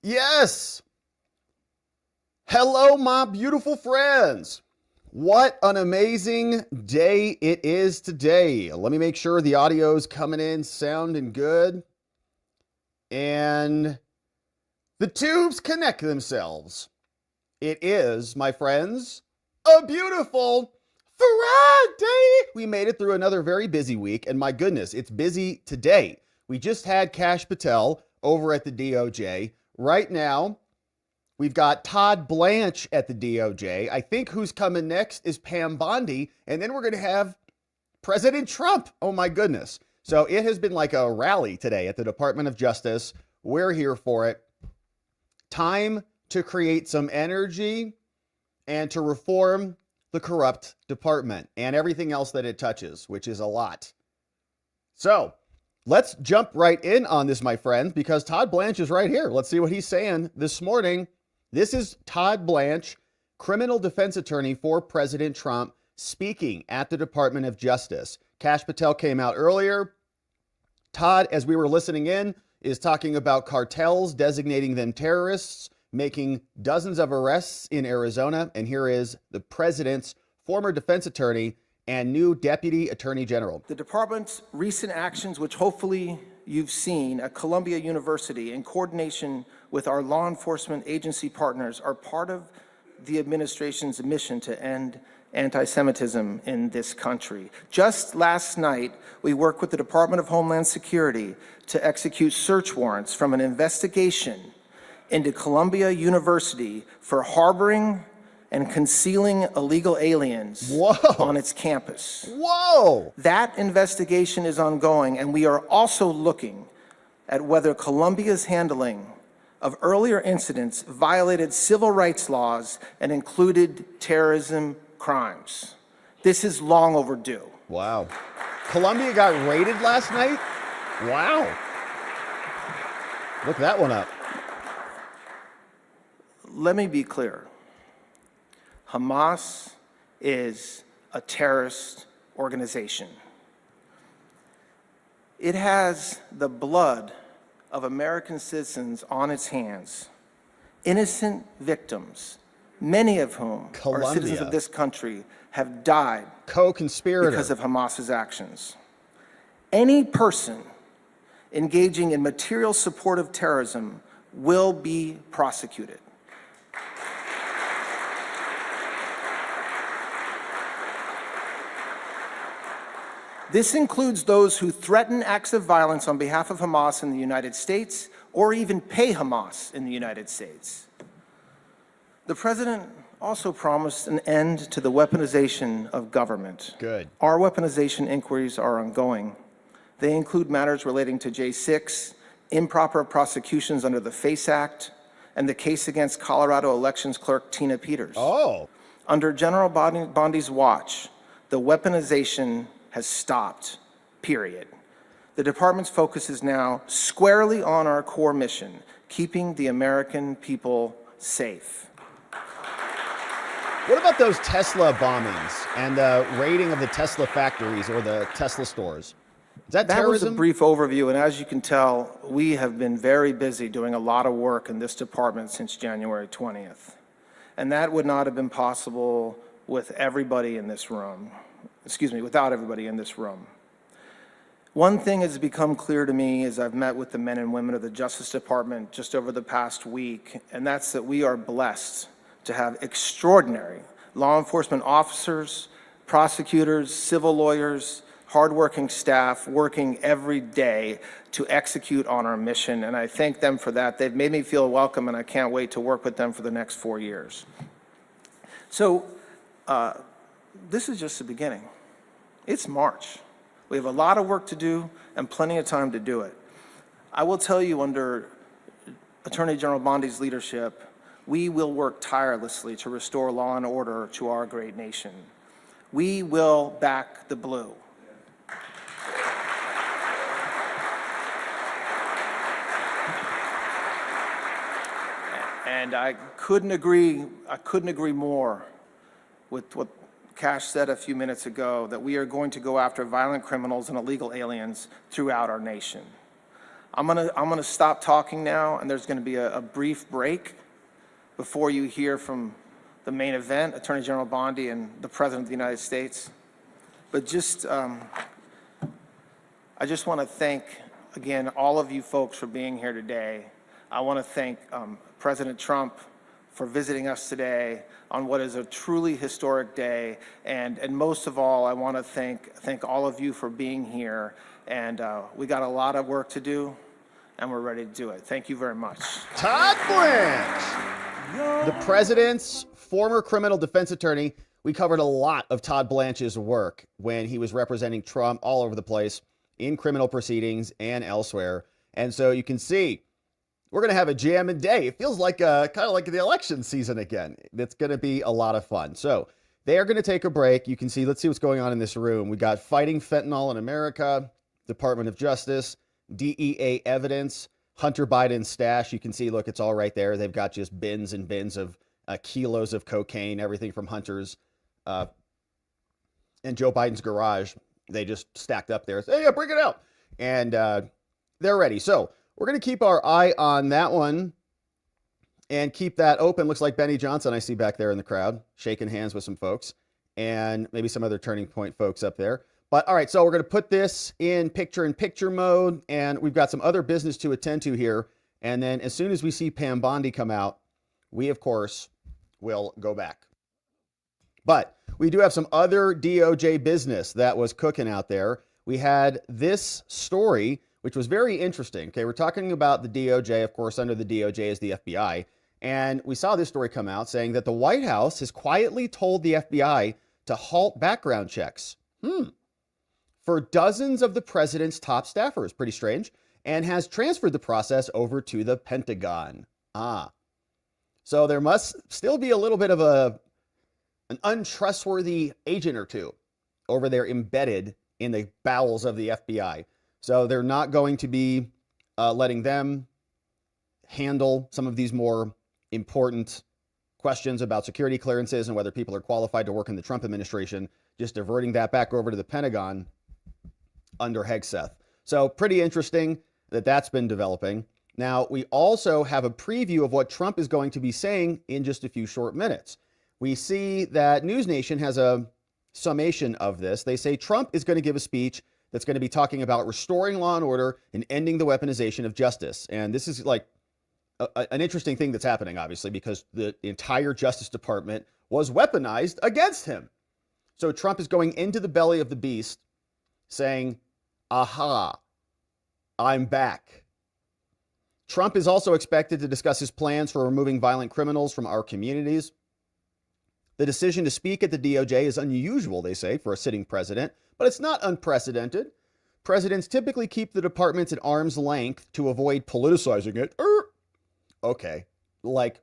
Yes! Hello, my beautiful friends. What an amazing day it is today. Let me make sure the audio's coming in sounding good. And the tubes connect themselves. It is, my friends, a beautiful Friday. We made it through another very busy week, and my goodness, it's busy today. We just had Kash Patel over at the DOJ. Right now, we've got Todd Blanche at the DOJ. I think who's coming next is Pam Bondi, and then we're going to have President Trump. Oh my goodness. So it has been like a rally today at the Department of Justice. We're here for it. Time to create some energy and to reform the corrupt department and everything else that it touches, which is a lot. So let's jump right in on this, my friends, because Todd Blanche is right here. Let's see what he's saying this morning. This is Todd Blanche, criminal defense attorney for President Trump, speaking at the Department of Justice. Kash Patel came out earlier. Todd, as we were listening in, is talking about cartels, designating them terrorists, making dozens of arrests in Arizona. And here is the president's former defense attorney and new deputy attorney general. The department's recent actions, which hopefully you've seen at Columbia University in coordination with our law enforcement agency partners, are part of the administration's mission to end anti-Semitism in this country. Just last night, we worked with the Department of Homeland Security to execute search warrants from an investigation into Columbia University for harboring and concealing illegal aliens on its campus. Whoa! That investigation is ongoing, and we are also looking at whether Columbia's handling of earlier incidents violated civil rights laws and included terrorism crimes. This is long overdue. Wow. Columbia got raided last night? Wow. Look that one up. Let me be clear. Hamas is a terrorist organization. It has the blood of American citizens on its hands, innocent victims, many of whom are citizens of this country, have died co-conspirator because of Hamas's actions. Any person engaging in material support of terrorism will be prosecuted. This includes those who threaten acts of violence on behalf of Hamas in the United States or even pay Hamas in the United States. The president also promised an end to the weaponization of government. Good. Our weaponization inquiries are ongoing. They include matters relating to J6, improper prosecutions under the FACE Act, and the case against Colorado elections clerk Tina Peters. Oh. Under General Bondi's watch, the weaponization has stopped, period. The department's focus is now squarely on our core mission, keeping the American people safe. What about those Tesla bombings and the raiding of the Tesla factories or the Tesla stores? Is that terrorism? That was a brief overview, and as you can tell, we have been very busy doing a lot of work in this department since January 20th. And that would not have been possible with everybody in this room. Without everybody in this room. One thing has become clear to me as I've met with the men and women of the Justice Department just over the past week, and that's that we are blessed to have extraordinary law enforcement officers, prosecutors, civil lawyers, hardworking staff working every day to execute on our mission, and I thank them for that. They've made me feel welcome, and I can't wait to work with them for the next 4 years. So this is just the beginning. It's March. We have a lot of work to do and plenty of time to do it. I will tell you, under Attorney General Bondi's leadership, we will work tirelessly to restore law and order to our great nation. We will back the blue. And I couldn't agree more with what Kash said a few minutes ago, that we are going to go after violent criminals and illegal aliens throughout our nation. I'm gonna stop talking now, and there's gonna be a brief break before you hear from the main event, Attorney General Bondi and the President of the United States. But I just want to thank, again, all of you folks for being here today. I want to thank President Trump for visiting us today on what is a truly historic day. And most of all, I want to thank all of you for being here. And we got a lot of work to do, and we're ready to do it. Thank you very much. Todd Blanche, the president's former criminal defense attorney. We covered a lot of Todd Blanche's work when he was representing Trump all over the place in criminal proceedings and elsewhere. And so you can see we're going to have a jamming day. It feels like kind of like the election season again. It's going to be a lot of fun. So they are going to take a break. You can see, let's see what's going on in this room. We got fighting fentanyl in America, Department of Justice, DEA evidence, Hunter Biden's stash. You can see, look, it's all right there. They've got just bins and bins of kilos of cocaine, everything from Hunter's and Joe Biden's garage. They just stacked up there. Hey, yeah, bring it out. And they're ready. So we're going to keep our eye on that one and keep that open. Looks like Benny Johnson, I see back there in the crowd, shaking hands with some folks and maybe some other Turning Point folks up there. But all right, so we're going to put this in picture-in-picture mode, and we've got some other business to attend to here. And then as soon as we see Pam Bondi come out, we, of course, will go back. But we do have some other DOJ business that was cooking out there. We had this story, which was very interesting. Okay, we're talking about the DOJ. Of course, under the DOJ is the FBI. And we saw this story come out saying that the White House has quietly told the FBI to halt background checks for dozens of the president's top staffers. Pretty strange. And has transferred the process over to the Pentagon. So there must still be a little bit of an untrustworthy agent or two over there embedded in the bowels of the FBI. So they're not going to be letting them handle some of these more important questions about security clearances and whether people are qualified to work in the Trump administration, just diverting that back over to the Pentagon under Hegseth. So pretty interesting that that's been developing. Now, we also have a preview of what Trump is going to be saying in just a few short minutes. We see that News Nation has a summation of this. They say Trump is going to give a speech that's going to be talking about restoring law and order and ending the weaponization of justice. And this is like an interesting thing that's happening, obviously, because the entire Justice Department was weaponized against him. So Trump is going into the belly of the beast saying, aha, I'm back. Trump is also expected to discuss his plans for removing violent criminals from our communities. The decision to speak at the DOJ is unusual, they say, for a sitting president, but it's not unprecedented. Presidents typically keep the departments at arm's length to avoid politicizing it. Okay, like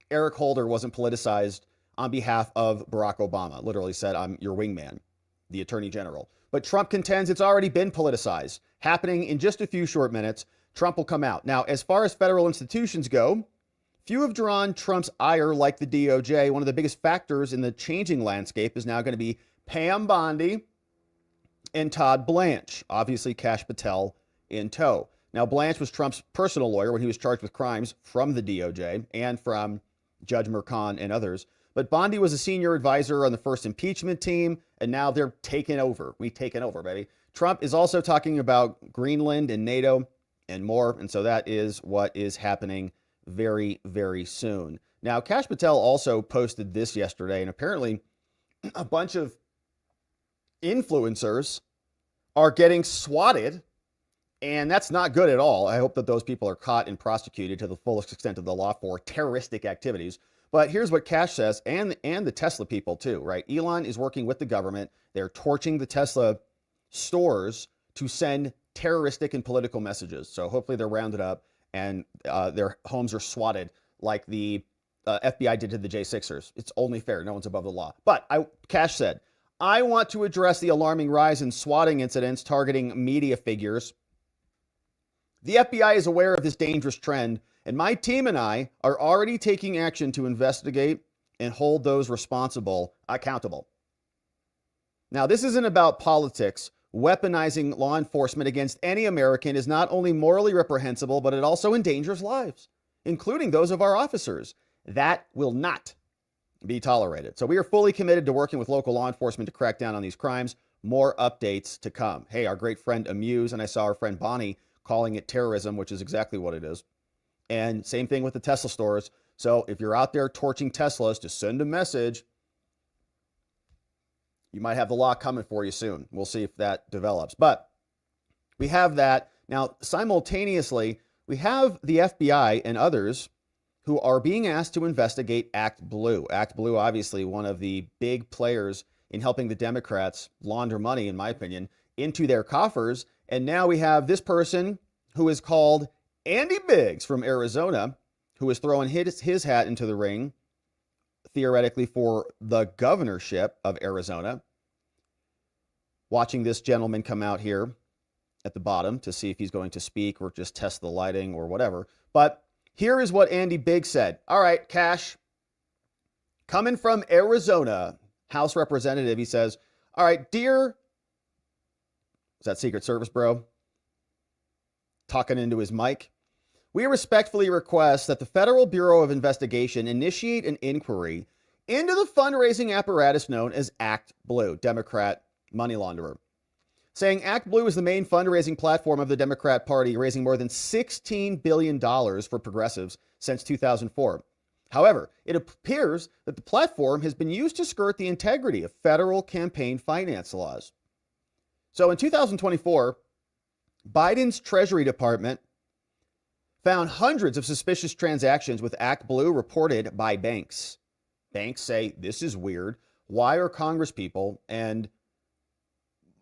Eric Holder wasn't politicized on behalf of Barack Obama, literally said, I'm your wingman, the attorney general. But Trump contends it's already been politicized. Happening in just a few short minutes, Trump will come out. Now, as far as federal institutions go, few have drawn Trump's ire like the DOJ. One of the biggest factors in the changing landscape is now going to be Pam Bondi and Todd Blanche, obviously Kash Patel in tow. Now, Blanche was Trump's personal lawyer when he was charged with crimes from the DOJ and from Judge Merchan and others. But Bondi was a senior advisor on the first impeachment team, and now they're taking over. We've taken over, baby. Trump is also talking about Greenland and NATO and more, and so that is what is happening very, very soon. Now, Kash Patel also posted this yesterday, and apparently a bunch of influencers are getting swatted, and that's not good at all. I hope that those people are caught and prosecuted to the fullest extent of the law for terroristic activities. But here's what Kash says, and the Tesla people too, right? Elon is working with the government. They're torching the Tesla stores to send terroristic and political messages. So hopefully they're rounded up and their homes are swatted like the FBI did to the J6ers. It's only fair. No one's above the law. But Kash said, I want to address the alarming rise in swatting incidents targeting media figures. The FBI is aware of this dangerous trend, and my team and I are already taking action to investigate and hold those responsible accountable. Now, this isn't about politics weaponizing law enforcement against any American is not only morally reprehensible, but it also endangers lives, including those of our officers. That will not be tolerated. So we are fully committed to working with local law enforcement to crack down on these crimes. More updates to come. Hey, our great friend Amuse, and I saw our friend Bondi calling it terrorism, which is exactly what it is. And same thing with the Tesla stores. So if you're out there torching Teslas, just send a message. You might have the law coming for you soon. We'll see if that develops. But we have that. Now, simultaneously, we have the FBI and others who are being asked to investigate ActBlue. ActBlue, obviously, one of the big players in helping the Democrats launder money, in my opinion, into their coffers. And now we have this person who is called Andy Biggs from Arizona, who is throwing his hat into the ring, theoretically, for the governorship of Arizona. Watching this gentleman come out here at the bottom to see if he's going to speak or just test the lighting or whatever. But here is what Andy Biggs said. All right, Kash, coming from Arizona, House Representative, he says, all right, dear, is that Secret Service, bro? Talking into his mic. We respectfully request that the Federal Bureau of Investigation initiate an inquiry into the fundraising apparatus known as ActBlue, Democrat money launderer. Saying ActBlue is the main fundraising platform of the Democrat Party, raising more than $16 billion for progressives since 2004. However, it appears that the platform has been used to skirt the integrity of federal campaign finance laws. So in 2024, Biden's Treasury Department found hundreds of suspicious transactions with ActBlue reported by banks. Banks say, this is weird. Why are Congresspeople and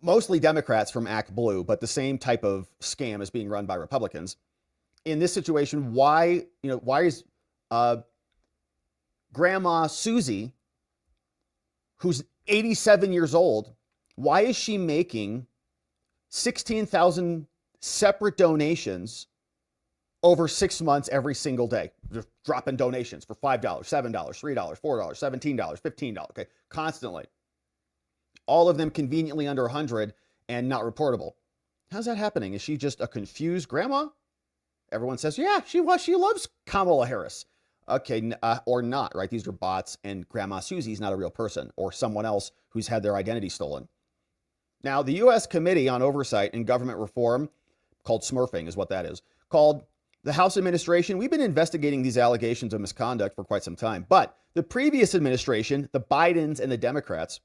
mostly Democrats from ActBlue, but the same type of scam is being run by Republicans? In this situation, why is Grandma Susie, who's 87 years old, why is she making 16,000 separate donations over 6 months every single day? Just dropping donations for $5, $7, $3, $4, $17, $15, okay, constantly. All of them conveniently under 100 and not reportable. How's that happening? Is she just a confused grandma? Everyone says, yeah, she loves Kamala Harris. Okay, or not, right? These are bots, and Grandma Susie's not a real person or someone else who's had their identity stolen. Now, the U.S. Committee on Oversight and Government Reform, called Smurfing is what that is, called the House administration. We've been investigating these allegations of misconduct for quite some time, but the previous administration, the Bidens and the Democrats,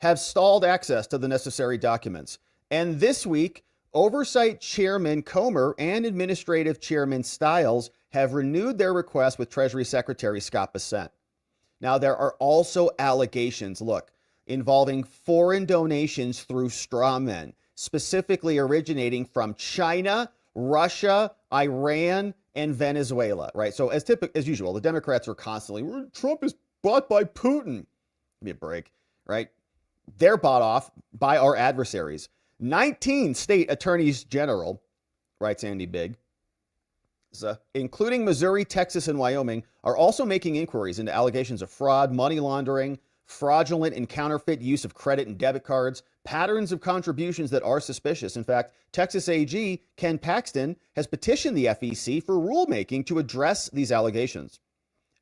have stalled access to the necessary documents. And this week, Oversight Chairman Comer and Administrative Chairman Stiles have renewed their request with Treasury Secretary Scott Bessent. Now, there are also allegations, involving foreign donations through straw men, specifically originating from China, Russia, Iran, and Venezuela, right? So as usual, the Democrats are constantly, Trump is bought by Putin. Give me a break, right? They're bought off by our adversaries. 19 state attorneys general, writes Andy Biggs, including Missouri, Texas, and Wyoming, are also making inquiries into allegations of fraud, money laundering, fraudulent and counterfeit use of credit and debit cards, patterns of contributions that are suspicious. In fact, Texas AG Ken Paxton has petitioned the FEC for rulemaking to address these allegations.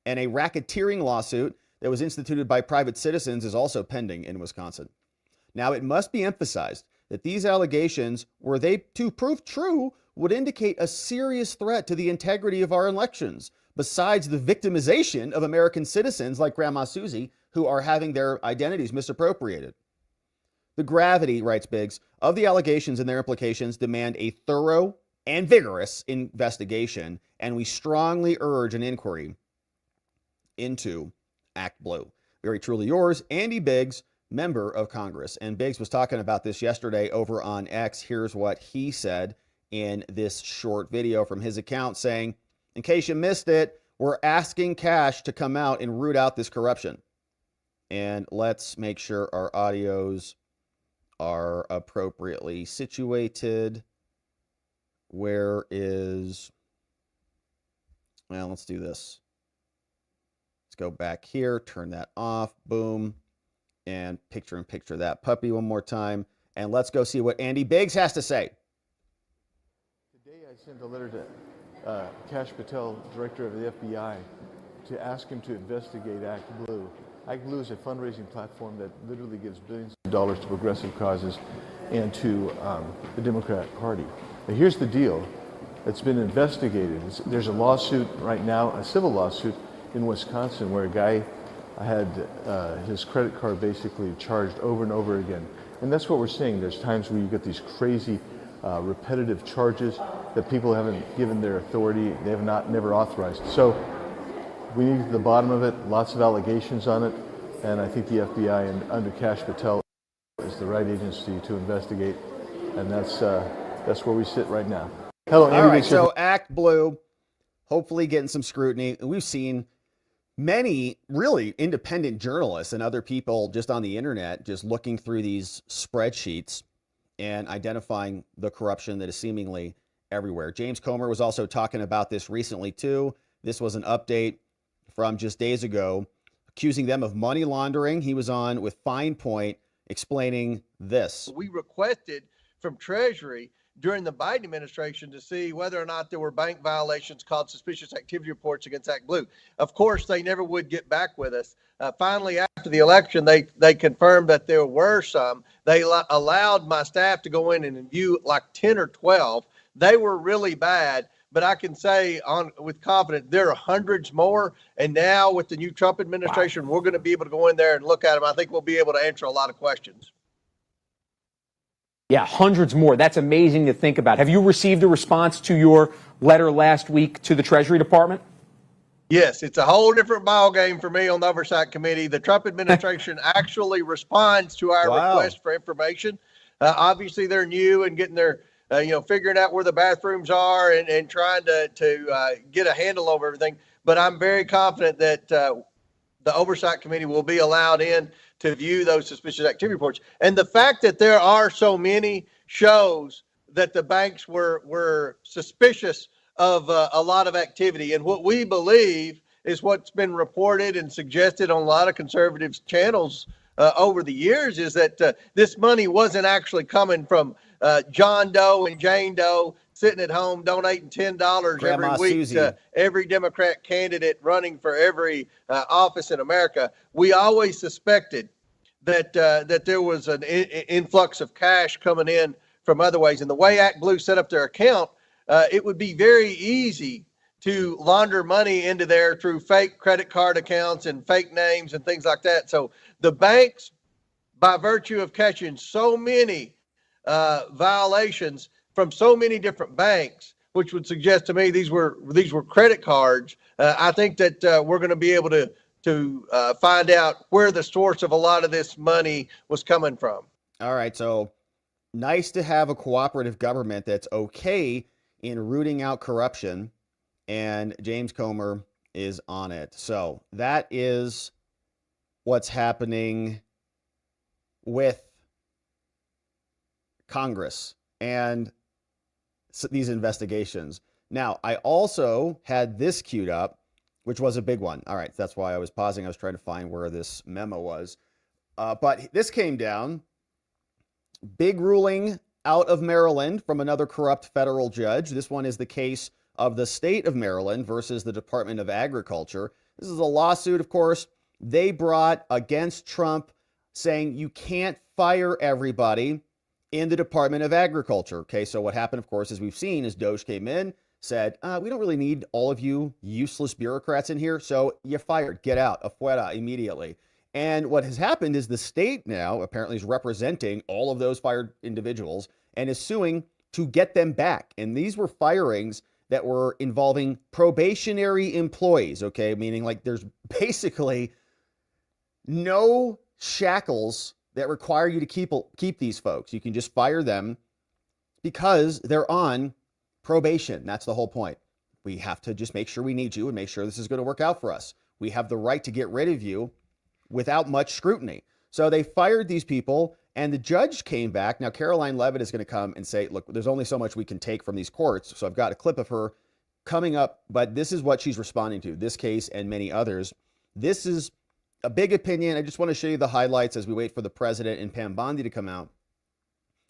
And a racketeering lawsuit that was instituted by private citizens is also pending in Wisconsin. Now, it must be emphasized that these allegations, were they to prove true, would indicate a serious threat to the integrity of our elections, besides the victimization of American citizens like Grandma Susie, who are having their identities misappropriated. The gravity, writes Biggs, of the allegations and their implications demand a thorough and vigorous investigation, and we strongly urge an inquiry into ActBlue. Very truly yours, Andy Biggs, member of Congress. And Biggs was talking about this yesterday over on X. Here's what he said in this short video from his account, saying, in case you missed it, we're asking Kash to come out and root out this corruption. And let's make sure our audios are appropriately situated. Well, let's do this. Let's go back here, turn that off, boom, and picture that puppy one more time. And let's go see what Andy Biggs has to say. Today I sent a letter to Kash Patel, director of the FBI, to ask him to investigate ActBlue. ActBlue is a fundraising platform that literally gives billions of dollars to progressive causes and to the Democratic Party. Now here's the deal. It's been investigated. There's a lawsuit right now, a civil lawsuit in Wisconsin, where a guy had his credit card basically charged over and over again. And that's what we're seeing. There's times where you get these crazy repetitive charges that people haven't given their authority, they have never authorized. So we need to the bottom of it, lots of allegations on it, and I think the FBI and under Kash Patel is the right agency to investigate, and that's where we sit right now. Hello, Andy. All right, so ActBlue, hopefully getting some scrutiny. We've seen many really independent journalists and other people just on the internet just looking through these spreadsheets and identifying the corruption that is seemingly everywhere. James Comer was also talking about this recently too. This was an update from just days ago, accusing them of money laundering. He was on with Fine Point explaining this. We requested from Treasury during the Biden administration to see whether or not there were bank violations called suspicious activity reports against ActBlue. Of course, they never would get back with us. Finally, after the election, they confirmed that there were some. They allowed my staff to go in and view like 10 or 12. They were really bad, but I can say with confidence there are hundreds more. And now with the new Trump administration, we're going to be able to go in there and look at them. I think we'll be able to answer a lot of questions. Yeah, hundreds more. That's amazing to think about. Have you received a response to your letter last week to the Treasury Department? Yes, it's a whole different ballgame for me on the Oversight Committee. The Trump administration actually responds to our request for information. Obviously, they're new and getting their, figuring out where the bathrooms are and trying to get a handle over everything. But I'm very confident that the Oversight Committee will be allowed in to view those suspicious activity reports. And the fact that there are so many shows that the banks were suspicious of a lot of activity. And what we believe is what's been reported and suggested on a lot of conservative channels over the years is that this money wasn't actually coming from John Doe and Jane Doe sitting at home donating $10 every week to every Democrat candidate running for every office in America. We always suspected that there was an influx of cash coming in from other ways. And the way ActBlue set up their account, it would be very easy to launder money into there through fake credit card accounts and fake names and things like that. So the banks, by virtue of catching so many violations from so many different banks, which would suggest to me these were credit cards, I think that we're going to be able to find out where the source of a lot of this money was coming from. All right, so nice to have a cooperative government that's okay in rooting out corruption, and James Comer is on it. So that is what's happening with Congress and these investigations. Now, I also had this queued up, which was a big one. All right, that's why I was pausing. I was trying to find where this memo was. But this came down. Big ruling out of Maryland from another corrupt federal judge. This one is the case of the state of Maryland versus the Department of Agriculture. This is a lawsuit, of course, they brought against Trump saying you can't fire everybody in the Department of Agriculture. Okay, so what happened, of course, as we've seen, is Doge came in, said, we don't really need all of you useless bureaucrats in here, so you're fired. Get out, afuera, immediately. And what has happened is the state now apparently is representing all of those fired individuals and is suing to get them back. And these were firings that were involving probationary employees, okay? Meaning like there's basically no shackles that require you to keep these folks. You can just fire them because they're on probation. That's the whole point. We have to just make sure we need you and make sure this is going to work out for us. We have the right to get rid of you without much scrutiny. So they fired these people, and the judge came back. Now, Caroline Leavitt is going to come and say, look, there's only so much we can take from these courts. So I've got a clip of her coming up, but this is what she's responding to, this case and many others. This is a big opinion. I just want to show you the highlights as we wait for the president and Pam Bondi to come out.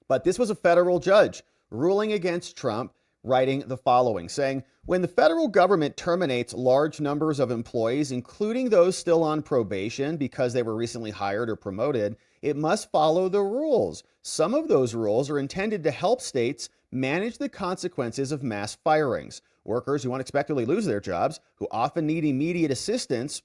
But this was a federal judge ruling against Trump, writing the following, saying, when the federal government terminates large numbers of employees, including those still on probation because they were recently hired or promoted, it must follow the rules. Some of those rules are intended to help states manage the consequences of mass firings. Workers who unexpectedly lose their jobs, who often need immediate assistance,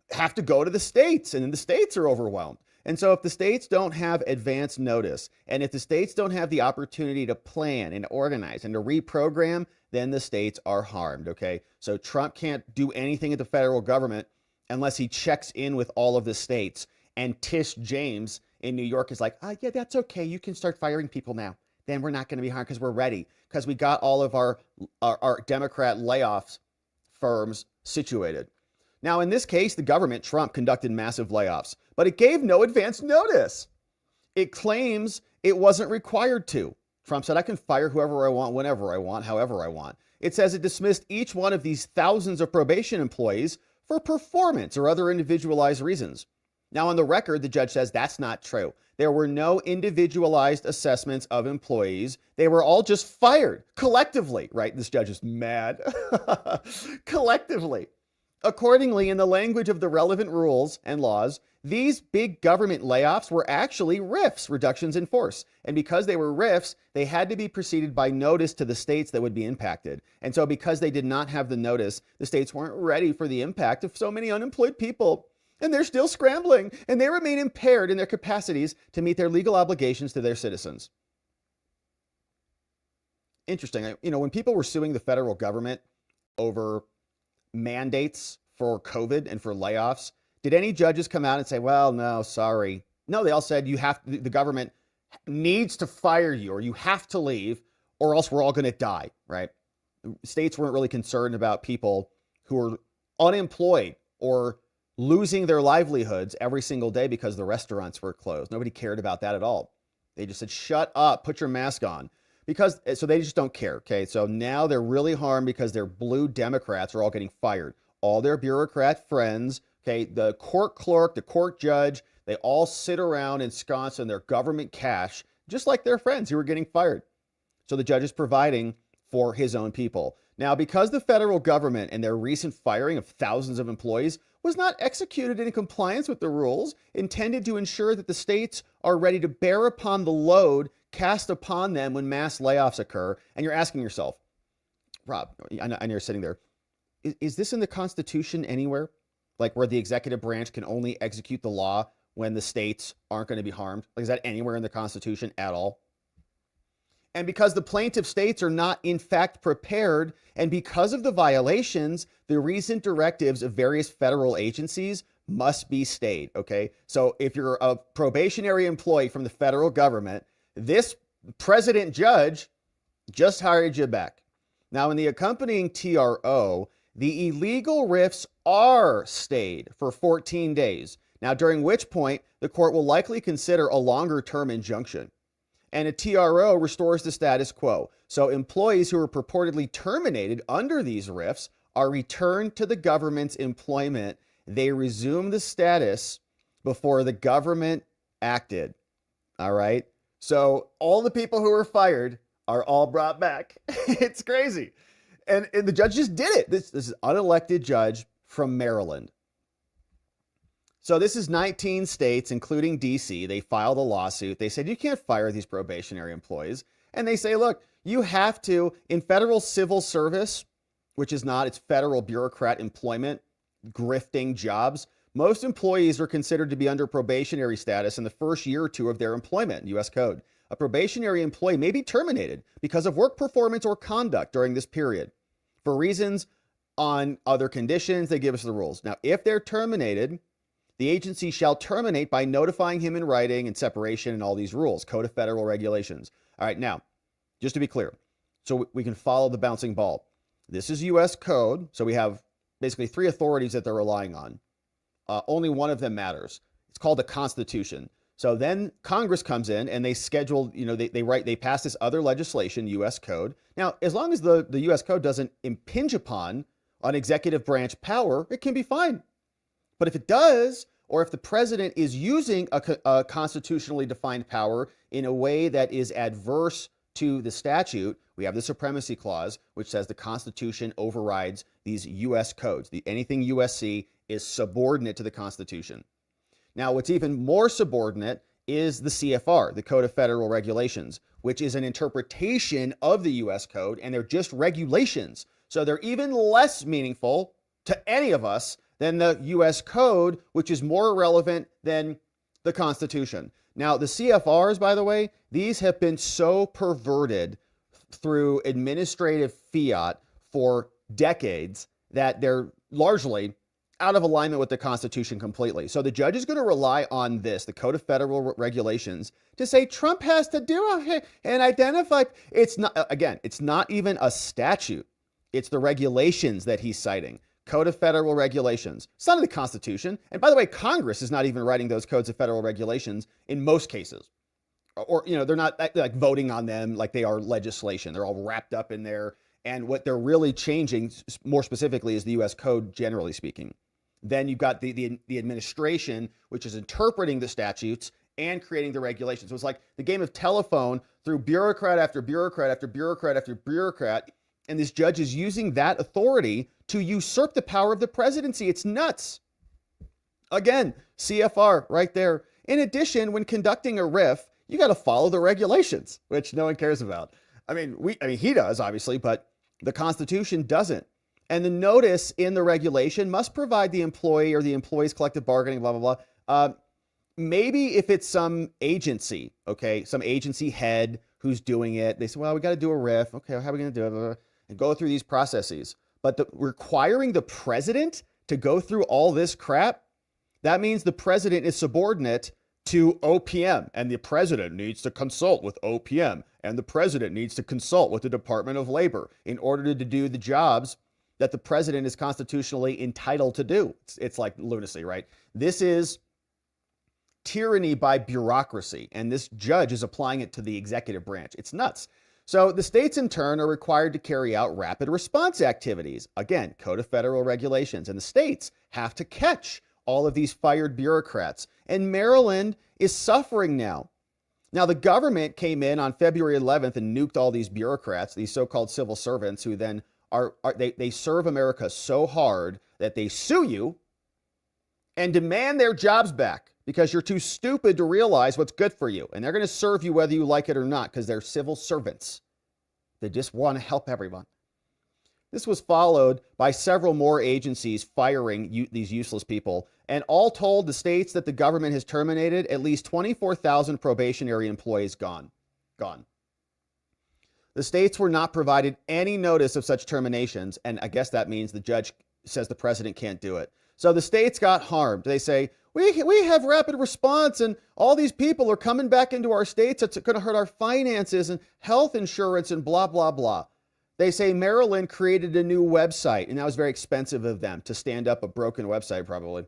have to go to the states, and then the states are overwhelmed. And so if the states don't have advance notice, and if the states don't have the opportunity to plan and organize and to reprogram, then the states are harmed, okay? So Trump can't do anything at the federal government unless he checks in with all of the states. And Tish James in New York is like, yeah, that's okay. You can start firing people now. Then we're not going to be harmed because we're ready, because we got all of our Democrat layoffs firms situated. Now, in this case, the government, Trump, conducted massive layoffs, but it gave no advance notice. It claims it wasn't required to. Trump said, I can fire whoever I want, whenever I want, however I want. It says it dismissed each one of these thousands of probation employees for performance or other individualized reasons. Now, on the record, the judge says that's not true. There were no individualized assessments of employees. They were all just fired collectively, right? This judge is mad. Collectively. Accordingly, in the language of the relevant rules and laws, these big government layoffs were actually RIFs, reductions in force. And because they were RIFs, they had to be preceded by notice to the states that would be impacted. And so because they did not have the notice, the states weren't ready for the impact of so many unemployed people. And they're still scrambling, and they remain impaired in their capacities to meet their legal obligations to their citizens. Interesting. When people were suing the federal government over mandates for COVID and for layoffs, did any judges come out and say, well, no, sorry? No, they all said the government needs to fire you, or you have to leave, or else we're all going to die, right? States weren't really concerned about people who were unemployed or losing their livelihoods every single day because the restaurants were closed. Nobody cared about that at all. They just said, shut up, put your mask on. So they just don't care, okay? So now they're really harmed because their blue Democrats are all getting fired. All their bureaucrat friends, okay, the court clerk, the court judge, they all sit around ensconced in their government cash, just like their friends who were getting fired. So the judge is providing for his own people. Now, because the federal government and their recent firing of thousands of employees was not executed in compliance with the rules intended to ensure that the states are ready to bear upon the load cast upon them when mass layoffs occur. And you're asking yourself, Rob, I know you're sitting there, is this in the Constitution anywhere? Like where the executive branch can only execute the law when the states aren't going to be harmed? Like, is that anywhere in the Constitution at all? And because the plaintiff states are not in fact prepared, and because of the violations, the recent directives of various federal agencies must be stayed, okay? So if you're a probationary employee from the federal government, this president judge just hired you back. Now, in the accompanying TRO, the illegal RIFs are stayed for 14 days. Now, during which point, the court will likely consider a longer-term injunction. And a TRO restores the status quo. So employees who are purportedly terminated under these RIFs are returned to the government's employment. They resume the status before the government acted. All right. So all the people who were fired are all brought back. It's crazy. And the judge just did it. This is an unelected judge from Maryland. So this is 19 states, including DC. They filed a lawsuit. They said, you can't fire these probationary employees. And they say, look, you have to, in federal civil service, which is not, it's federal bureaucrat employment, grifting jobs. Most employees are considered to be under probationary status in the first year or two of their employment, U.S. Code. A probationary employee may be terminated because of work performance or conduct during this period. For reasons on other conditions, they give us the rules. Now, if they're terminated, the agency shall terminate by notifying him in writing and separation and all these rules, Code of Federal Regulations. All right, now, just to be clear, so we can follow the bouncing ball. This is U.S. Code, so we have basically three authorities that they're relying on. Only one of them matters. It's called the Constitution. So then Congress comes in and they schedule, they pass this other legislation, U.S. Code. Now, as long as the U.S. Code doesn't impinge upon an executive branch power, it can be fine. But if it does, or if the president is using a constitutionally defined power in a way that is adverse to the statute, we have the supremacy clause, which says the Constitution overrides these U.S. codes. Anything USC is subordinate to the Constitution. Now, what's even more subordinate is the CFR, the Code of Federal Regulations, which is an interpretation of the U.S. code, and they're just regulations. So they're even less meaningful to any of us than the U.S. code, which is more relevant than the Constitution. Now, the CFRs, by the way, these have been so perverted through administrative fiat for decades that they're largely out of alignment with the Constitution completely. So the judge is going to rely on this, the Code of Federal Regulations, to say Trump has to do it and identify. It's not, again, it's not even a statute. It's the regulations that he's citing. Code of Federal Regulations. It's not in the Constitution. And by the way, Congress is not even writing those codes of federal regulations in most cases. Or, they're not like voting on them like they are legislation. They're all wrapped up in there. And what they're really changing more specifically is the U.S. code, generally speaking. Then you've got the administration, which is interpreting the statutes and creating the regulations. So it's like the game of telephone through bureaucrat after bureaucrat after bureaucrat after bureaucrat. And this judge is using that authority to usurp the power of the presidency. It's nuts. Again, CFR right there. In addition, when conducting a RIF, you got to follow the regulations, which no one cares about. I mean, he does, obviously, but the Constitution doesn't. And the notice in the regulation must provide the employee or the employee's collective bargaining, blah, blah, blah. Maybe if it's some agency, okay, some agency head who's doing it, they say, well, we got to do a RIF. Okay, how are we going to do it? And go through these processes. But requiring the president to go through all this crap, that means the president is subordinate to OPM, and the president needs to consult with OPM, and the president needs to consult with the Department of Labor in order to do the jobs that the president is constitutionally entitled to do. It's like lunacy, right? This is tyranny by bureaucracy, and this judge is applying it to the executive branch. It's nuts. So the states, in turn, are required to carry out rapid response activities. Again, Code of Federal Regulations. And the states have to catch all of these fired bureaucrats. And Maryland is suffering now. Now, the government came in on February 11th and nuked all these bureaucrats, these so-called civil servants who then they serve America so hard that they sue you and demand their jobs back because you're too stupid to realize what's good for you. And they're going to serve you whether you like it or not because they're civil servants. They just want to help everyone. This was followed by several more agencies firing these useless people. And all told, the states that the government has terminated, at least 24,000 probationary employees gone. The states were not provided any notice of such terminations. And I guess that means the judge says the president can't do it. So the states got harmed. They say, we have rapid response and all these people are coming back into our states. It's going to hurt our finances and health insurance and blah, blah, blah. They say Maryland created a new website, and that was very expensive of them to stand up a broken website probably.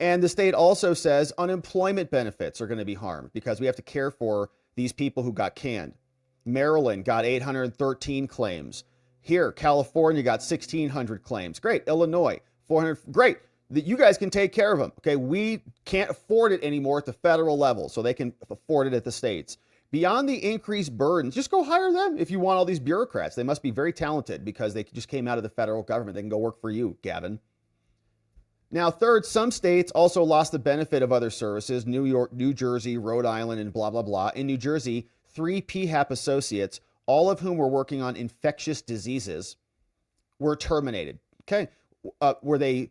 And the state also says unemployment benefits are going to be harmed because we have to care for these people who got canned. Maryland got 813 claims. Here, California got 1,600 claims. Great. Illinois, 400. Great. You guys can take care of them. Okay, we can't afford it anymore at the federal level, so they can afford it at the states. Beyond the increased burdens, just go hire them if you want all these bureaucrats. They must be very talented because they just came out of the federal government. They can go work for you, Gavin. Now, third, some states also lost the benefit of other services. New York, New Jersey, Rhode Island, and blah, blah, blah. In New Jersey, 3 PHAP associates, all of whom were working on infectious diseases, were terminated. Okay, were they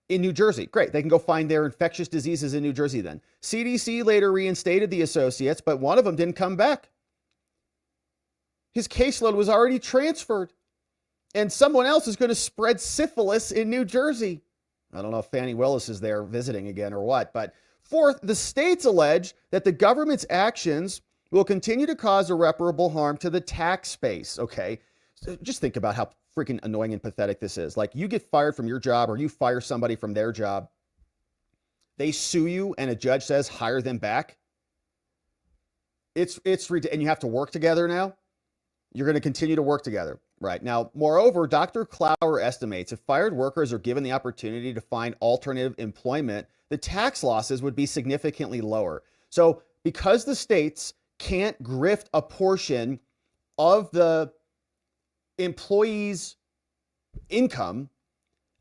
in New Jersey? Great. They can go find their infectious diseases in New Jersey then. CDC later reinstated the associates, but one of them didn't come back. His caseload was already transferred. And someone else is going to spread syphilis in New Jersey. I don't know if Fannie Willis is there visiting again or what. But fourth, the states allege that the government's actions will continue to cause irreparable harm to the tax base. Okay, so just think about how freaking annoying and pathetic this is. Like, you get fired from your job or you fire somebody from their job. They sue you and a judge says, hire them back. And you have to work together now. You're going to continue to work together. Right. Now, moreover, Dr. Clower estimates if fired workers are given the opportunity to find alternative employment, the tax losses would be significantly lower. So because the states can't grift a portion of the employee's income,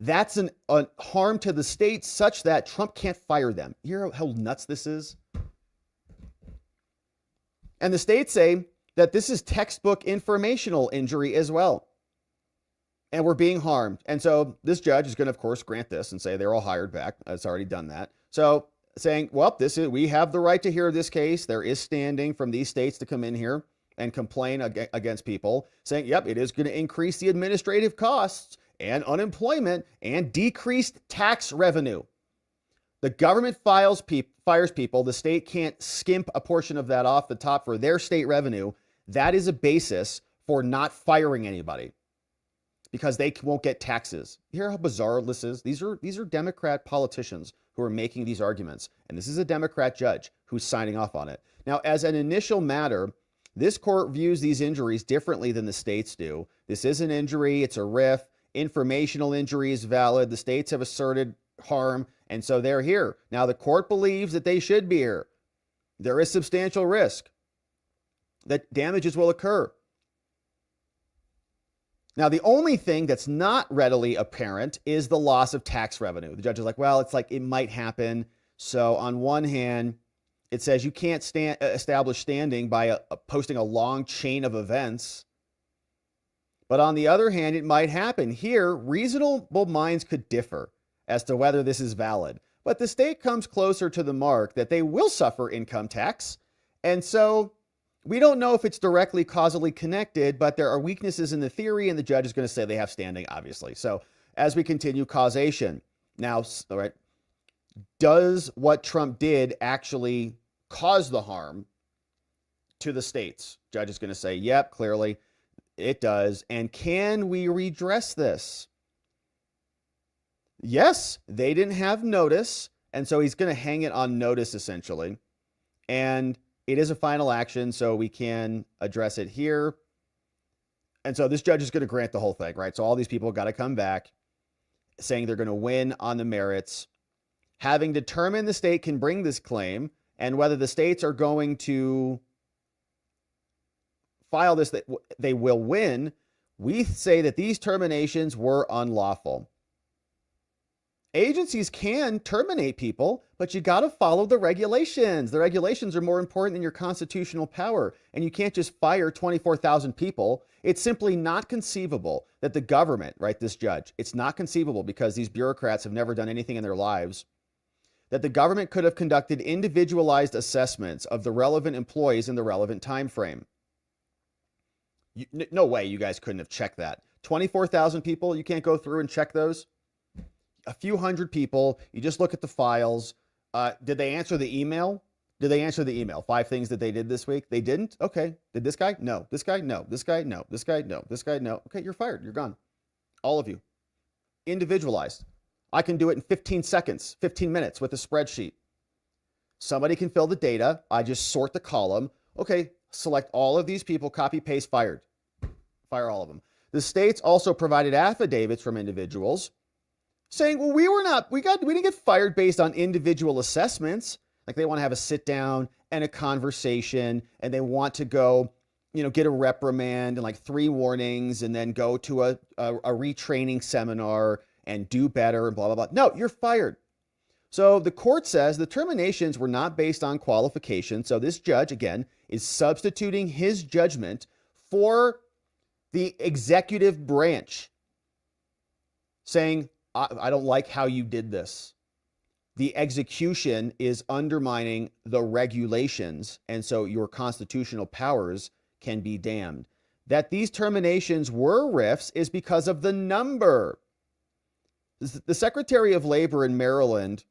that's a harm to the states such that Trump can't fire them. You hear how nuts this is? And the states say that this is textbook informational injury as well. And we're being harmed. And so this judge is going to, of course, grant this and say they're all hired back. It's already done that. So saying, well, we have the right to hear this case. There is standing from these states to come in here and complain against people, saying, yep, it is going to increase the administrative costs and unemployment and decreased tax revenue. The government fires people. The state can't skimp a portion of that off the top for their state revenue. That is a basis for not firing anybody because they won't get taxes. You hear how bizarre this is? These are Democrat politicians who are making these arguments. And this is a Democrat judge who's signing off on it. Now, as an initial matter, this court views these injuries differently than the states do. This is an injury. It's a RIF. Informational injury is valid. The states have asserted harm, and so they're here. Now, the court believes that they should be here. There is substantial risk that damages will occur. Now, the only thing that's not readily apparent is the loss of tax revenue. The judge is like, well, it's like it might happen. So on one hand, it says you can't establish standing by posting a long chain of events. But on the other hand, it might happen. Here, reasonable minds could differ as to whether this is valid. But the state comes closer to the mark that they will suffer income tax. And so we don't know if it's directly causally connected, but there are weaknesses in the theory, and the judge is going to say they have standing, obviously. So as we continue, causation. Now, all right, does what Trump did actually cause the harm to the states? Judge is going to say, yep, clearly it does. And can we redress this? Yes, they didn't have notice. And so he's going to hang it on notice, essentially. And it is a final action, so we can address it here. And so this judge is going to grant the whole thing, right? So all these people got to come back saying they're going to win on the merits. Having determined the state can bring this claim and whether the states are going to file this, that they will win, we say that these terminations were unlawful. Agencies can terminate people, but you got to follow the regulations. The regulations are more important than your constitutional power, and you can't just fire 24,000 people. It's simply not conceivable that the government, right, this judge, it's not conceivable because these bureaucrats have never done anything in their lives, that the government could have conducted individualized assessments of the relevant employees in the relevant time frame. No way you guys couldn't have checked that. 24,000 people, you can't go through and check those? A few hundred people, you just look at the files. Did they answer the email? Did they answer the email? 5 things that they did this week? They didn't? Okay. Did this guy? No. This guy? No. This guy? No. This guy? No. This guy? No. Okay, you're fired. You're gone. All of you. Individualized. I can do it in 15 seconds, 15 minutes with a spreadsheet. Somebody can fill the data. I just sort the column. Okay, select all of these people, copy, paste, fired. Fire all of them. The states also provided affidavits from individuals saying, well, we didn't get fired based on individual assessments. Like they want to have a sit down and a conversation and they want to go, get a reprimand and like 3 warnings and then go to a retraining seminar and do better and blah, blah, blah. No, you're fired. So the court says the terminations were not based on qualification. So this judge, again, is substituting his judgment for the executive branch, saying, I don't like how you did this. The execution is undermining the regulations, and so your constitutional powers can be damned. That these terminations were RIFs is because of the number. The Secretary of Labor in Maryland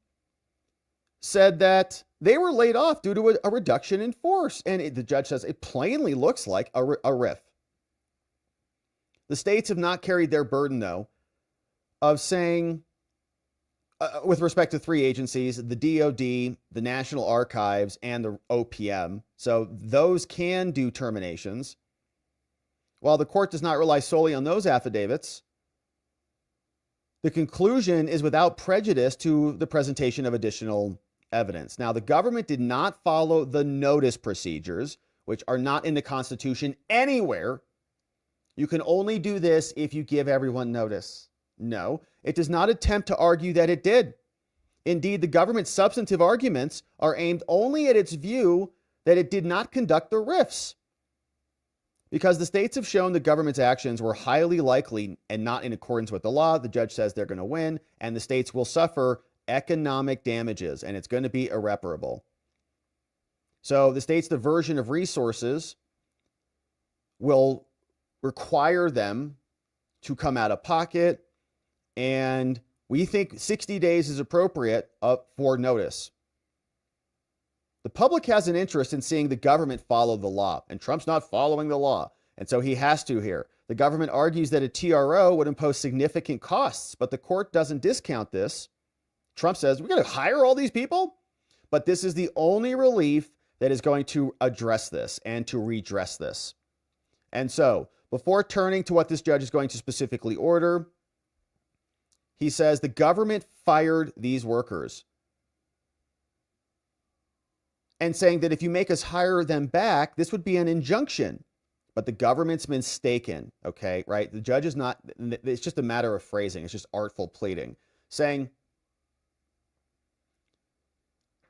said that they were laid off due to a reduction in force, and the judge says it plainly looks like a RIF. The states have not carried their burden, though, of saying, with respect to 3 agencies, the DOD, the National Archives, and the OPM. So those can do terminations. While the court does not rely solely on those affidavits, the conclusion is without prejudice to the presentation of additional evidence. Now, the government did not follow the notice procedures, which are not in the Constitution anywhere. You can only do this if you give everyone notice. No, it does not attempt to argue that it did. Indeed, the government's substantive arguments are aimed only at its view that it did not conduct the RIFs. Because the states have shown the government's actions were highly likely and not in accordance with the law, the judge says they're going to win, and the states will suffer economic damages, and it's going to be irreparable. So the state's diversion of resources will require them to come out of pocket, and we think 60 days is appropriate for notice. The public has an interest in seeing the government follow the law, and Trump's not following the law, and so he has to here. The government argues that a TRO would impose significant costs, but the court doesn't discount this. Trump says, we're going to hire all these people? But this is the only relief that is going to address this and to redress this. And so, before turning to what this judge is going to specifically order, he says the government fired these workers, and saying that if you make us hire them back, this would be an injunction. But the government's mistaken, okay, right? The judge is not, it's just a matter of phrasing. It's just artful pleading, saying,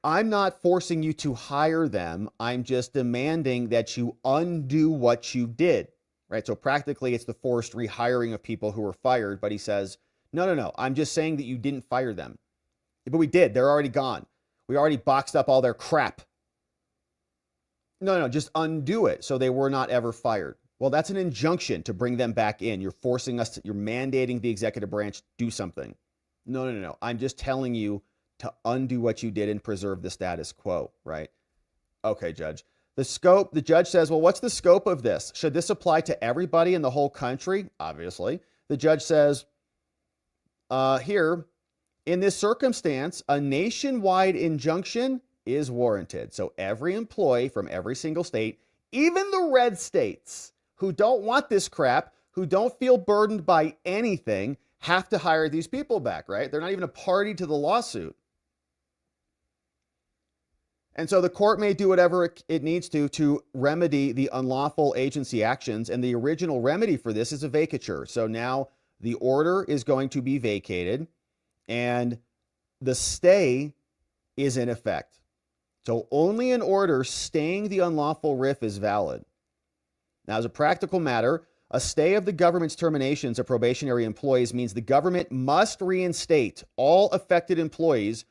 I'm not forcing you to hire them. I'm just demanding that you undo what you did, right? So practically it's the forced rehiring of people who were fired. But he says, no. I'm just saying that you didn't fire them. But we did. They're already gone. We already boxed up all their crap. No, just undo it so they were not ever fired. Well, that's an injunction to bring them back in. You're forcing us to, you're mandating the executive branch do something. No. I'm just telling you to undo what you did and preserve the status quo, right? Okay, Judge. The scope, the judge says, well, what's the scope of this? Should this apply to everybody in the whole country? Obviously. The judge says, here, in this circumstance, a nationwide injunction is warranted. So every employee from every single state, even the red states who don't want this crap, who don't feel burdened by anything, have to hire these people back, right? They're not even a party to the lawsuit. And so the court may do whatever it needs to remedy the unlawful agency actions. And the original remedy for this is a vacatur. So now the order is going to be vacated and the stay is in effect. So only an order staying the unlawful RIF is valid. Now, as a practical matter, a stay of the government's terminations of probationary employees means the government must reinstate all affected employees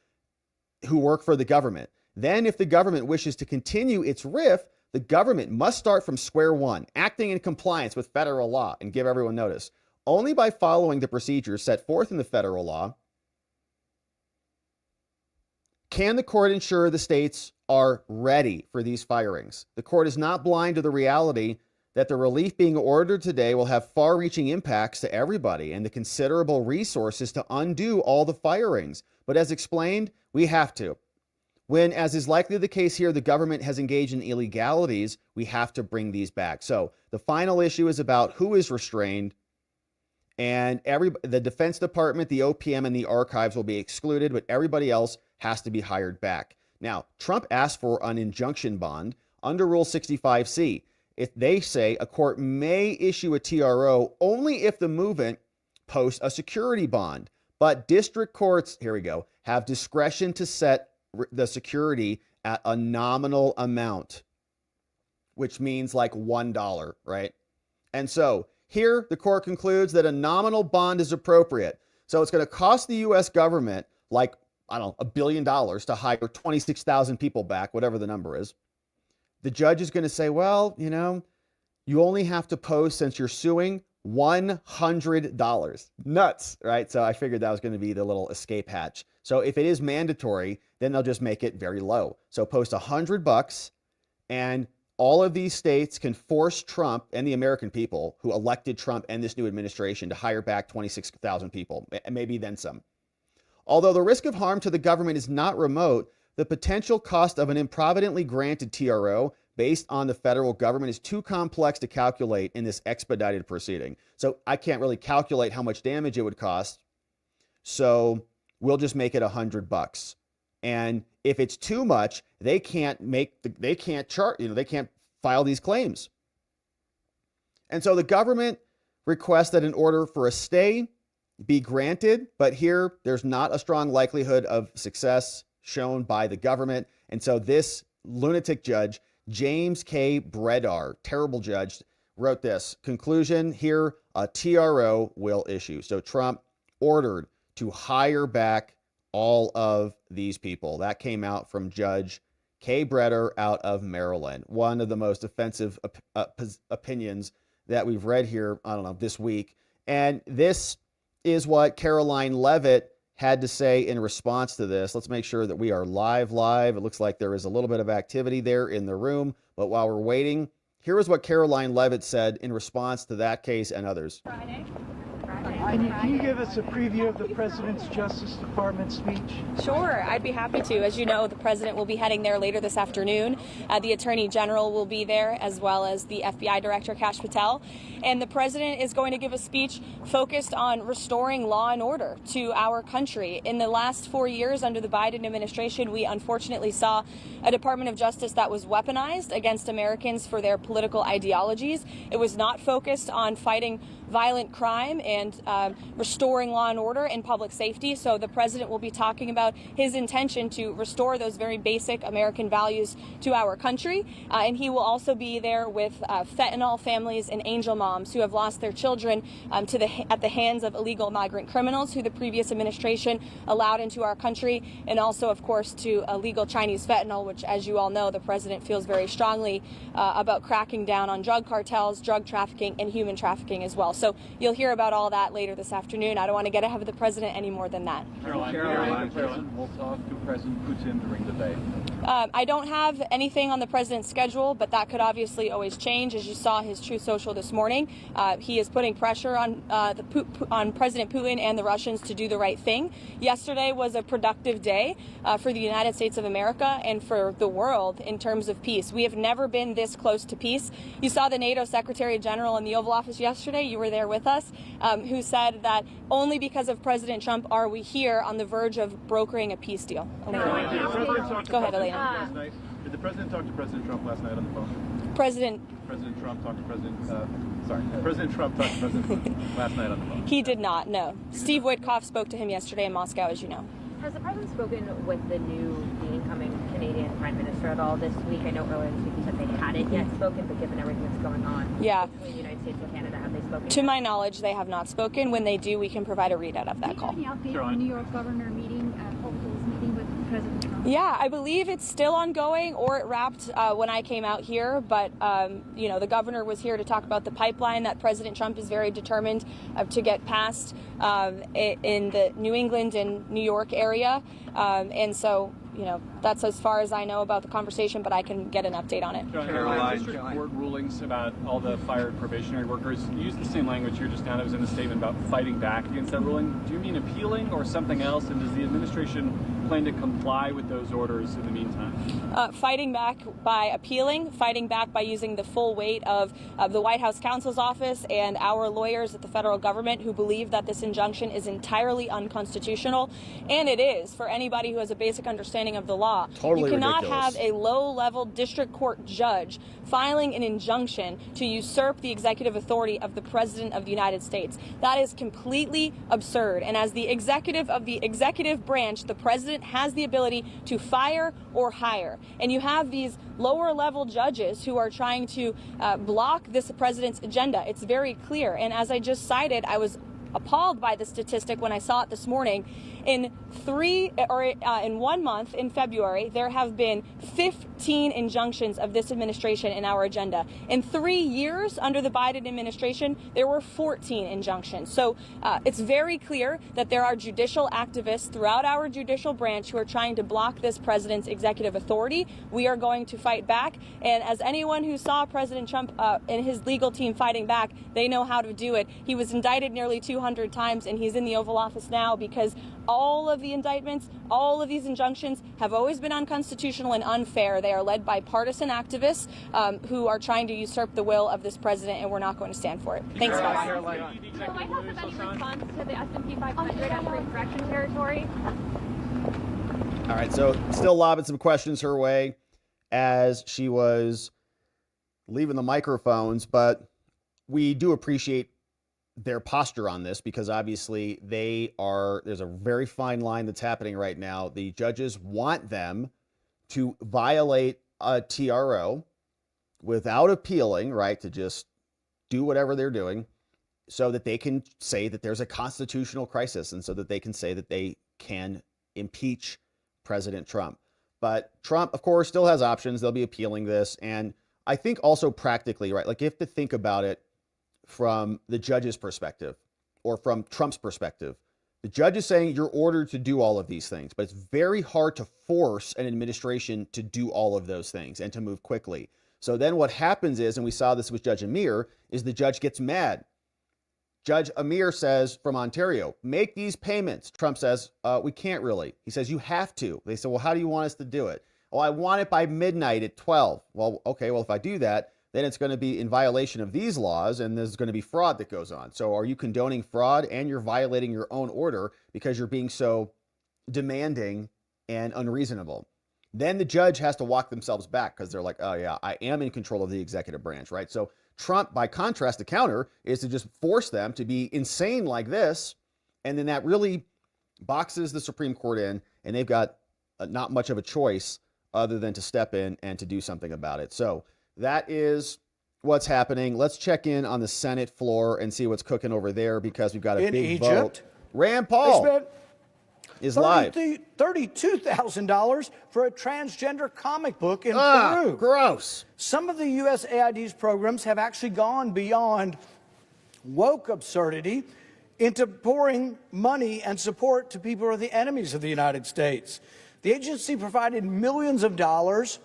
who work for the government. Then, if the government wishes to continue its RIF, the government must start from square one, acting in compliance with federal law, and give everyone notice. Only by following the procedures set forth in the federal law can the court ensure the states are ready for these firings. The court is not blind to the reality that the relief being ordered today will have far-reaching impacts to everybody and the considerable resources to undo all the firings. But as explained, we have to. When, as is likely the case here, the government has engaged in illegalities, we have to bring these back. So the final issue is about who is restrained, and the Defense Department, the OPM, and the archives will be excluded, but everybody else has to be hired back. Now, Trump asked for an injunction bond under Rule 65C. If they say a court may issue a TRO only if the movement posts a security bond, but district courts, here we go, have discretion to set the security at a nominal amount, which means like $1, right? And so here the court concludes that a nominal bond is appropriate. So it's going to cost the U.S. government like, I don't know, $1 billion to hire 26,000 people back, whatever the number is. The judge is going to say, well, you only have to post, since you're suing, $100. Nuts, right? So I figured that was going to be the little escape hatch. So if it is mandatory, then they'll just make it very low. So post $100 and all of these states can force Trump and the American people who elected Trump and this new administration to hire back 26,000 people, and maybe then some. Although the risk of harm to the government is not remote, the potential cost of an improvidently granted TRO based on the federal government is too complex to calculate in this expedited proceeding. So I can't really calculate how much damage it would cost. So we'll just make it $100. And if it's too much, they can't file these claims. And so the government requests that an order for a stay be granted, but here there's not a strong likelihood of success shown by the government. And so this lunatic judge, James K. Bredar, terrible judge, wrote this conclusion here: a TRO will issue. So Trump ordered to hire back all of these people. That came out from Judge K. Bredar out of Maryland. One of the most offensive opinions that we've read here, I don't know, this week. And this is what Caroline Leavitt had to say in response to this. Let's make sure that we are live. It looks like there is a little bit of activity there in the room, but while we're waiting, here is what Caroline Leavitt said in response to that case and others. Can you give us a preview of the President's Justice Department speech? Sure, I'd be happy to. As you know, the President will be heading there later this afternoon. The Attorney General will be there, as well as the FBI Director, Kash Patel. And the President is going to give a speech focused on restoring law and order to our country. In the last 4 years under the Biden administration, we unfortunately saw a Department of Justice that was weaponized against Americans for their political ideologies. It was not focused on fighting violent crime and restoring law and order and public safety. So the President will be talking about his intention to restore those very basic American values to our country. And he will also be there with fentanyl families and angel moms who have lost their children at the hands of illegal migrant criminals who the previous administration allowed into our country, and also, of course, to illegal Chinese fentanyl, which, as you all know, the President feels very strongly about cracking down on drug cartels, drug trafficking, and human trafficking as well. So you'll hear about all that later this afternoon. I don't want to get ahead of the President any more than that. Caroline, we'll talk to President Putin during the day. I don't have anything on the President's schedule, but that could obviously always change. As you saw his Truth Social this morning, he is putting pressure on President Putin and the Russians to do the right thing. Yesterday was a productive day for the United States of America and for the world in terms of peace. We have never been this close to peace. You saw the NATO Secretary General in the Oval Office yesterday. You were there with us, who said that only because of President Trump are we here on the verge of brokering a peace deal. Go ahead, Elena. Did the President talk to President Trump last night on the phone? President Trump talked to President Trump talked to President Putin last night on the phone. He did not, no. Steve Witkoff spoke to him yesterday in Moscow, as you know. Has the President spoken with the incoming Canadian Prime Minister at all this week? I know earlier this week you said they hadn't yet spoken, but given everything that's going on between the United States and Canada, have they spoken? To my knowledge, they have not spoken. When they do, we can provide a readout of that call. Any update on the New York governor meeting, Patel's meeting with President Trump? Yeah, I believe it's still ongoing, or it wrapped when I came out here. But, the governor was here to talk about the pipeline that President Trump is very determined to get passed in the New England and New York area. And so, that's as far as I know about the conversation, but I can get an update on it. Caroline, district court rulings about all the fired probationary workers use the same language here just now that was in the statement about fighting back against that ruling. Do you mean appealing or something else? And does the administration plan to comply with those orders in the meantime? Fighting back by appealing, fighting back by using the full weight of the White House counsel's office and our lawyers at the federal government who believe that this injunction is entirely unconstitutional. And it is, for anybody who has a basic understanding of the law. Totally you cannot ridiculous. have a low-level district court judge filing an injunction to usurp the executive authority of the President of the United States. That is completely absurd. And as the executive of the executive branch, the President has the ability to fire or hire. And you have these lower-level judges who are trying to block this President's agenda. It's very clear. And as I just cited, I was appalled by the statistic when I saw it this morning. In 1 month, in February, there have been 15 injunctions of this administration in our agenda. In 3 years under the Biden administration, there were 14 injunctions. So it's very clear that there are judicial activists throughout our judicial branch who are trying to block this president's executive authority. We are going to fight back. And as anyone who saw President Trump and his legal team fighting back, they know how to do it. He was indicted nearly 200 200 times, and he's in the Oval Office now because all of the indictments, all of these injunctions have always been unconstitutional and unfair. They are led by partisan activists who are trying to usurp the will of this president, and we're not going to stand for it. Thanks, guys. The White House have any response to the S&P 500 after infraction territory? All right, so still lobbing some questions her way as she was leaving the microphones, but we do appreciate their posture on this because obviously there's a very fine line that's happening right now. The judges want them to violate a TRO without appealing, right, to just do whatever they're doing so that they can say that there's a constitutional crisis and so that they can say that they can impeach President Trump. But Trump, of course, still has options. They'll be appealing this. And I think also practically, right, like you have to think about it from the judge's perspective or from Trump's perspective. The judge is saying you're ordered to do all of these things, but it's very hard to force an administration to do all of those things and to move quickly. So then what happens is, and we saw this with Judge Amir, is the judge gets mad. Judge Amir says from Ontario, make these payments. Trump says, we can't really. He says, you have to. They say, well, how do you want us to do it? Oh, I want it by midnight at 12. Well, okay, well, if I do that, then it's going to be in violation of these laws and there's going to be fraud that goes on. So are you condoning fraud and you're violating your own order because you're being so demanding and unreasonable? Then the judge has to walk themselves back because they're like, oh yeah, I am in control of the executive branch, right? So Trump, by contrast, the counter is to just force them to be insane like this. And then that really boxes the Supreme Court in, and they've got not much of a choice other than to step in and to do something about it. So that is what's happening. Let's check in on the Senate floor and see what's cooking over there because we've got a big vote. Rand Paul is live. $32,000 for a transgender comic book in Peru. Gross. Some of the USAID's programs have actually gone beyond woke absurdity into pouring money and support to people who are the enemies of the United States. The agency provided millions of dollars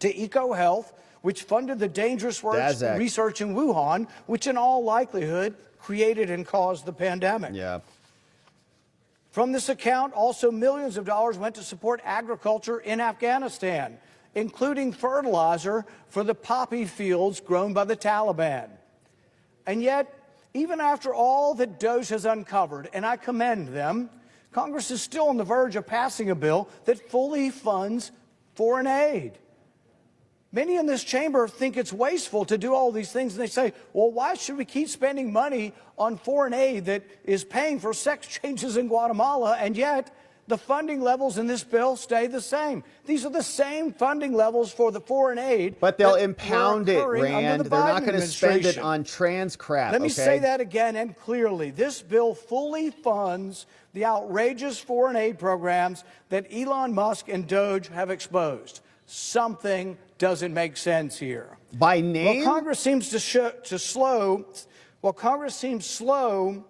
to EcoHealth, which funded the dangerous research in Wuhan, which in all likelihood created and caused the pandemic. Yeah. From this account, also millions of dollars went to support agriculture in Afghanistan, including fertilizer for the poppy fields grown by the Taliban. And yet, even after all that DOJ has uncovered, and I commend them, Congress is still on the verge of passing a bill that fully funds foreign aid. Many in this chamber think it's wasteful to do all these things, and they say, well, why should we keep spending money on foreign aid that is paying for sex changes in Guatemala, and yet the funding levels in this bill stay the same. These are the same funding levels for the foreign aid. But they'll impound it, Rand. They're not going to spend it on trans crap. Let me say that again and clearly. This bill fully funds the outrageous foreign aid programs that Elon Musk and DOJ have exposed. Something doesn't make sense here. By name? While Congress seems slow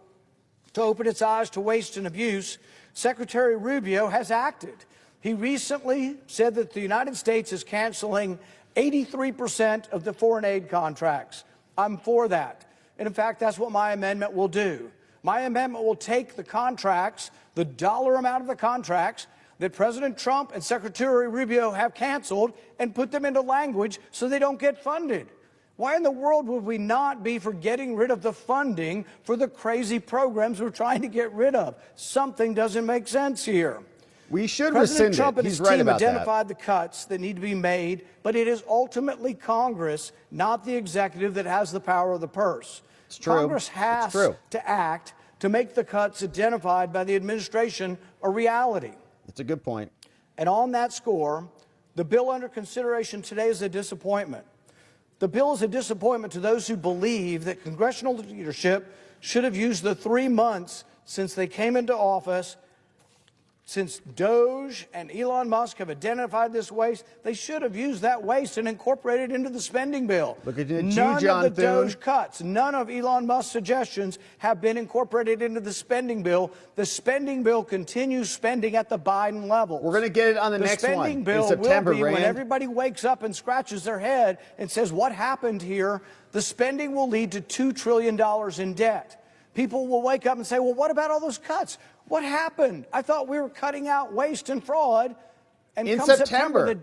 to open its eyes to waste and abuse, Secretary Rubio has acted. He recently said that the United States is canceling 83% of the foreign aid contracts. I'm for that. And in fact, that's what my amendment will do. My amendment will take the contracts, the dollar amount of the contracts that President Trump and Secretary Rubio have canceled, and put them into language so they don't get funded. Why in the world would we not be for getting rid of the funding for the crazy programs we're trying to get rid of? Something doesn't make sense here. We should President rescind Trump it. and He's his right team about identified that. the cuts that need to be made, but it is ultimately Congress, not the executive, that has the power of the purse. It's true. Congress has to act to make the cuts identified by the administration a reality. That's a good point. And on that score, the bill under consideration today is a disappointment. The bill is a disappointment to those who believe that congressional leadership should have used the 3 months since they came into office. Since DOJ and Elon Musk have identified this waste, they should have used that waste and incorporated it into the spending bill. Look at you, none John of the Thune. DOJ cuts, none of Elon Musk's suggestions have been incorporated into the spending bill. The spending bill continues spending at the Biden level. We're going to get it on the next one spending bill in September, will be Rand. when everybody wakes up and scratches their head and says, what happened here? The spending will lead to $2 trillion in debt. People will wake up and say, well, what about all those cuts? What happened? I thought we were cutting out waste and fraud. And In come September,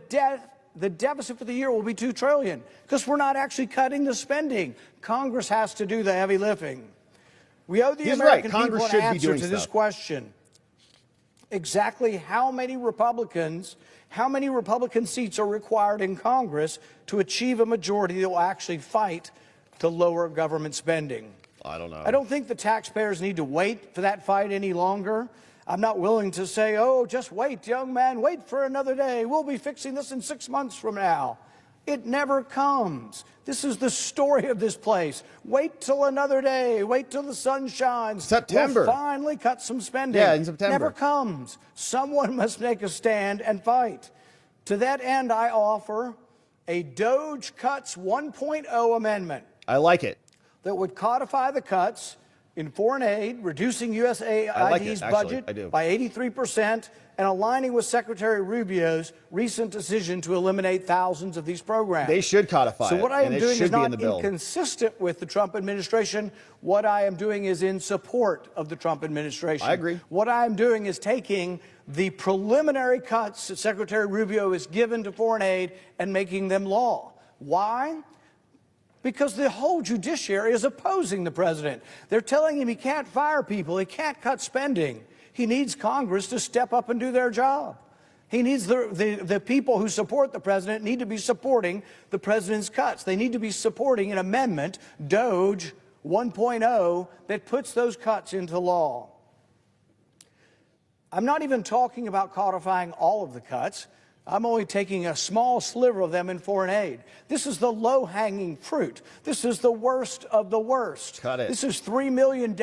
the deficit for the year will be $2 trillion because we're not actually cutting the spending. Congress has to do the heavy lifting. We owe the American people an answer to this question. Exactly how many Republican seats are required in Congress to achieve a majority that will actually fight to lower government spending? I don't know. I don't think the taxpayers need to wait for that fight any longer. I'm not willing to say, oh, just wait, young man, wait for another day. We'll be fixing this in 6 months from now. It never comes. This is the story of this place. Wait till another day. Wait till the sun shines. September. We'll finally cut some spending. Yeah, in September. Never comes. Someone must make a stand and fight. To that end, I offer a DOGE Cuts 1.0 amendment. I like it. That would codify the cuts in foreign aid, reducing USAID's budget by 83% and aligning with Secretary Rubio's recent decision to eliminate thousands of these programs. They should codify it. So what I am doing is not in inconsistent with the Trump administration. What I am doing is in support of the Trump administration. I agree. What I am doing is taking the preliminary cuts that Secretary Rubio has given to foreign aid and making them law. Why? Because the whole judiciary is opposing the president. They're telling him he can't fire people, he can't cut spending. He needs Congress to step up and do their job. He needs the people who support the president need to be supporting the president's cuts. They need to be supporting an amendment, DOGE 1.0, that puts those cuts into law. I'm not even talking about codifying all of the cuts. I'm only taking a small sliver of them in foreign aid. This is the low-hanging fruit. This is the worst of the worst. Cut it. This is $3 million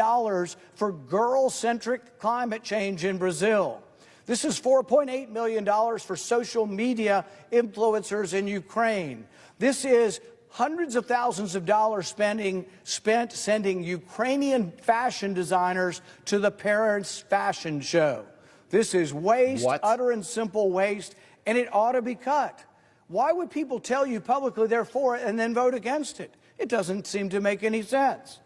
for girl-centric climate change in Brazil. This is $4.8 million for social media influencers in Ukraine. This is hundreds of thousands of dollars spent sending Ukrainian fashion designers to the Paris fashion show. This is waste, utter and simple waste. And it ought to be cut. Why would people tell you publicly they're for it and then vote against it? It doesn't seem to make any sense.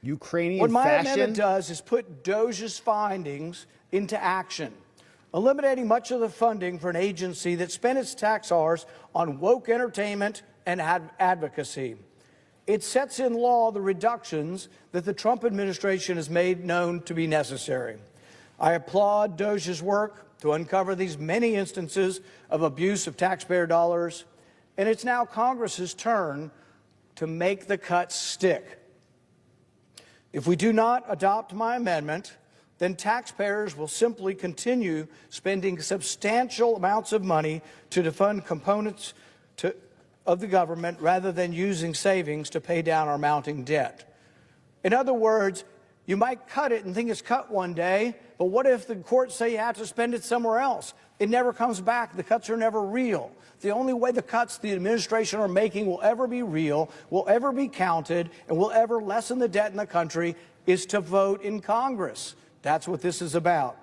Ukrainian what my fashion? amendment does is put DOGE's findings into action, eliminating much of the funding for an agency that spent its tax dollars on woke entertainment and advocacy. It sets in law the reductions that the Trump administration has made known to be necessary. I applaud DOGE's work to uncover these many instances of abuse of taxpayer dollars, and it's now Congress's turn to make the cuts stick. If we do not adopt my amendment, then taxpayers will simply continue spending substantial amounts of money to defund components of the government rather than using savings to pay down our mounting debt. In other words, you might cut it and think it's cut one day, but what if the courts say you have to spend it somewhere else? It never comes back. The cuts are never real. The only way the cuts the administration are making will ever be real, will ever be counted, and will ever lessen the debt in the country is to vote in Congress. That's what this is about.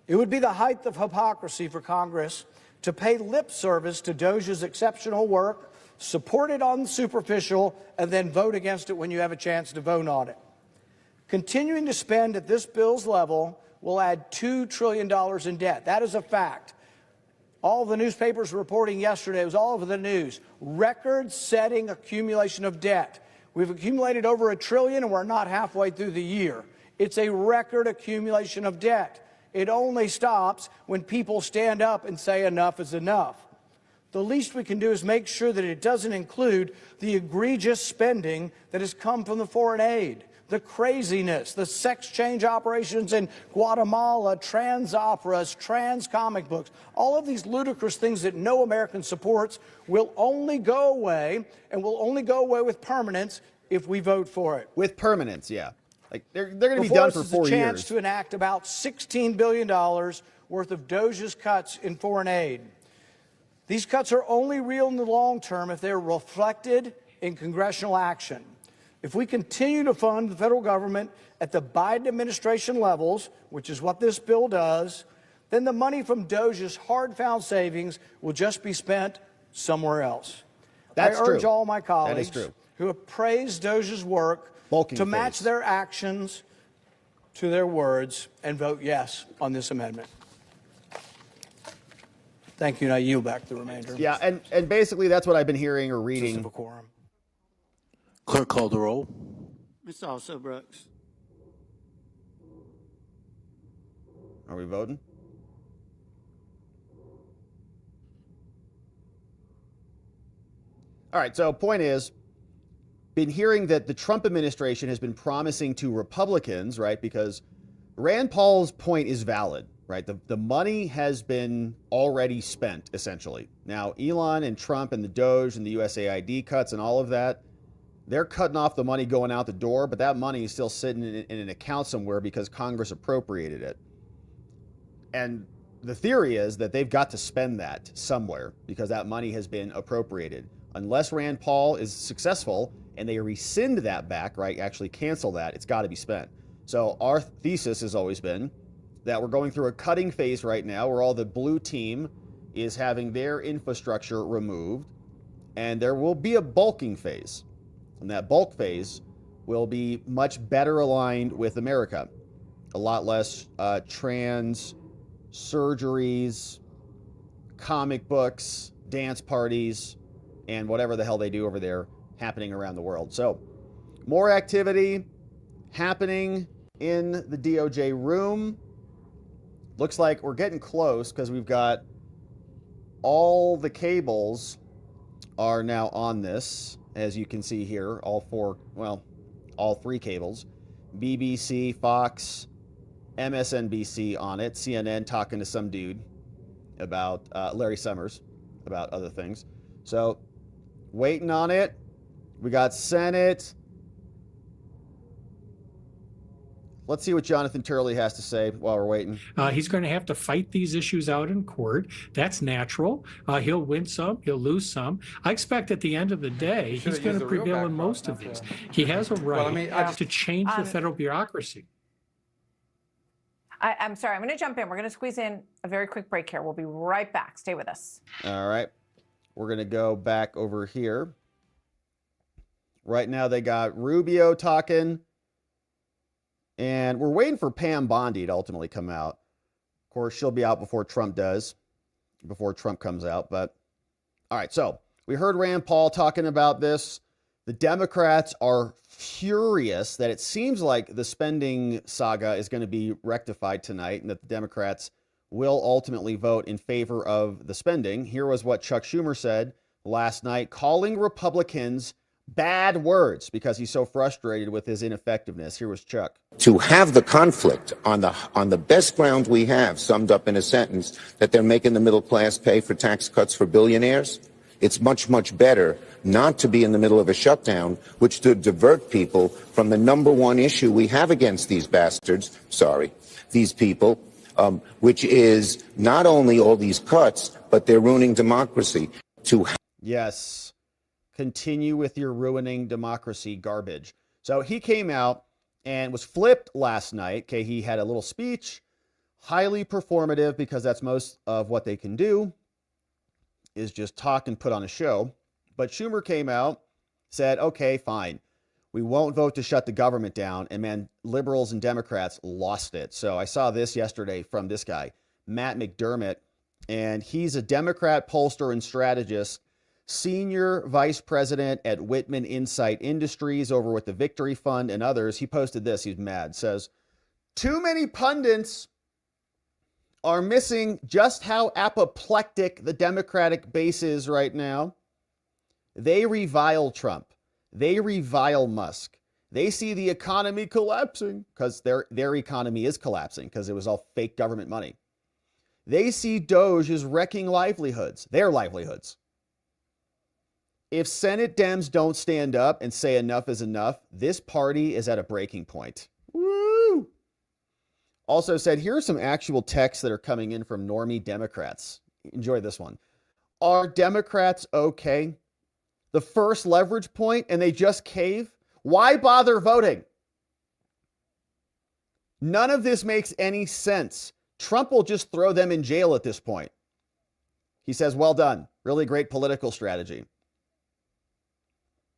It would be the height of hypocrisy for Congress to pay lip service to DOGE's exceptional work, support it on the superficial, and then vote against it when you have a chance to vote on it. Continuing to spend at this bill's level will add $2 trillion in debt. That is a fact. All the newspapers reporting yesterday, it was all over the news, record-setting accumulation of debt. We've accumulated over $1 trillion and we're not halfway through the year. It's a record accumulation of debt. It only stops when people stand up and say enough is enough. The least we can do is make sure that it doesn't include the egregious spending that has come from the foreign aid, the craziness, the sex change operations in Guatemala, trans operas, trans comic books. All of these ludicrous things that no American supports will only go away, and will only go away with permanence if we vote for it. With permanence, yeah. Like they're going to be done for 4 years. Before us is a chance to enact about $16 billion worth of DOGE's cuts in foreign aid. These cuts are only real in the long term if they're reflected in congressional action. If we continue to fund the federal government at the Biden administration levels, which is what this bill does, then the money from DOGE's hard-found savings will just be spent somewhere else. That's I urge true. all my colleagues That is true. who have praised Doge's work to match their actions to their words and vote yes on this amendment. Thank you. Now yield back the remainder. Yeah, and basically that's what I've been hearing or reading. Clerk call the roll. Mr. Also Brooks. Are we voting? All right, so point is, been hearing that the Trump administration has been promising to Republicans, right, because Rand Paul's point is valid, right? The money has been already spent, essentially. Now, Elon and Trump and the Doge and the USAID cuts and all of that, they're cutting off the money going out the door, but that money is still sitting in an account somewhere because Congress appropriated it. And the theory is that they've got to spend that somewhere because that money has been appropriated. Unless Rand Paul is successful and they rescind that back, right, actually cancel that, it's got to be spent. So our thesis has always been that we're going through a cutting phase right now where all the blue team is having their infrastructure removed, and there will be a bulking phase. And that bulk phase will be much better aligned with America. A lot less trans surgeries, comic books, dance parties, and whatever the hell they do over there happening around the world. So more activity happening in the DOJ room. Looks like we're getting close because we've got all the cables are now on this, as you can see here, all three cables. BBC, Fox, MSNBC on it, CNN talking to some dude about Larry Summers, about other things. So waiting on it. We got Senate. Let's see what Jonathan Turley has to say while we're waiting. He's going to have to fight these issues out in court. That's natural. He'll win some, he'll lose some. I expect at the end of the day, he's going to prevail in most of these. He has a right to change the federal bureaucracy. I'm sorry, I'm going to jump in. We're going to squeeze in a very quick break here. We'll be right back. Stay with us. All right. We're going to go back over here. Right now they got Rubio talking. And we're waiting for Pam Bondi to ultimately come out. Of course, she'll be out before Trump does, before Trump comes out. But all right, so we heard Rand Paul talking about this. The Democrats are furious that it seems like the spending saga is going to be rectified tonight and that the Democrats will ultimately vote in favor of the spending. Here was what Chuck Schumer said last night, calling Republicans bad words because he's so frustrated with his ineffectiveness. Here was Chuck. To have the conflict on the best ground we have, summed up in a sentence, that they're making the middle class pay for tax cuts for billionaires, it's much, much better not to be in the middle of a shutdown, which to divert people from the number one issue we have against these bastards, these people, which is not only all these cuts, but they're ruining democracy. Yes. Continue with your ruining democracy garbage. So he came out and was flipped last night. Okay, he had a little speech, highly performative because that's most of what they can do is just talk and put on a show. But Schumer came out, said, okay, fine. We won't vote to shut the government down. And man, liberals and Democrats lost it. So I saw this yesterday from this guy, Matt McDermott, and he's a Democrat pollster and strategist, senior vice president at Whitman Insight Industries over with the Victory Fund and others. He posted this. He's mad. Says, too many pundits are missing just how apoplectic the Democratic base is right now. They revile Trump. They revile Musk. They see the economy collapsing because their economy is collapsing because it was all fake government money. They see Doge as wrecking livelihoods, their livelihoods. If Senate Dems don't stand up and say enough is enough, this party is at a breaking point. Woo! Also said, here are some actual texts that are coming in from normie Democrats. Enjoy this one. Are Democrats okay? The first leverage point and they just cave? Why bother voting? None of this makes any sense. Trump will just throw them in jail at this point. He says, well done. Really great political strategy.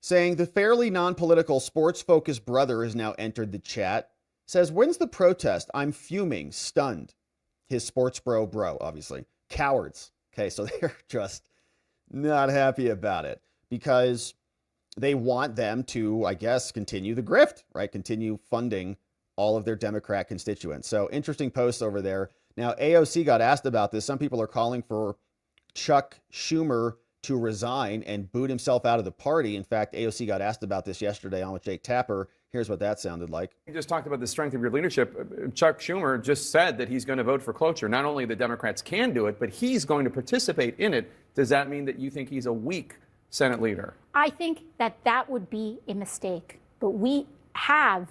saying the fairly non-political sports-focused brother has now entered the chat. Says, when's the protest? I'm fuming, stunned. His sports bro, obviously. Cowards. Okay, so they're just not happy about it because they want them to, I guess, continue the grift, right? Continue funding all of their Democrat constituents. So interesting posts over there. Now, AOC got asked about this. Some people are calling for Chuck Schumer to resign and boot himself out of the party. In fact, AOC got asked about this yesterday on with Jake Tapper. Here's what that sounded like. You just talked about the strength of your leadership. Chuck Schumer just said that he's going to vote for cloture. Not only the Democrats can do it, but he's going to participate in it. Does that mean that you think he's a weak Senate leader? I think that would be a mistake. But we have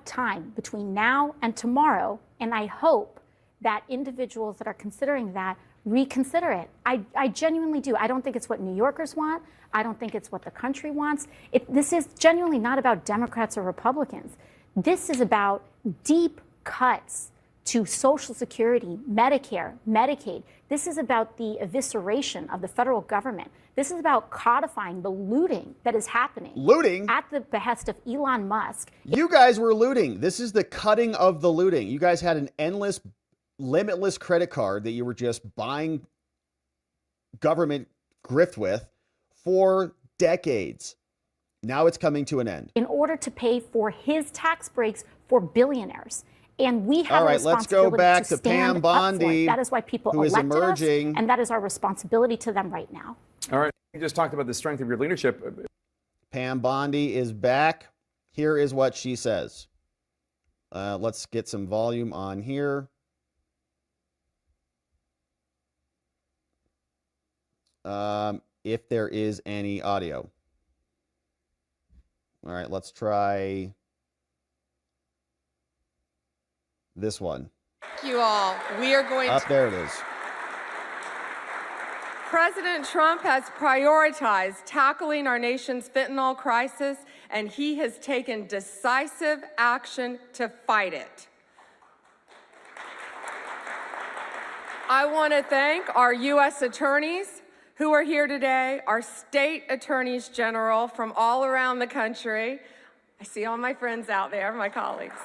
time between now and tomorrow, and I hope that individuals that are considering that reconsider it. I genuinely do. I don't think it's what New Yorkers want. I don't think it's what the country wants. This is genuinely not about Democrats or Republicans. This is about deep cuts to Social Security, Medicare, Medicaid. This is about the evisceration of the federal government. This is about codifying the looting that is happening. Looting? At the behest of Elon Musk. You guys were looting. This is the cutting of the looting. You guys had an endless, limitless credit card that you were just buying government grift with for decades. Now it's coming to an end. In order to pay for his tax breaks for billionaires. And we have All right, a responsibility let's go back to stand Pam Bondi, that is why people who is elected emerging. us, and that is our responsibility to them right now. All right. You just talked about the strength of your leadership. Pam Bondi is back. Here is what she says. Let's get some volume on here. If there is any audio. All right, let's try this one. Thank you all. We are going Up to... there it is. President Trump has prioritized tackling our nation's fentanyl crisis, and he has taken decisive action to fight it. I want to thank our U.S. attorneys who are here today, our state attorneys general from all around the country. I see all my friends out there, my colleagues,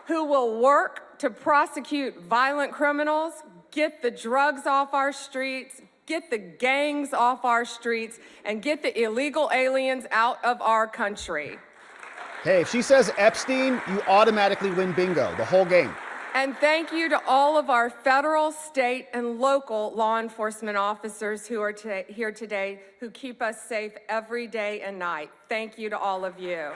who will work to prosecute violent criminals, get the drugs off our streets, get the gangs off our streets, and get the illegal aliens out of our country. Hey, if she says Epstein, you automatically win bingo, the whole game. And thank you to all of our federal, state, and local law enforcement officers who are here today who keep us safe every day and night. Thank you to all of you.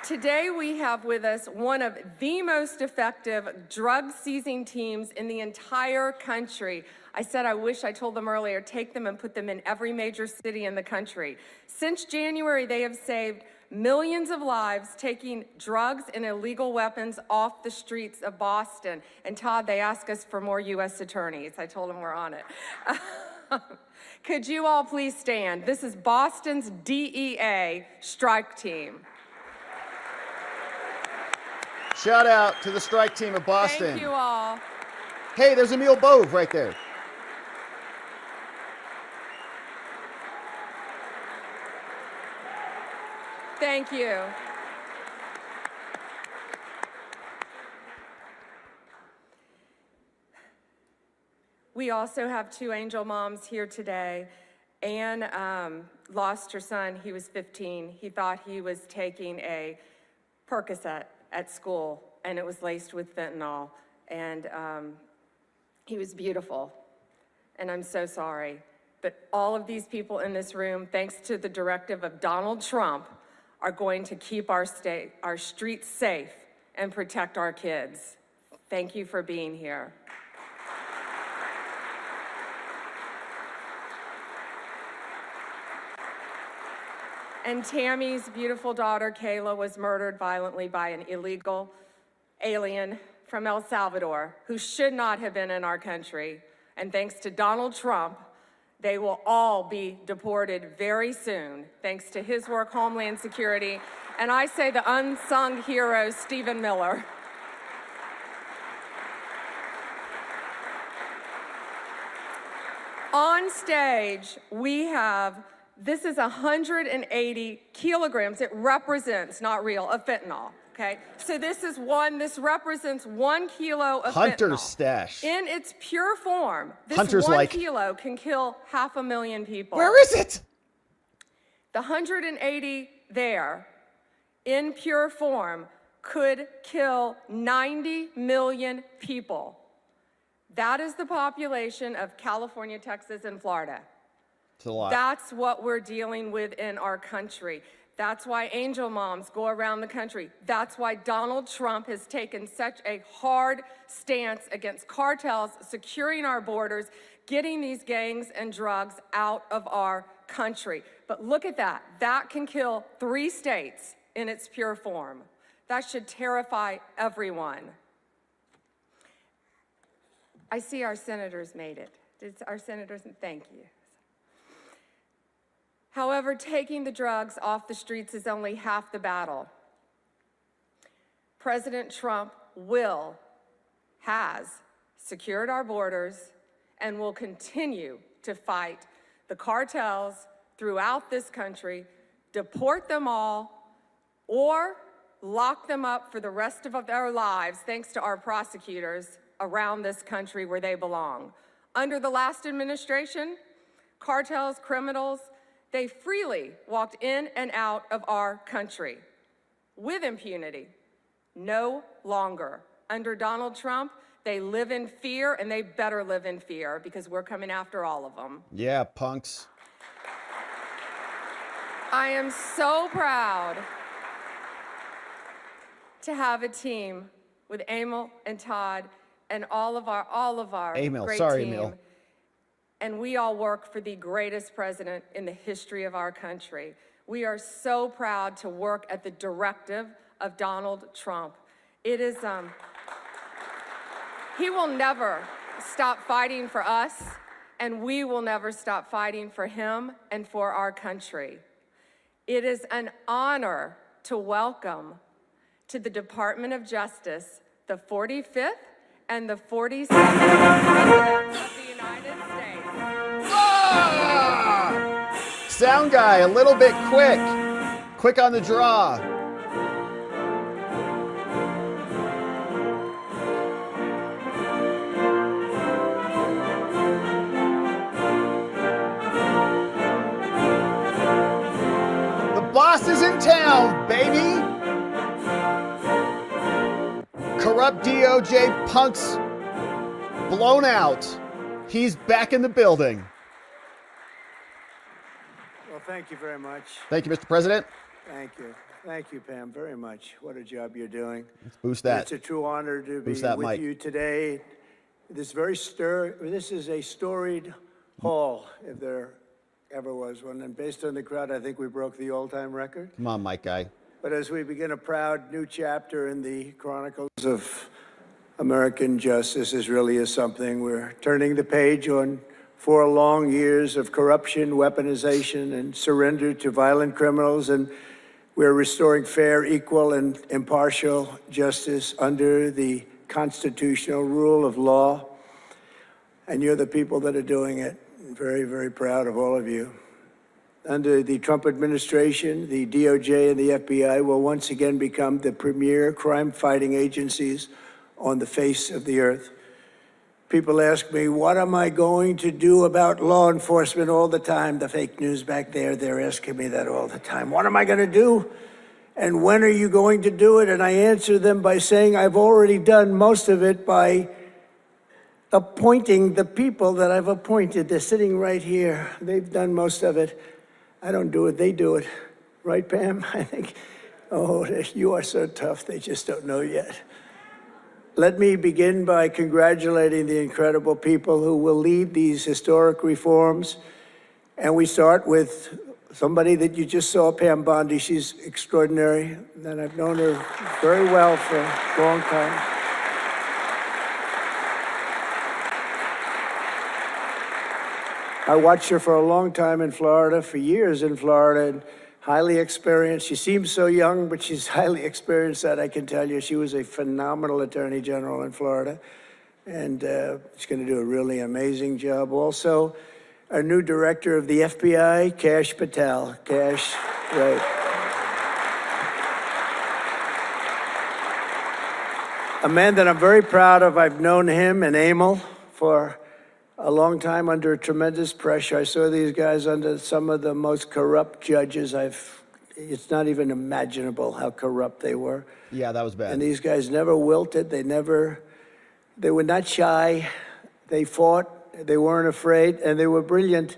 Today we have with us one of the most effective drug-seizing teams in the entire country. I said I wish I told them earlier, take them and put them in every major city in the country. Since January, they have saved millions of lives taking drugs and illegal weapons off the streets of Boston. And Todd, they asked us for more U.S. attorneys. I told them we're on it. Could you all please stand? This is Boston's DEA strike team. Shout out to the strike team of Boston. Thank you all. Hey, there's Emil Bove right there. Thank you. We also have two angel moms here today. Anne lost her son. He was 15. He thought he was taking a Percocet at school, and it was laced with fentanyl. And he was beautiful. And I'm so sorry. But all of these people in this room, thanks to the directive of Donald Trump, are going to keep our streets safe and protect our kids. Thank you for being here. And Tammy's beautiful daughter, Kayla, was murdered violently by an illegal alien from El Salvador who should not have been in our country. And thanks to Donald Trump, they will all be deported very soon, thanks to his work, Homeland Security, and I say the unsung hero, Stephen Miller. on stage, we have, this is 180 kilograms. It represents, not real, of fentanyl. Okay, so this represents 1 kilo of Hunter's fentanyl. stash. In its pure form, this Hunter's 1 kilo can kill 500,000 people. Where is it? The 180 there, in pure form, could kill 90 million people. That is the population of California, Texas, and Florida. It's a lot. That's what we're dealing with in our country. That's why angel moms go around the country. That's why Donald Trump has taken such a hard stance against cartels, securing our borders, getting these gangs and drugs out of our country. But look at that. That can kill 3 states in its pure form. That should terrify everyone. I see our senators made it. Our senators, thank you. However, taking the drugs off the streets is only half the battle. President Trump has secured our borders and will continue to fight the cartels throughout this country, deport them all, or lock them up for the rest of their lives, thanks to our prosecutors around this country where they belong. Under the last administration, cartels, criminals, they freely walked in and out of our country with impunity. No longer. Under Donald Trump, they live in fear, and they better live in fear because we're coming after all of them. Yeah, punks. I am so proud to have a team with Emil and Todd and all of our great team. Emil. And we all work for the greatest president in the history of our country. We are so proud to work at the directive of Donald Trump. It is, he will never stop fighting for us, and we will never stop fighting for him and for our country. It is an honor to welcome to the Department of Justice the 45th and the 47th Presidents of the United States. Sound guy, a little bit quick. Quick on the draw. The boss is in town, baby. Corrupt DOJ punks blown out. He's back in the building. Well, thank you very much. Thank you, Mr. President. Thank you. Thank you, Pam, very much. What a job you're doing. Let's boost that. It's a true honor to be Boost that with mic. you today. This is a storied hall, if there ever was one. And based on the crowd, I think we broke the all-time record. Come on, mic guy. But as we begin a proud new chapter in the chronicles of American justice, this really is something. We're turning the page on 4 long years of corruption, weaponization, and surrender to violent criminals, and we're restoring fair, equal, and impartial justice under the constitutional rule of law. And you're the people that are doing it. I'm very, very proud of all of you. Under the Trump administration, the DOJ and the FBI will once again become the premier crime-fighting agencies on the face of the earth. People ask me, what am I going to do about law enforcement all the time? The fake news back there, they're asking me that all the time. What am I going to do? And when are you going to do it? And I answer them by saying I've already done most of it by appointing the people that I've appointed. They're sitting right here. They've done most of it. I don't do it, they do it. Right, Pam? I think, oh, you are so tough, they just don't know yet. Let me begin by congratulating the incredible people who will lead these historic reforms. And we start with somebody that you just saw, Pam Bondi. She's extraordinary, and I've known her very well for a long time. I watched her for a long time in Florida, for years in Florida, and highly experienced. She seems so young, but she's highly experienced, that I can tell you. She was a phenomenal attorney general in Florida, and she's going to do a really amazing job. Also, our new director of the FBI, Kash Patel. Kash, right. A man that I'm very proud of. I've known him and Emil for a long time under tremendous pressure. I saw these guys under some of the most corrupt judges it's not even imaginable how corrupt they were. Yeah, that was bad. And these guys never wilted. They were not shy. They fought. They weren't afraid, and they were brilliant.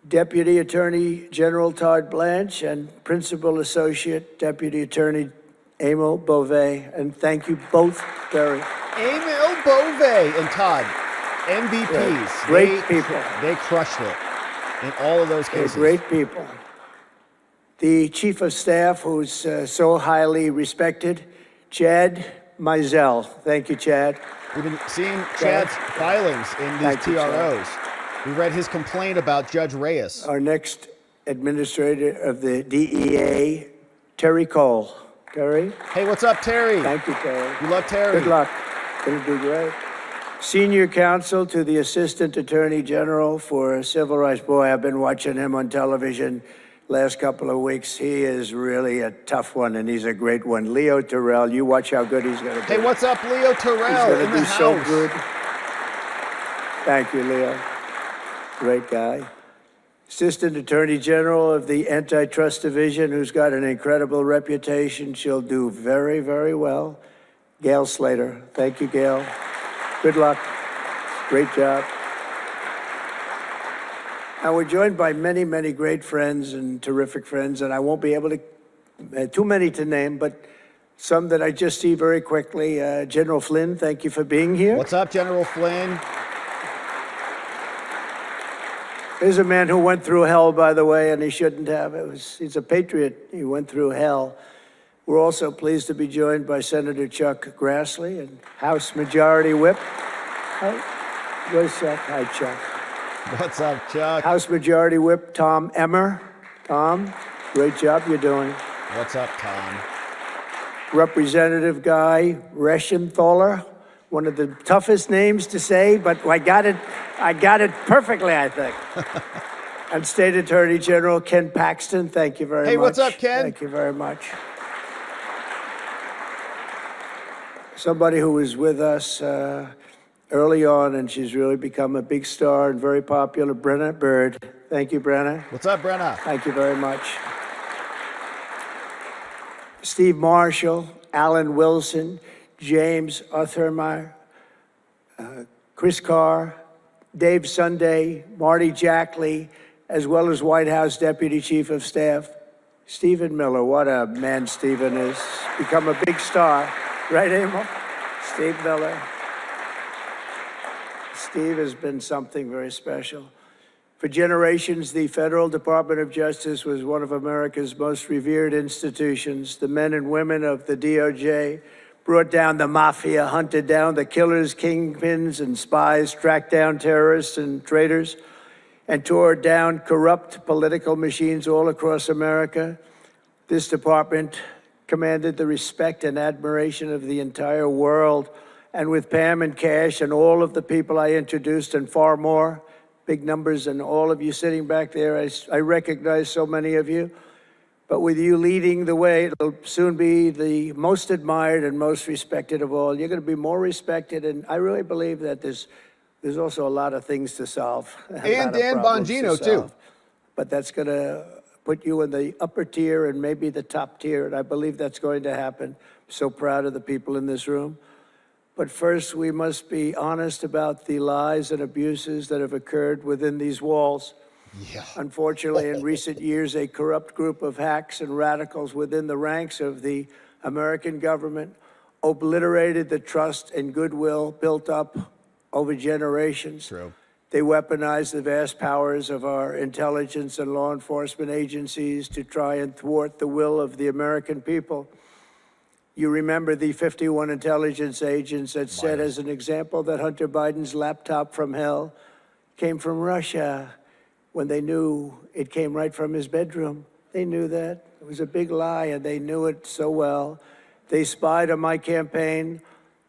Deputy Attorney General Todd Blanche and Principal Associate Deputy Attorney Emil Beauvais. And thank you both very. Emil Beauvais and Todd, MVPs. Yeah, great people. They crushed it in all of those cases. They're great people. The Chief of Staff, who's so highly respected, Chad Mizell. Thank you, Chad. We've been seeing Chad's filings in these TROs. We read his complaint about Judge Reyes. Our next administrator of the DEA, Terry Cole. Terry? Hey, what's up, Terry? Thank you, Terry. We love Terry. Good luck. Gonna do great. Senior counsel to the Assistant Attorney General for Civil Rights. Boy, I've been watching him on television last couple of weeks. He is really a tough one, and he's a great one. Leo Terrell, you watch how good he's going to be. Hey, what's up, Leo Terrell? He's going to be so good. Thank you, Leo. Great guy. Assistant Attorney General of the Antitrust Division, who's got an incredible reputation. She'll do very, very well. Gail Slater. Thank you, Gail. Good luck. Great job. And we're joined by many, many great friends and terrific friends, and I won't be able to, too many to name, but some that I just see very quickly. General Flynn, thank you for being here. What's up, General Flynn? Here's a man who went through hell, by the way, and he shouldn't have. He's a patriot. He went through hell. We're also pleased to be joined by Senator Chuck Grassley and House Majority Whip. Where's Chuck? Hi, Chuck. What's up, Chuck? House Majority Whip Tom Emmer. Tom, great job you're doing. What's up, Tom? Representative Guy Reschenthaler, one of the toughest names to say, but I got it perfectly, I think. And State Attorney General Ken Paxton, thank you very much. Hey, what's up, Ken? Thank you very much. Somebody who was with us early on, and she's really become a big star and very popular, Brenna Bird. Thank you, Brenna. What's up, Brenna? Thank you very much. Steve Marshall, Alan Wilson, James Othermeyer, Chris Carr, Dave Sunday, Marty Jackley, as well as White House Deputy Chief of Staff, Stephen Miller. What a man Stephen is. Become a big star. Right, Emil? Steve Miller. Steve has been something very special. For generations, the Federal Department of Justice was one of America's most revered institutions. The men and women of the DOJ brought down the mafia, hunted down the killers, kingpins, and spies, tracked down terrorists and traitors, and tore down corrupt political machines all across America. This department commanded the respect and admiration of the entire world. And with Pam and Kash and all of the people I introduced and far more, big numbers, and all of you sitting back there, I recognize so many of you. But with you leading the way, it'll soon be the most admired and most respected of all. You're going to be more respected, and I really believe that there's also a lot of things to solve. And Dan Bongino, too. But that's going to put you in the upper tier and maybe the top tier, and I believe that's going to happen. I'm so proud of the people in this room. But first, we must be honest about the lies and abuses that have occurred within these walls. Yeah. Unfortunately, in recent years, a corrupt group of hacks and radicals within the ranks of the American government obliterated the trust and goodwill built up over generations. True. They weaponized the vast powers of our intelligence and law enforcement agencies to try and thwart the will of the American people. You remember the 51 intelligence agents that said, as an example, that Hunter Biden's laptop from hell came from Russia when they knew it came right from his bedroom. They knew that. It was a big lie, and they knew it so well. They spied on my campaign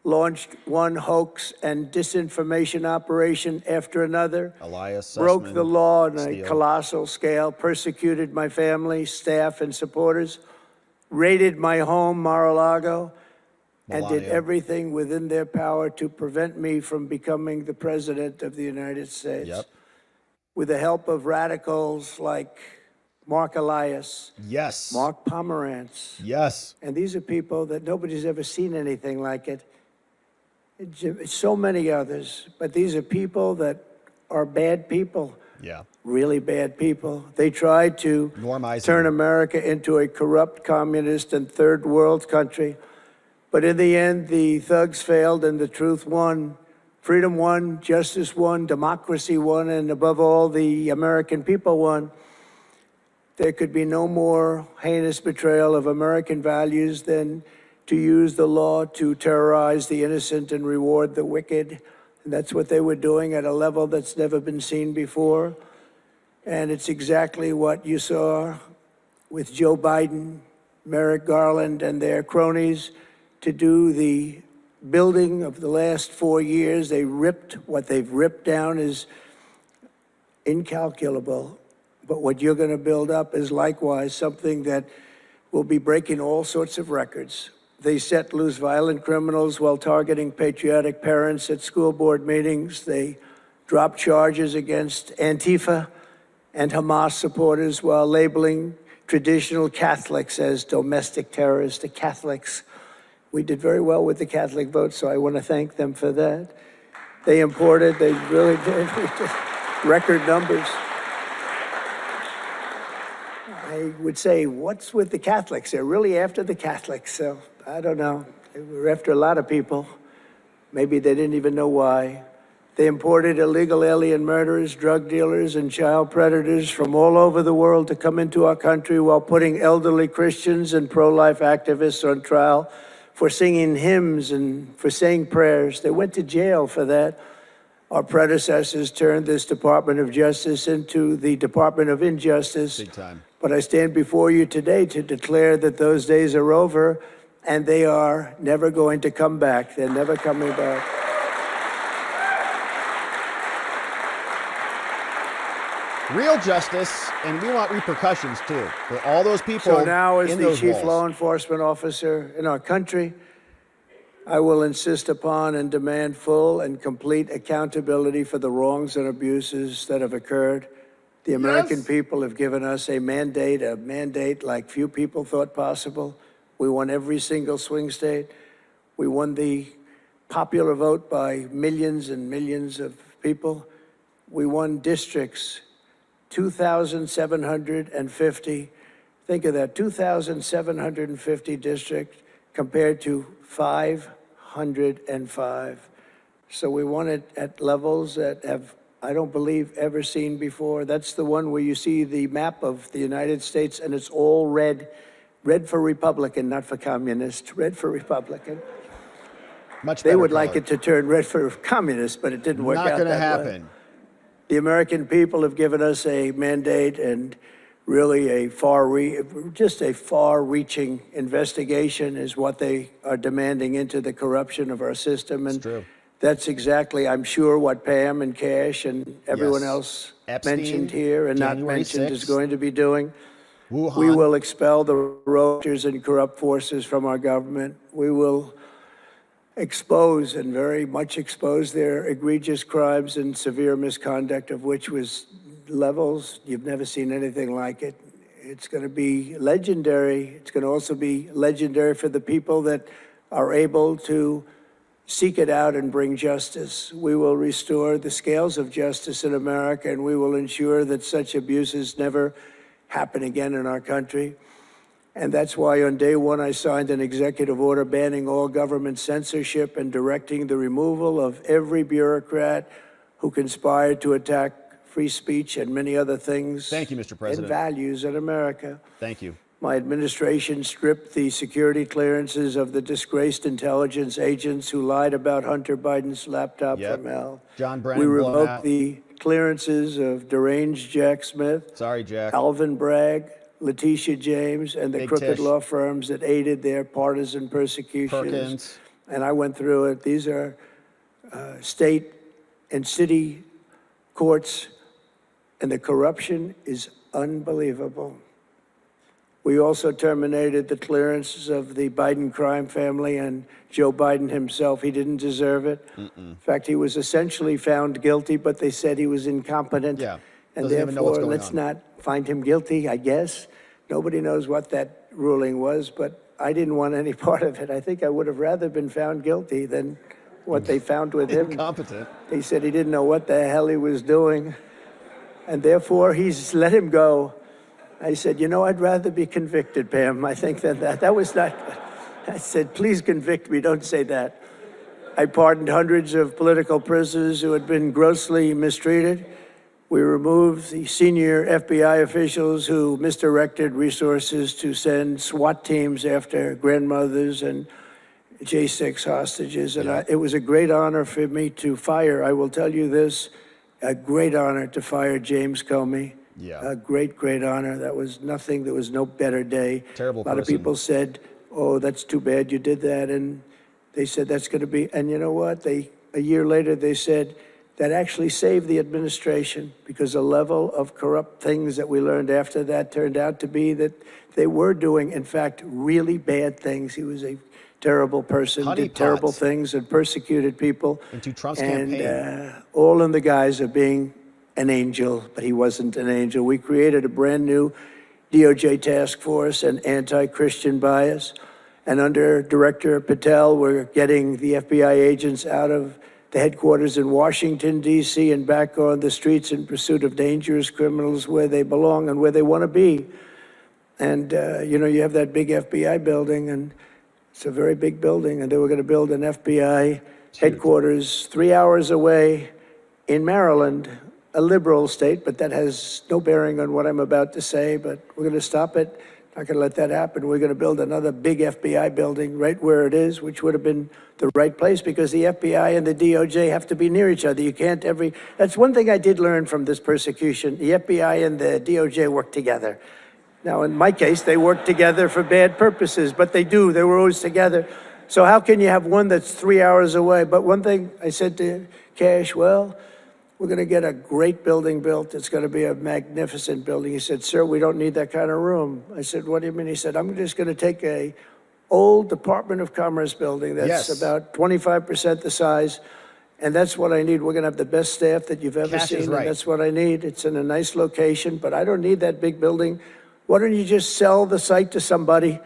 launched one hoax and disinformation operation after another, Elias broke Sussman, the law on a Steele. colossal scale, persecuted my family, staff, and supporters, raided my home, Mar-a-Lago, and did Melania. everything within their power to prevent me from becoming the president of the United States. Yep. With the help of radicals like Mark Elias, Yes. Mark Pomerantz. Yes. And these are people that nobody's ever seen anything like it. So many others, but these are people that are bad people. Yeah. Really bad people. They tried to turn America into a corrupt, communist, and third world country. But in the end, the thugs failed and the truth won. Freedom won, justice won, democracy won, and above all, the American people won. There could be no more heinous betrayal of American values than to use the law to terrorize the innocent and reward the wicked. And that's what they were doing at a level that's never been seen before. And it's exactly what you saw with Joe Biden, Merrick Garland, and their cronies to do the building of the last 4 years. They ripped, what they've ripped down is incalculable. But what you're going to build up is likewise something that will be breaking all sorts of records. They set loose violent criminals while targeting patriotic parents at school board meetings. They dropped charges against Antifa and Hamas supporters while labeling traditional Catholics as domestic terrorists. The Catholics, we did very well with the Catholic vote, so I want to thank them for that. They really did, record numbers. I would say, what's with the Catholics? They're really after the Catholics, so I don't know. They were after a lot of people. Maybe they didn't even know why. They imported illegal alien murderers, drug dealers, and child predators from all over the world to come into our country while putting elderly Christians and pro-life activists on trial for singing hymns and for saying prayers. They went to jail for that. Our predecessors turned this Department of Justice into the Department of Injustice. Big time. But I stand before you today to declare that those days are over, and they are never going to come back. They're never coming back. Real justice, and we want repercussions too for all those people. So now, as in the those chief walls. law enforcement officer in our country, I will insist upon and demand full and complete accountability for the wrongs and abuses that have occurred. The American people have given us a mandate like few people thought possible. We won every single swing state. We won the popular vote by millions and millions of people. We won districts, 2,750. Think of that, 2,750 districts compared to 505. So we won it at levels that have, I don't believe, ever seen before. That's the one where you see the map of the United States and it's all red. Red for Republican, not for communist. Red for Republican. Much they better would color. like it to turn red for communist, but it didn't work out Not going to that way. happen. The American people have given us a mandate and really a far-reaching investigation is what they are demanding into the corruption of our system. And true. That's exactly, I'm sure, what Pam and Kash and everyone Yes. else Epstein, mentioned here and not January mentioned 6th. is going to be doing. Wuhan. We will expel the roaches and corrupt forces from our government. We will expose and very much expose their egregious crimes and severe misconduct, of which was levels you've never seen anything like it. It's going to be legendary. It's going to also be legendary for the people that are able to seek it out and bring justice. We will restore the scales of justice in America, and we will ensure that such abuses never happen again in our country. And that's why on day one, I signed an executive order banning all government censorship and directing the removal of every bureaucrat who conspired to attack free speech and many other things. Thank you, Mr. President. And values in America. Thank you. My administration stripped the security clearances of the disgraced intelligence agents who lied about Hunter Biden's laptop from hell. John Brennan We blown revoked out. the clearances of deranged Jack Smith, Sorry, Jack. Alvin Bragg, Letitia James, and the Big crooked Tish. law firms that aided their partisan persecutions. Perkins. and I went through it. These are state and city courts, and the corruption is unbelievable. We also terminated the clearances of the Biden crime family and Joe Biden himself. He didn't deserve it. In fact, he was essentially found guilty, but they said he was incompetent. Yeah. And Doesn't even know what's therefore, going let's on. not find him guilty, I guess. Nobody knows what that ruling was, but I didn't want any part of it. I think I would have rather been found guilty than what they found with him. Incompetent. They said he didn't know what the hell he was doing, and therefore he's let him go. I said, you know, I'd rather be convicted, Pam. I think that was not. I said, please convict me. Don't say that. I pardoned hundreds of political prisoners who had been grossly mistreated. We removed the senior FBI officials who misdirected resources to send SWAT teams after grandmothers and J6 hostages. And it was a great honor for me to fire, I will tell you this, a great honor to fire James Comey. Yeah. A great, great honor. That was nothing. There was no better day. Terrible A lot of person. people said, oh, that's too bad you did that. And they said that's going to be, and you know what? A year later, they said that actually saved the administration because the level of corrupt things that we learned after that turned out to be that they were doing, in fact, really bad things. He was a terrible person, did terrible things and persecuted people. Into Trump's and, campaign. all in the guise of being an angel, but he wasn't an angel. We created a brand new DOJ task force and anti-Christian bias. And under Director Patel, we're getting the FBI agents out of the headquarters in Washington, D.C., and back on the streets in pursuit of dangerous criminals where they belong and where they want to be. And, you know, you have that big FBI building, and it's a very big building, and they were going to build an FBI headquarters 3 hours away in Maryland, a liberal state, but that has no bearing on what I'm about to say, but we're going to stop it. Not going to let that happen. We're going to build another big FBI building right where it is, which would have been the right place because the FBI and the DOJ have to be near each other. You can't that's one thing I did learn from this persecution. The FBI and the DOJ work together. Now, in my case, they work together for bad purposes, but they do. They were always together. So how can you have one that's 3 hours away? But one thing I said to Kash, well, we're going to get a great building built. It's going to be a magnificent building. He said, sir, we don't need that kind of room. I said, what do you mean? He said, I'm just going to take a old Department of Commerce building that's about 25% the size, and that's what I need. We're going to have the best staff that you've ever Kash is seen, right. and that's what I need. It's in a nice location, but I don't need that big building. Why don't you just sell the site to somebody,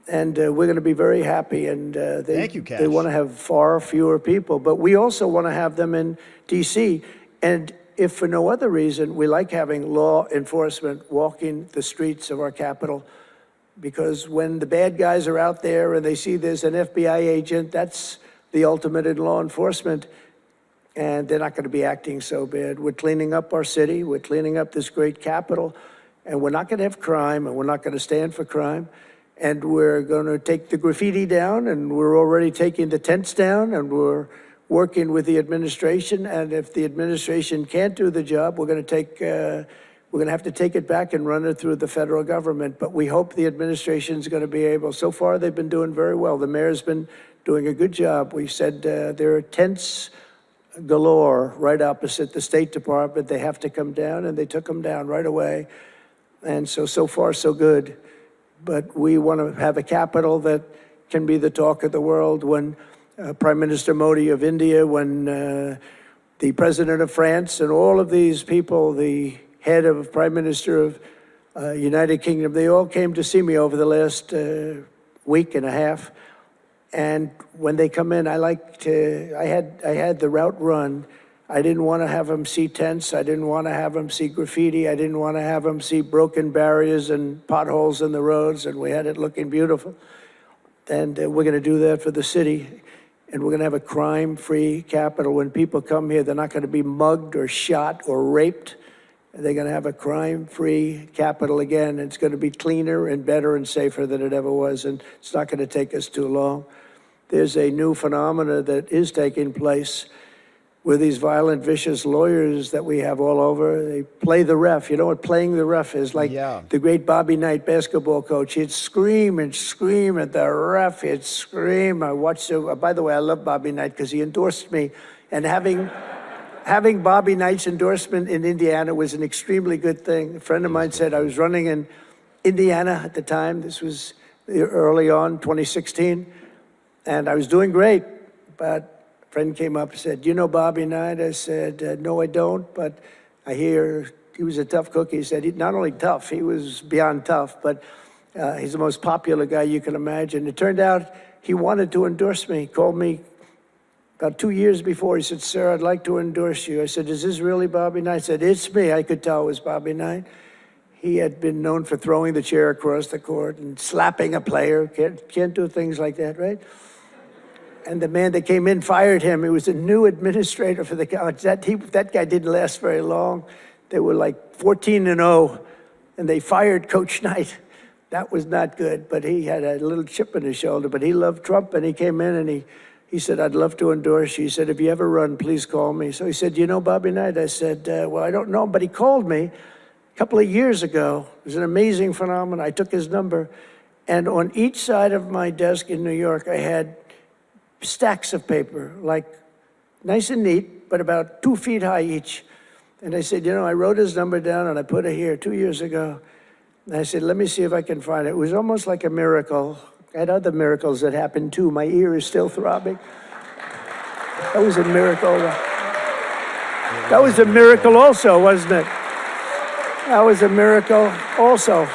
and we're going to be very happy. And Thank you, Kash. they want to have far fewer people, but we also want to have them in D.C., and if for no other reason, we like having law enforcement walking the streets of our capital, because when the bad guys are out there and they see there's an FBI agent, that's the ultimate in law enforcement, and they're not going to be acting so bad. We're cleaning up our city. We're cleaning up this great capital, and we're not going to have crime, and we're not going to stand for crime, and we're going to take the graffiti down, and we're already taking the tents down, and we're working with the administration, and if the administration can't do the job, we're going to have to take it back and run it through the federal government. But we hope the administration is going to be able. So far, they've been doing very well. The mayor's been doing a good job. We said there are tents galore right opposite the State Department. They have to come down, and they took them down right away. And so far, so good. But we want to have a capital that can be the talk of the world. When Prime Minister Modi of India, when the President of France, and all of these people, the head of Prime Minister of United Kingdom, they all came to see me over the last week and a half. And when they come in, I had the route run. I didn't want to have them see tents. I didn't want to have them see graffiti. I didn't want to have them see broken barriers and potholes in the roads, and we had it looking beautiful. And we're going to do that for the city. And we're going to have a crime-free capital. When people come here, they're not going to be mugged or shot or raped. They're going to have a crime-free capital again. It's going to be cleaner and better and safer than it ever was, and it's not going to take us too long. There's a new phenomena that is taking place with these violent, vicious lawyers that we have all over. They play the ref. You know what playing the ref is? Like the great Bobby Knight basketball coach. He'd scream and scream at the ref. He'd scream. I watched it. By the way, I love Bobby Knight because he endorsed me. And having Bobby Knight's endorsement in Indiana was an extremely good thing. A friend of mine said I was running in Indiana at the time. This was early on, 2016. And I was doing great. But friend came up and said, "You know Bobby Knight?" I said, "No, I don't, but I hear he was a tough cookie." He said, not only tough, he was beyond tough, but he's the most popular guy you can imagine. It turned out he wanted to endorse me. He called me about 2 years before. He said, "Sir, I'd like to endorse you." I said, "Is this really Bobby Knight?" He said, "It's me." I could tell it was Bobby Knight. He had been known for throwing the chair across the court and slapping a player. Can't do things like that, right? And the man that came in fired him. He was a new administrator for the college. That guy didn't last very long. They were like 14-0, and they fired Coach Knight. That was not good, but he had a little chip in his shoulder. But he loved Trump, and he came in, and he said, "I'd love to endorse you." He said, "If you ever run, please call me." So he said, "You know Bobby Knight?" I said, "Well, I don't know, but he called me a couple of years ago." It was an amazing phenomenon. I took his number, and on each side of my desk in New York, I had stacks of paper, like nice and neat, but about 2 feet high each. And I said, I wrote his number down and I put it here 2 years ago. And I said, let me see if I can find it. It was almost like a miracle. I had other miracles that happened too. My ear is still throbbing. That was a miracle. That was a miracle also, wasn't it? That was a miracle also.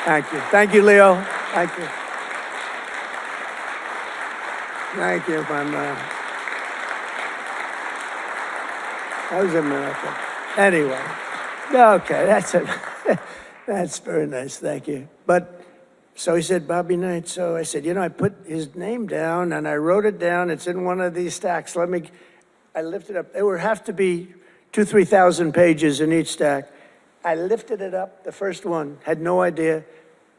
Thank you. Thank you, Leo. Thank you. Thank you, my man. That was a miracle. Anyway, okay, that's very nice. Thank you. But so he said, Bobby Knight. So I said, I put his name down and I wrote it down. It's in one of these stacks. I lifted up. There would have to be 2,000 to 3,000 pages in each stack. I lifted it up, the first one, had no idea.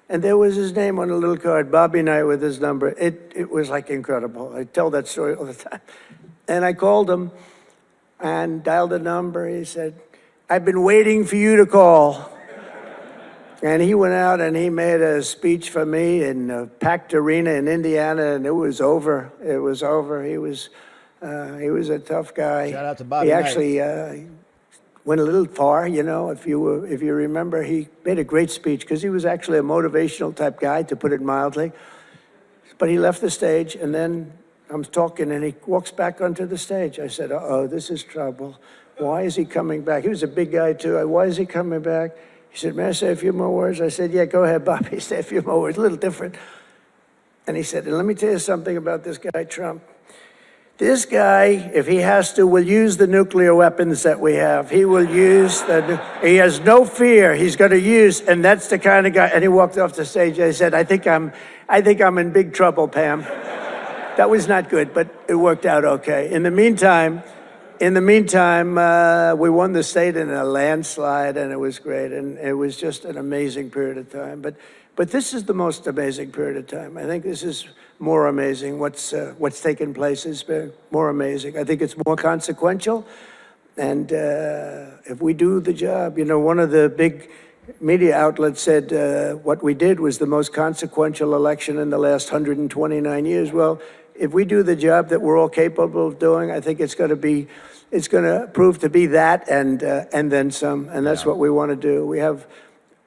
And there was his name on a little card, Bobby Knight with his number. It was like incredible. I tell that story all the time. And I called him and dialed a number. He said, I've been waiting for you to call. And he went out and he made a speech for me in a packed arena in Indiana, and it was over. It was over. He was a tough guy. Shout out to Bobby He Knight. actually went a little far, if you remember. He made a great speech because he was actually a motivational type guy, to put it mildly. But he left the stage, and then I'm talking, and he walks back onto the stage. I said, uh-oh, this is trouble. Why is he coming back? He was a big guy, too. Why is he coming back? He said, may I say a few more words? I said, yeah, go ahead, Bobby, say a few more words, a little different. And he said, and let me tell you something about this guy, Trump. This guy, if he has to, will use the nuclear weapons that we have. He will use he has no fear. He's going to use, and that's the kind of guy. And he walked off the stage. I said, I think I'm in big trouble, Pam. That was not good, but it worked out okay. In the meantime, we won the state in a landslide, and it was great. And it was just an amazing period of time. But this is the most amazing period of time. I think this is more amazing. What's taken place is more amazing. I think it's more consequential. And if we do the job, one of the big media outlets said what we did was the most consequential election in the last 129 years. Well, if we do the job that we're all capable of doing, I think it's going to prove to be that and then some. And that's what we want to do. We have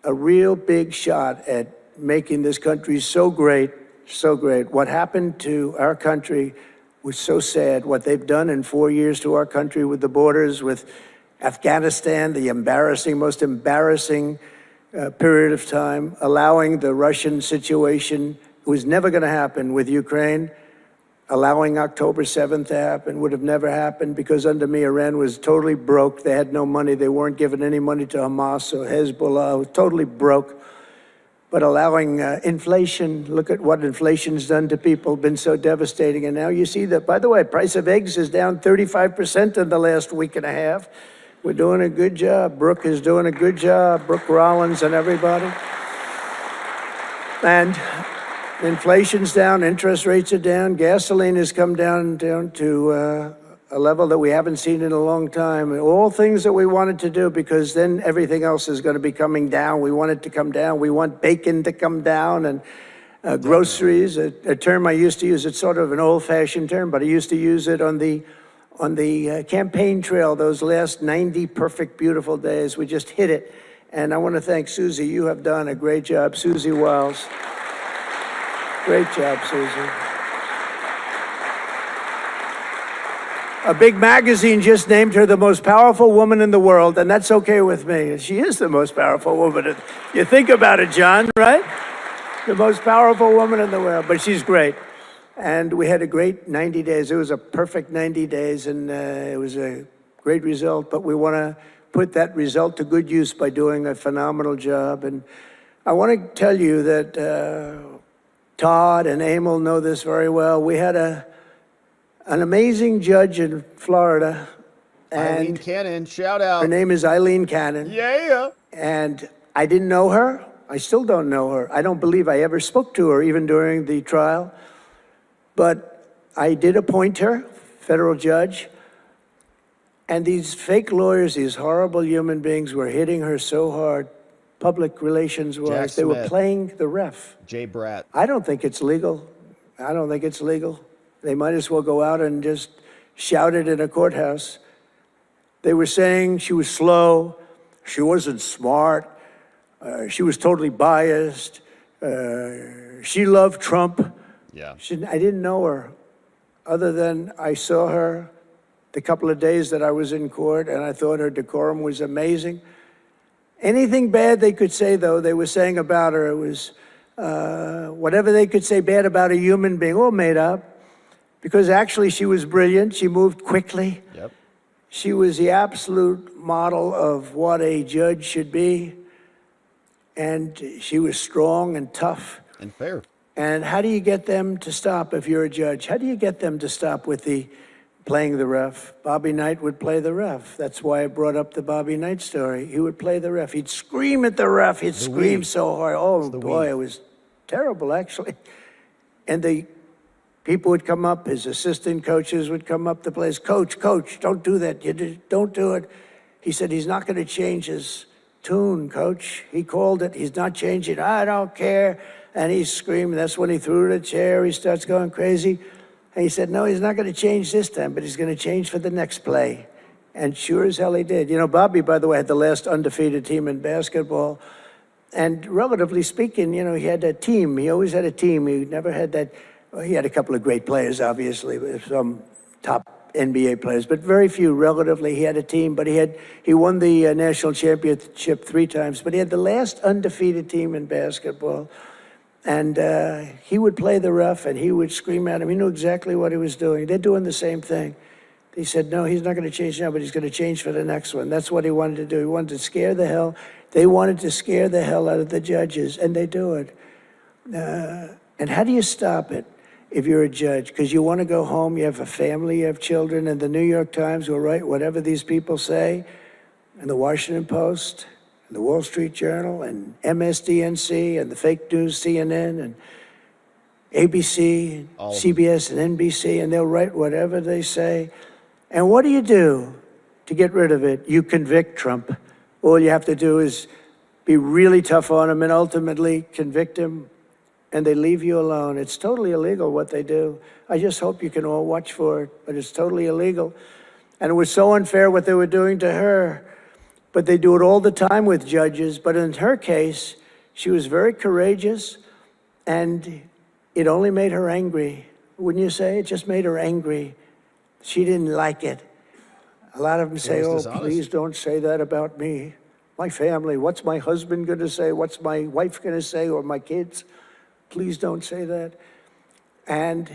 a real big shot at making this country so great, so great. What happened to our country was so sad. What they've done in 4 years to our country with the borders, with Afghanistan, the most embarrassing period of time, allowing the Russian situation, it was never going to happen, with Ukraine, allowing October 7th to happen, would have never happened, because under me, Iran was totally broke. They had no money. They weren't giving any money to Hamas or Hezbollah. It was totally broke. But allowing inflation, look at what inflation's done to people, been so devastating. And now you see that, by the way, price of eggs is down 35% in the last week and a half. We're doing a good job. Brooke is doing a good job. Brooke Rollins and everybody. And Inflation's down, interest rates are down, gasoline has come down to a level that we haven't seen in a long time. All things that we wanted to do, because then everything else is going to be coming down. We want it to come down. We want bacon to come down, and groceries, a term I used to use. It's sort of an old-fashioned term, but I used to use it on the campaign trail, those last 90 perfect, beautiful days. We just hit it. And I want to thank Susie. You have done a great job. Susie Wiles. Great job, Susie. A big magazine just named her the most powerful woman in the world, and that's okay with me. She is the most powerful woman. You think about it, John, right? The most powerful woman in the world, but she's great. And we had a great 90 days. It was a perfect 90 days, and it was a great result, but we want to put that result to good use by doing a phenomenal job. And I want to tell you that Todd and Emil know this very well. We had an amazing judge in Florida. Eileen Cannon, shout out. Her name is Eileen Cannon. Yeah. And I didn't know her. I still don't know her. I don't believe I ever spoke to her, even during the trial. But I did appoint her, federal judge. And these fake lawyers, these horrible human beings, were hitting her so hard, public relations wise. They were playing the ref. Jay Bratt. I don't think it's legal. I don't think it's legal. They might as well go out and just shout it in a courthouse. They were saying she was slow, she wasn't smart, she was totally biased, she loved Trump. Yeah. I didn't know her, other than I saw her the couple of days that I was in court, and I thought her decorum was amazing. Anything bad they could say, though, they were saying about her, it was whatever they could say bad about a human being, all made up. Because actually she was brilliant, she moved quickly. Yep. She was the absolute model of what a judge should be. And she was strong and tough. And fair. And how do you get them to stop if you're a judge? How do you get them to stop with the playing the ref? Bobby Knight would play the ref. That's why I brought up the Bobby Knight story. He would play the ref. He'd scream at the ref. He'd scream so hard. Oh, boy, it was terrible, actually. And the people would come up, his assistant coaches would come up to place. Coach, don't do that. Don't do it. He said, he's not going to change his tune, coach. He called it. He's not changing. I don't care. And he's screaming. That's when he threw the chair. He starts going crazy. And he said, no, he's not going to change this time, but he's going to change for the next play. And sure as hell he did. You know, Bobby, by the way, had the last undefeated team in basketball. And relatively speaking, you know, he had a team. He always had a team. He never had that. Well, he had a couple of great players, obviously, with some top NBA players, but very few relatively. He had a team, but he won the national championship 3 times, but he had the last undefeated team in basketball. And he would play the ref, and he would scream at him. He knew exactly what he was doing. They're doing the same thing. He said, no, he's not going to change now, but he's going to change for the next one. That's what he wanted to do. He wanted to scare the hell. They wanted to scare the hell out of the judges, and they do it. And how do you stop it if you're a judge? Because you want to go home, you have a family, you have children, and the New York Times will write whatever these people say, and the Washington Post, and the Wall Street Journal, and MSDNC, and the fake news CNN, and ABC, and CBS, and NBC, and they'll write whatever they say. And what do you do to get rid of it? You convict Trump. All you have to do is be really tough on him and ultimately convict him, and they leave you alone. It's totally illegal what they do. I just hope you can all watch for it, but it's totally illegal. And it was so unfair what they were doing to her. But they do it all the time with judges. But in her case, she was very courageous, and it only made her angry. Wouldn't you say? It just made her angry. She didn't like it. A lot of them say, oh, please don't say that about me. My family, what's my husband going to say? What's my wife going to say, or my kids? Please don't say that. And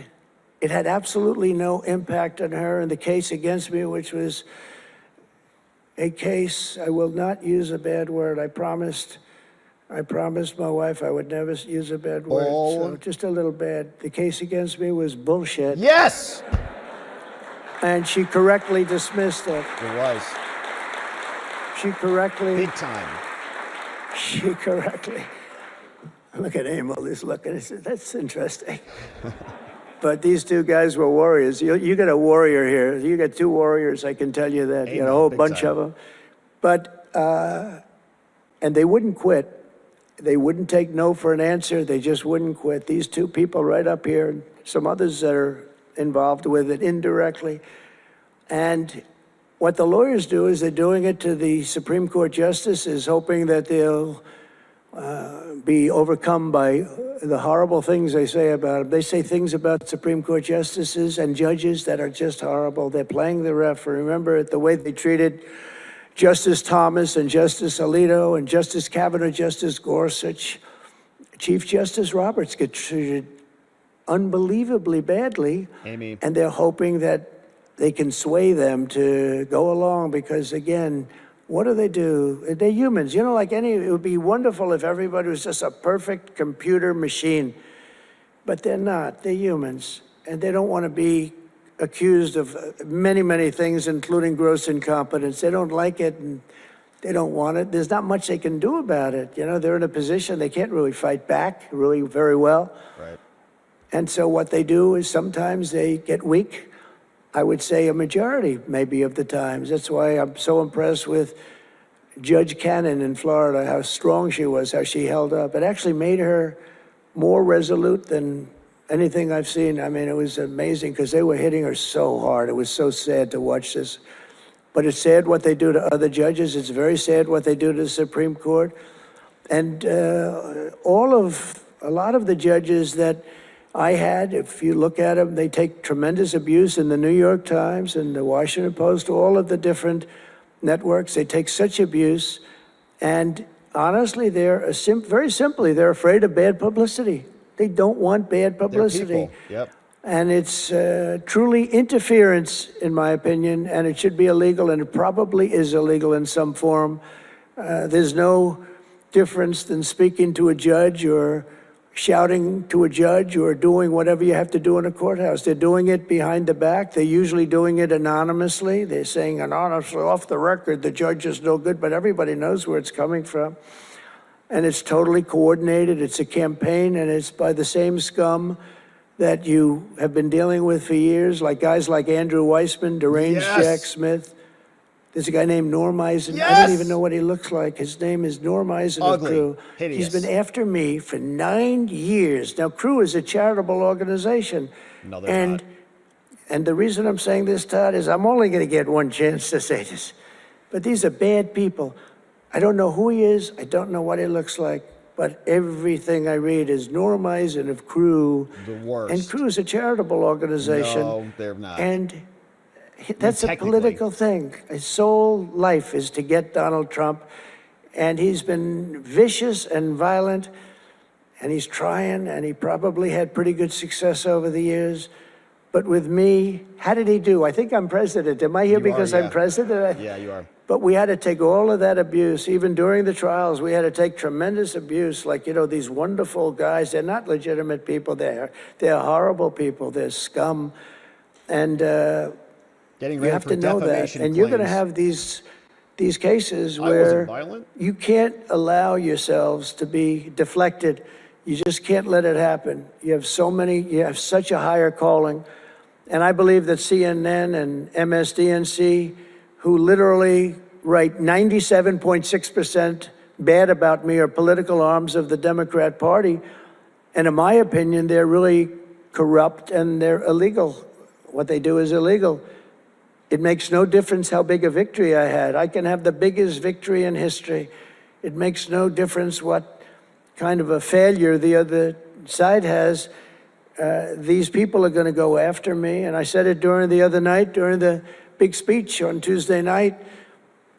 it had absolutely no impact on her in the case against me, which was a case, I will not use a bad word. I promised my wife I would never use a bad word. So just a little bad. The case against me was bullshit. Yes! And she correctly dismissed it. It was. She correctly. Big time. She correctly. Look at Emil, he's looking, he said, that's interesting. But these two guys were warriors. You got a warrior here. You got two warriors, I can tell you that. You got a whole bunch of them. But, and they wouldn't quit. They wouldn't take no for an answer. They just wouldn't quit. These two people right up here, and some others that are involved with it indirectly. And what the lawyers do is they're doing it to the Supreme Court justices, hoping that they'll be overcome by the horrible things they say about them. They say things about Supreme Court justices and judges that are just horrible. They're playing the ref. Remember the way they treated Justice Thomas and Justice Alito and Justice Kavanaugh, Justice Gorsuch. Chief Justice Roberts get treated unbelievably badly. Amy. And they're hoping that they can sway them to go along because, again, what do? They're humans. You know, like it would be wonderful if everybody was just a perfect computer machine. But they're not. They're humans. And they don't want to be accused of many, many things, including gross incompetence. They don't like it, and they don't want it. There's not much they can do about it. You know, they're in a position they can't really fight back really very well. Right. And so what they do is sometimes they get weak. I would say a majority, maybe, of the times. That's why I'm so impressed with Judge Cannon in Florida, how strong she was, how she held up. It actually made her more resolute than anything I've seen. I mean, it was amazing because they were hitting her so hard. It was so sad to watch this. But it's sad what they do to other judges. It's very sad what they do to the Supreme Court. And a lot of the judges that I had, if you look at them, they take tremendous abuse in the New York Times and the Washington Post, all of the different networks. They take such abuse. And honestly, they're very simply, they're afraid of bad publicity. They don't want bad publicity. Yep. And it's truly interference, in my opinion, and it should be illegal, and it probably is illegal in some form. There's no difference than speaking to a judge or shouting to a judge or doing whatever you have to do in a courthouse. They're doing it behind the back. They're usually doing it anonymously. They're saying anonymously, off the record, the judge is no good, but everybody knows where it's coming from. And it's totally coordinated. It's a campaign, and it's by the same scum that you have been dealing with for years, like guys like Andrew Weissman, deranged Jack Smith. There's a guy named Norm Eisen. I don't even know what he looks like. His name is Norm Eisen of Crew. Hideous. He's been after me for 9 years. Now, Crew is a charitable organization. No, they're not. And the reason I'm saying this, Todd, is I'm only going to get one chance to say this. But these are bad people. I don't know who he is. I don't know what he looks like. But everything I read is Norm Eisen of Crew. The worst. And Crew is a charitable organization. No, they're not. And that's a political thing. His sole life is to get Donald Trump. And he's been vicious and violent. And he's trying, and he probably had pretty good success over the years. But with me, how did he do? I think I'm president. Am I here because I'm president? Yeah, you are. But we had to take all of that abuse, even during the trials, we had to take tremendous abuse. Like, you know, these wonderful guys, they're not legitimate people. They're horrible people. They're scum. And Getting you ready have for to know that. defamation And you're going to claims. have these cases I wasn't where violent. you can't allow yourselves to be deflected. You just can't let it happen. You have such a higher calling. And I believe that CNN and MSDNC, who literally write 97.6% bad about me, are political arms of the Democrat Party. And in my opinion, they're really corrupt and they're illegal. What they do is illegal. It makes no difference how big a victory I had. I can have the biggest victory in history. It makes no difference what kind of a failure the other side has. These people are going to go after me. And I said it during the big speech on Tuesday night.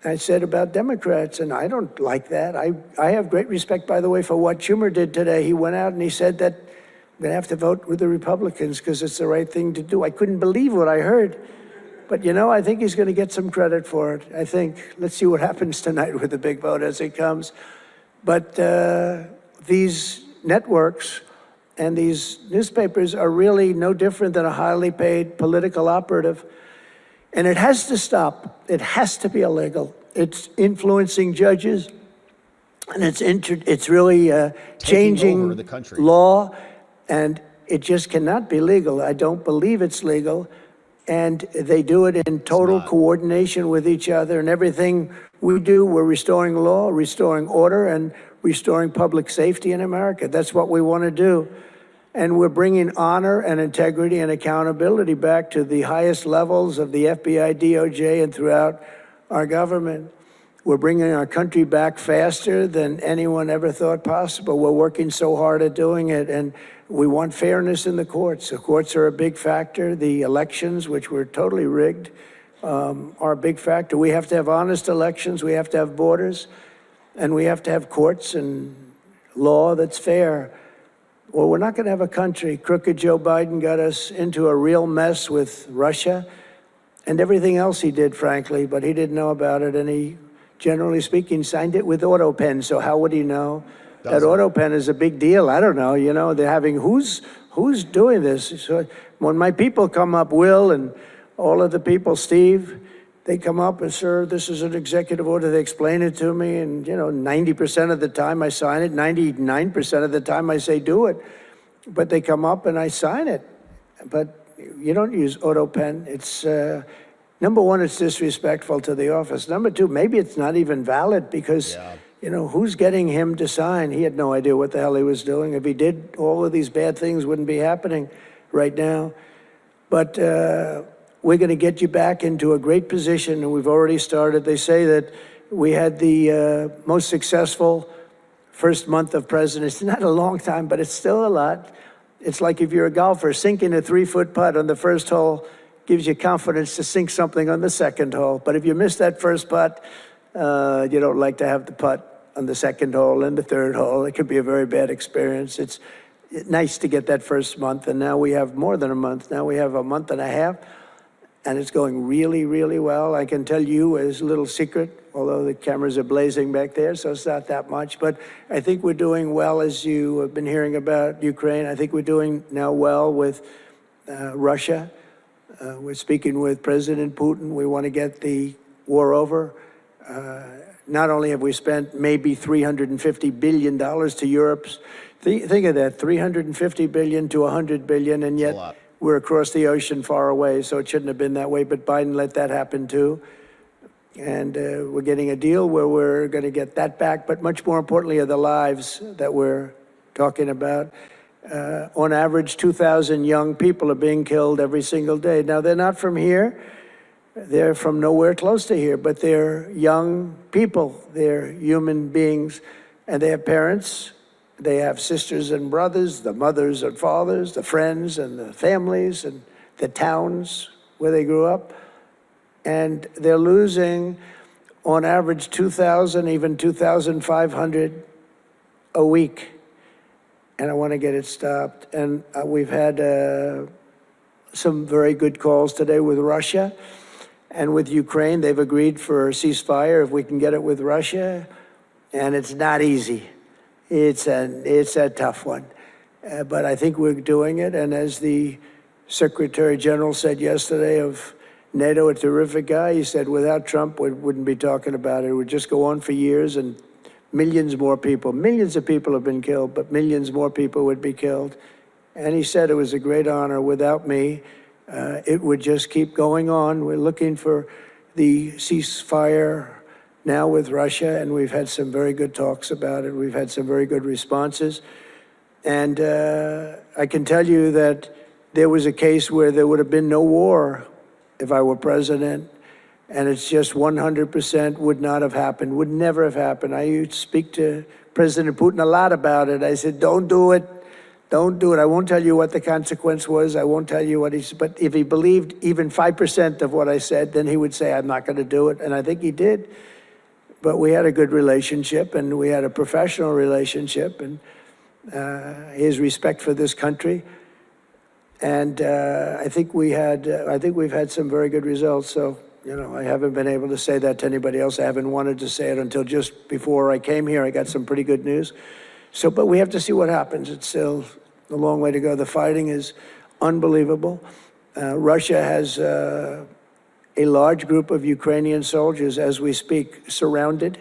I said about Democrats, and I don't like that. I have great respect, by the way, for what Schumer did today. He went out and he said that I'm going to have to vote with the Republicans because it's the right thing to do. I couldn't believe what I heard. But, you know, I think he's going to get some credit for it. I think, let's see what happens tonight with the big vote as it comes. But these networks and these newspapers are really no different than a highly paid political operative. And it has to stop. It has to be illegal. It's influencing judges. And it's really changing over the country. law, and it just cannot be legal. I don't believe it's legal. And they do it in total coordination with each other, and everything we do, we're restoring law, restoring order, and restoring public safety in America. That's what we want to do. And we're bringing honor and integrity and accountability back to the highest levels of the FBI, DOJ, and throughout our government. We're bringing our country back faster than anyone ever thought possible. We're working so hard at doing it, and we want fairness in the courts. The courts are a big factor. The elections, which were totally rigged, are a big factor. We have to have honest elections. We have to have borders, and we have to have courts and law that's fair. Well, we're not going to have a country. Crooked Joe Biden got us into a real mess with Russia and everything else he did, frankly, but he didn't know about it, and he, generally speaking, signed it with auto pen. So how would he know? That auto pen is a big deal. I don't know. You know, they're having who's doing this? So when my people come up, Will and all of the people, Steve, they come up and, sir, this is an executive order. They explain it to me, and 90% of the time I sign it. 99% of the time I say do it, but they come up and I sign it. But you don't use auto pen. It's number one, it's disrespectful to the office. Number two, maybe it's not even valid because. Who's getting him to sign? He had no idea what the hell he was doing. If he did, all of these bad things wouldn't be happening right now. But we're going to get you back into a great position, and we've already started. They say that we had the most successful first month of presidency. It's not a long time, but it's still a lot. It's like if you're a golfer, sinking a 3-foot putt on the first hole gives you confidence to sink something on the second hole. But if you miss that first putt, you don't like to have the putt on the second hole and the third hole. It could be a very bad experience. It's nice to get that first month, and now we have more than a month. Now we have a month and a half, and it's going really, really well. I can tell you as a little secret, although the cameras are blazing back there, so it's not that much, but I think we're doing well, as you have been hearing about Ukraine. I think we're doing now well with Russia. We're speaking with President Putin. We want to get the war over. Not only have we spent maybe $350 billion to Europe's, think of that, $350 billion to $100 billion, and yet we're across the ocean far away, so it shouldn't have been that way, but Biden let that happen too. And we're getting a deal where we're going to get that back, but much more importantly are the lives that we're talking about. On average, 2,000 young people are being killed every single day. Now, they're not from here. They're from nowhere close to here, but they're young people. They're human beings, and they have parents. They have sisters and brothers, the mothers and fathers, the friends and the families and the towns where they grew up. And they're losing, on average, 2,000, even 2,500 a week. And I want to get it stopped. And we've had some very good calls today with Russia. And with Ukraine, they've agreed for a ceasefire if we can get it with Russia. And it's not easy. It's a tough one. But I think we're doing it. And as the Secretary General said yesterday of NATO, a terrific guy, he said without Trump, we wouldn't be talking about it. It would just go on for years, and millions more people, millions of people have been killed, but millions more people would be killed. And he said it was a great honor. Without me, it would just keep going on. We're looking for the ceasefire now with Russia, and we've had some very good talks about it. We've had some very good responses. And I can tell you that there was a case where there would have been no war if I were president, and it's just 100% would not have happened, would never have happened. I used to speak to President Putin a lot about it. I said, don't do it. Don't do it. I won't tell you what the consequence was. I won't tell you what he said. But if he believed even 5% of what I said, then he would say, I'm not going to do it. And I think he did. But we had a good relationship, and we had a professional relationship, and his respect for this country. And I think we've had some very good results. So, I haven't been able to say that to anybody else. I haven't wanted to say it until just before I came here. I got some pretty good news. So, but we have to see what happens. It's still a long way to go. The fighting is unbelievable. Russia has a large group of Ukrainian soldiers, as we speak, surrounded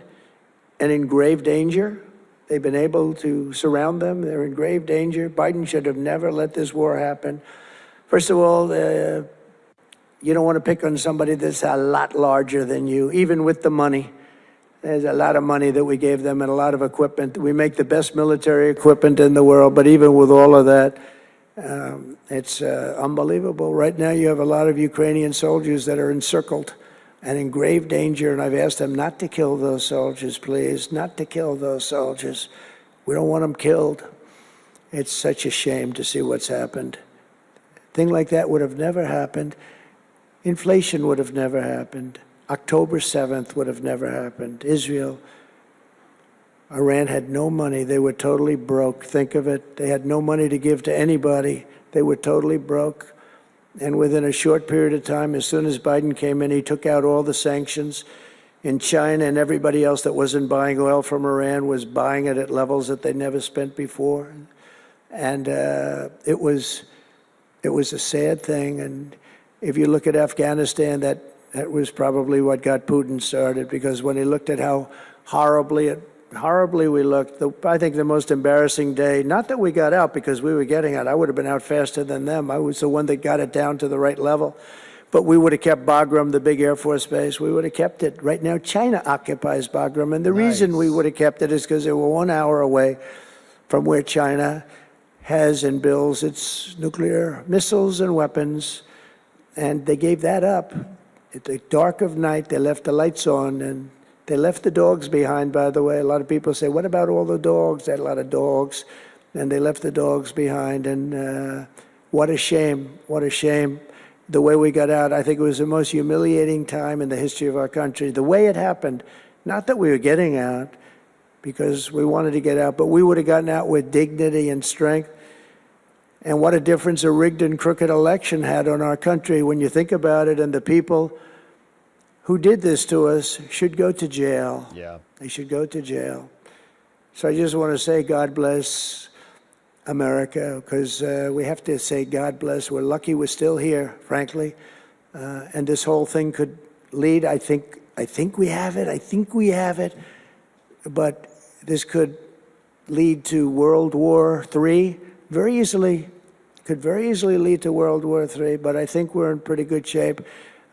and in grave danger. They've been able to surround them. They're in grave danger. Biden should have never let this war happen. First of all, you don't want to pick on somebody that's a lot larger than you, even with the money. There's a lot of money that we gave them and a lot of equipment. We make the best military equipment in the world, but even with all of that, it's unbelievable. Right now, you have a lot of Ukrainian soldiers that are encircled and in grave danger, and I've asked them not to kill those soldiers, please, not to kill those soldiers. We don't want them killed. It's such a shame to see what's happened. A thing like that would have never happened. Inflation would have never happened. October 7th would have never happened. Israel, Iran had no money. They were totally broke. Think of it. They had no money to give to anybody. They were totally broke. And within a short period of time, as soon as Biden came in, he took out all the sanctions. And China and everybody else that wasn't buying oil from Iran was buying it at levels that they never spent before. And it was a sad thing. And if you look at Afghanistan, that was probably what got Putin started, because when he looked at how horribly we looked, I think the most embarrassing day, not that we got out because we were getting out, I would have been out faster than them. I was the one that got it down to the right level. But we would have kept Bagram, the big Air Force base. We would have kept it. Right now, China occupies Bagram. And the reason we would have kept it is because they were 1 hour away from where China has and builds its nuclear missiles and weapons. And they gave that up. At the dark of night, they left the lights on, and they left the dogs behind, by the way. A lot of people say, what about all the dogs? They had a lot of dogs, and they left the dogs behind. And what a shame, what a shame. The way we got out, I think it was the most humiliating time in the history of our country. The way it happened, not that we were getting out, because we wanted to get out, but we would have gotten out with dignity and strength. And what a difference a rigged and crooked election had on our country when you think about it. And the people who did this to us should go to jail. Yeah. They should go to jail. So I just want to say God bless America, because we have to say God bless. We're lucky we're still here, frankly. And this whole thing could lead, I think we have it. But this could lead to World War III. Could very easily lead to World War III, but I think we're in pretty good shape,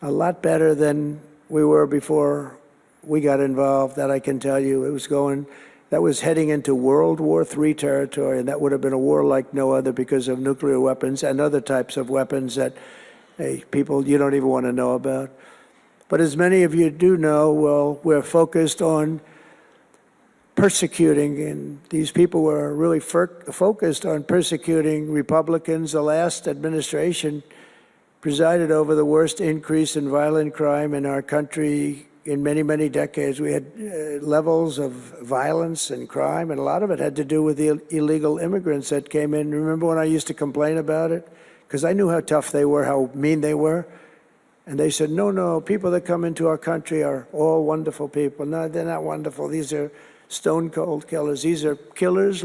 a lot better than we were before we got involved, that I can tell you. That was heading into World War III territory, and that would have been a war like no other because of nuclear weapons and other types of weapons that people you don't even want to know about. But as many of you do know, well, we're focused on persecuting, and these people were really focused on persecuting Republicans. The last administration presided over the worst increase in violent crime in our country in many, many decades. We had levels of violence and crime, and a lot of it had to do with the illegal immigrants that came in. Remember when I used to complain about it? Because I knew how tough they were, how mean they were. And they said, no, people that come into our country are all wonderful people. No, they're not wonderful. These are stone cold killers. These are killers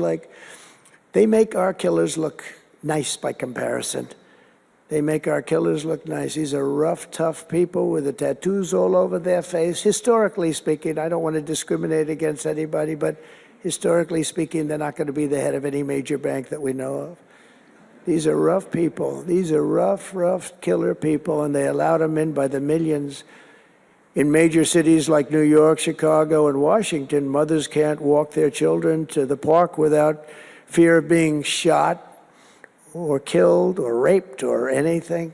they make our killers look nice by comparison. They make our killers look nice. These are rough, tough people with the tattoos all over their face. Historically speaking, I don't want to discriminate against anybody, but historically speaking, they're not going to be the head of any major bank that we know of. These are rough people. These are rough killer people, and they allow them in by the millions. In major cities like New York, Chicago, and Washington, mothers can't walk their children to the park without fear of being shot or killed or raped or anything.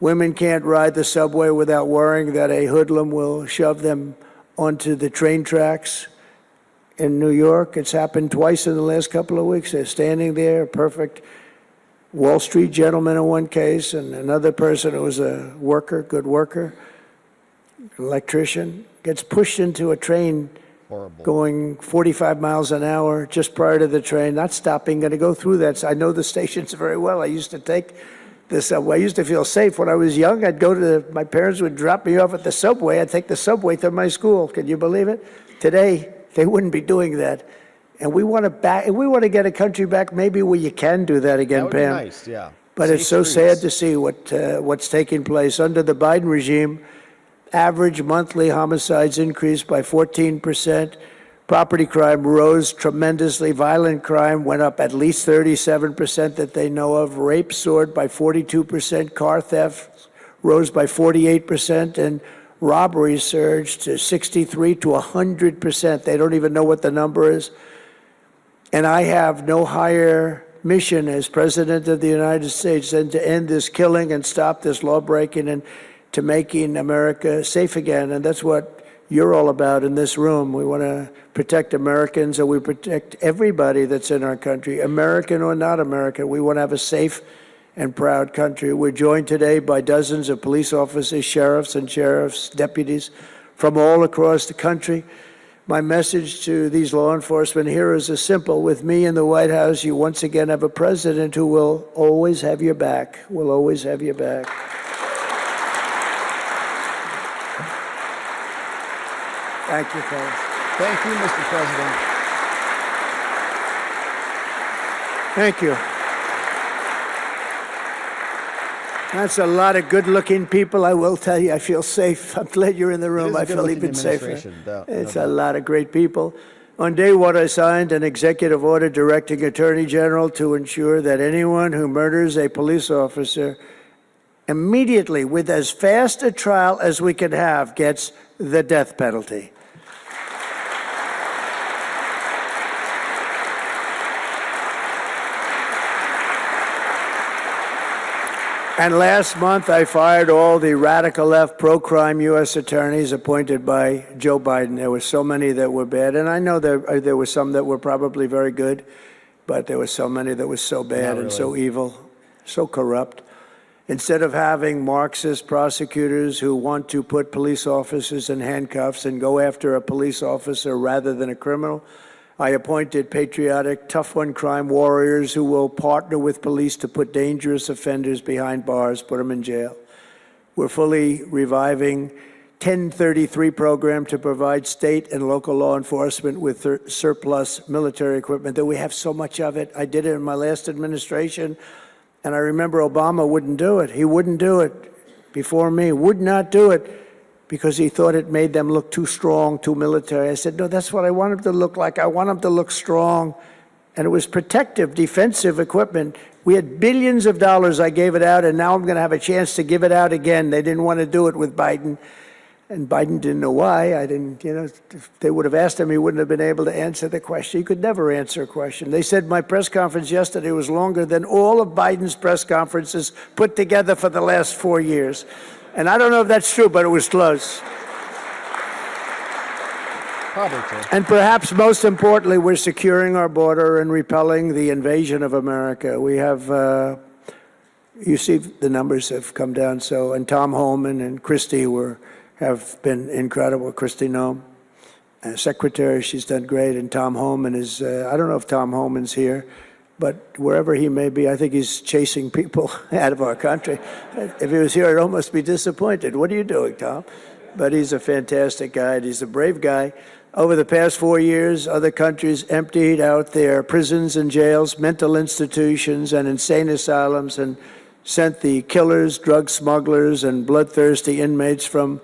Women can't ride the subway without worrying that a hoodlum will shove them onto the train tracks. In New York, it's happened twice in the last couple of weeks. They're standing there, a perfect Wall Street gentleman in one case, and another person who was a worker, good worker, electrician, gets pushed into a train going 45 miles an hour just prior to the train, not stopping, going to go through that. I know the stations very well. I used to take the subway. I used to feel safe. When I was young, I'd go to my parents would drop me off at the subway. I'd take the subway to my school. Can you believe it? Today, they wouldn't be doing that. And we want to get a country back maybe where you can do that again, that would Pam. be nice, yeah. But Safe it's so streets. sad to see what's taking place. Under the Biden regime, average monthly homicides increased by 14%. Property crime rose tremendously. Violent crime went up at least 37% that they know of. Rape soared by 42%. Car theft rose by 48%. And robberies surged to 63 to 100%. They don't even know what the number is. And I have no higher mission as President of the United States than to end this killing and stop this law-breaking and to making America safe again. And that's what you're all about in this room. We want to protect Americans, and we protect everybody that's in our country, American or not American. We want to have a safe and proud country. We're joined today by dozens of police officers, sheriffs and sheriff's deputies from all across the country. My message to these law enforcement heroes is simple. With me in the White House, you once again have a president who will always have your back, will always have your back. Thank you, Kash. Thank you, Mr. President. Thank you. That's a lot of good-looking people. I will tell you, I feel safe. I'm glad you're in the room. I feel even safer. It's a lot of great people. On day one, I signed an executive order directing Attorney General to ensure that anyone who murders a police officer immediately, with as fast a trial as we can have, gets the death penalty. And last month, I fired all the radical left pro-crime U.S. attorneys appointed by Joe Biden. There were so many that were bad. And I know there were some that were probably very good, but there were so many that were so bad and so evil, so corrupt. Instead of having Marxist prosecutors who want to put police officers in handcuffs and go after a police officer rather than a criminal, I appointed patriotic, tough-on-crime warriors who will partner with police to put dangerous offenders behind bars, put them in jail. We're fully reviving 1033 program to provide state and local law enforcement with surplus military equipment, that we have so much of it. I did it in my last administration, and I remember Obama wouldn't do it. He wouldn't do it before me, would not do it, because he thought it made them look too strong, too military. I said, no, that's what I want them to look like. I want them to look strong. And it was protective, defensive equipment. We had billions of dollars. I gave it out, and now I'm going to have a chance to give it out again. They didn't want to do it with Biden, and Biden didn't know why. I didn't, if they would have asked him, he wouldn't have been able to answer the question. He could never answer a question. They said my press conference yesterday was longer than all of Biden's press conferences put together for the last 4 years. And I don't know if that's true, but it was close. Probably true. And perhaps most importantly, we're securing our border and repelling the invasion of America. We have, you see the numbers have come down. So, and Tom Homan and Christie have been incredible. Christie Noem, secretary, she's done great. And Tom Homan is, I don't know if Tom Homan's here, but wherever he may be, I think he's chasing people out of our country. If he was here, I'd almost be disappointed. What are you doing, Tom? But he's a fantastic guy. He's a brave guy. Over the past 4 years, other countries emptied out their prisons and jails, mental institutions, and insane asylums, and sent the killers, drug smugglers, and bloodthirsty inmates from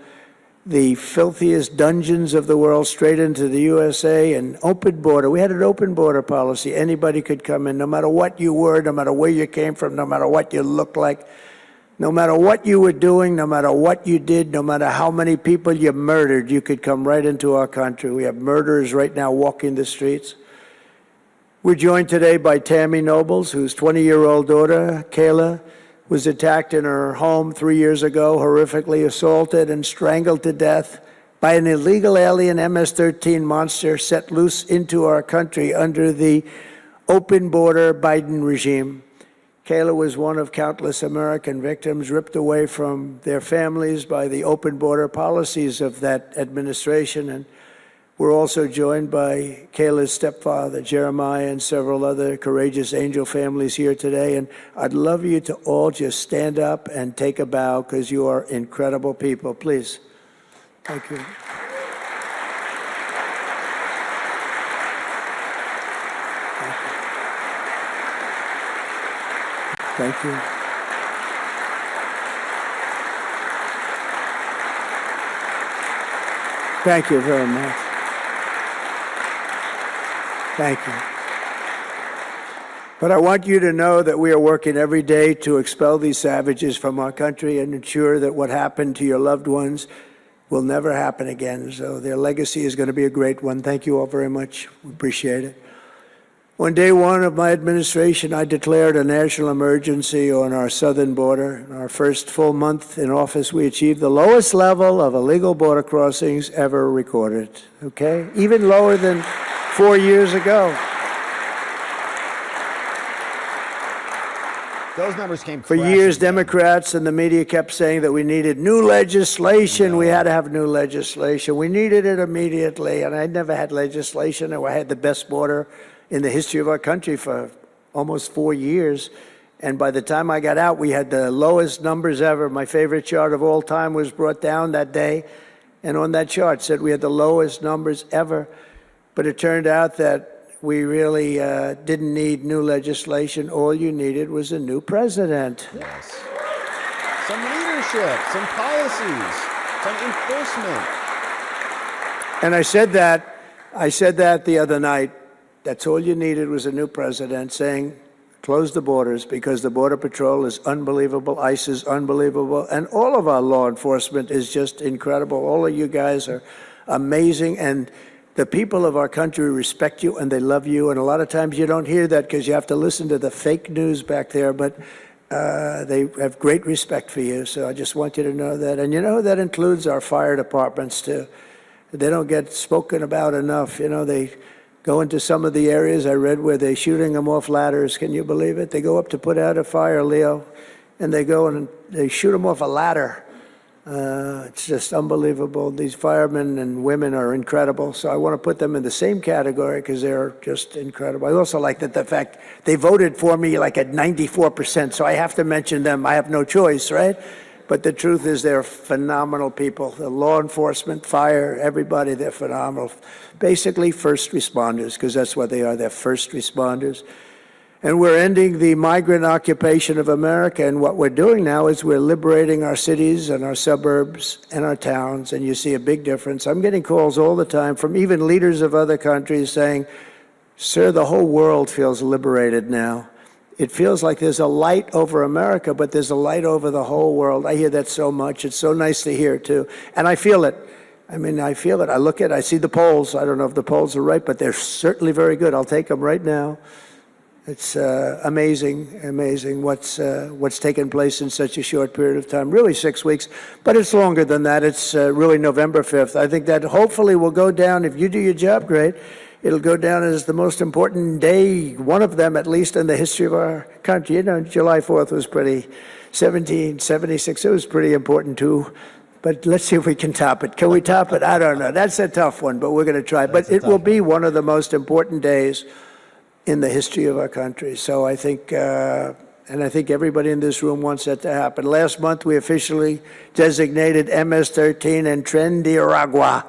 the filthiest dungeons of the world straight into the USA. And open border. We had an open border policy. Anybody could come in, no matter what you were, no matter where you came from, no matter what you looked like, no matter what you were doing, no matter what you did, no matter how many people you murdered, you could come right into our country. We have murderers right now walking the streets. We're joined today by Tammy Nobles, whose 20-year-old daughter, Kayla, was attacked in her home 3 years ago, horrifically assaulted and strangled to death by an illegal alien MS-13 monster set loose into our country under the open border Biden regime. Kayla was one of countless American victims ripped away from their families by the open border policies of that administration. And we're also joined by Kayla's stepfather, Jeremiah, and several other courageous angel families here today. And I'd love you to all just stand up and take a bow, because you are incredible people. Please. Thank you. Thank you. Thank you very much. Thank you. But I want you to know that we are working every day to expel these savages from our country and ensure that what happened to your loved ones will never happen again. So their legacy is going to be a great one. Thank you all very much. We appreciate it. On day one of my administration, I declared a national emergency on our southern border. In our first full month in office, we achieved the lowest level of illegal border crossings ever recorded, okay? Even lower than 4 years ago. Those numbers came For years, Democrats and the media kept saying that we needed new legislation. We had to have new legislation. We needed it immediately. And I never had legislation. I had the best border in the history of our country for almost 4 years. And by the time I got out, we had the lowest numbers ever. My favorite chart of all time was brought down that day. And on that chart said we had the lowest numbers ever. But it turned out that we really didn't need new legislation. All you needed was a new president. Yes. Some leadership, some policies, some enforcement. And I said that the other night. That's all you needed was a new president saying, close the borders, because the Border Patrol is unbelievable, ICE is unbelievable, and all of our law enforcement is just incredible. All of you guys are amazing, and the people of our country respect you and they love you, and a lot of times you don't hear that because you have to listen to the fake news back there, but they have great respect for you, so I just want you to know that. And you know, that includes our fire departments too. They don't get spoken about enough. You know, they go into some of the areas I read where they're shooting them off ladders. Can you believe it? They go up to put out a fire, Leo, and they go and they shoot them off a ladder. It's just unbelievable. These firemen and women are incredible. So I want to put them in the same category because they're just incredible. I also like that the fact they voted for me like at 94%. So I have to mention them. I have no choice, right? But the truth is they're phenomenal people. The law enforcement, fire, everybody, they're phenomenal. Basically first responders, because that's what they are. They're first responders. And we're ending the migrant occupation of America. And what we're doing now is we're liberating our cities and our suburbs and our towns. And you see a big difference. I'm getting calls all the time from even leaders of other countries saying, sir, the whole world feels liberated now. It feels like there's a light over America, but there's a light over the whole world. I hear that so much. It's so nice to hear, too. And I feel it. I mean, I feel it. I look at it. I see the polls. I don't know if the polls are right, but they're certainly very good. I'll take them right now. It's amazing what's taken place in such a short period of time. Really 6 weeks, but it's longer than that. It's really November 5th. I think that hopefully will go down, if you do your job great, it'll go down as the most important day, one of them at least in the history of our country. You know, July 4th was 1776, it was pretty important too. But let's see if we can top it. Can we top it? I don't know. That's a tough one, but we're going to try. But it will be one of the most important days in the history of our country. So I think, and I think everybody in this room wants that to happen. Last month, we officially designated MS-13 and Tren de Aragua.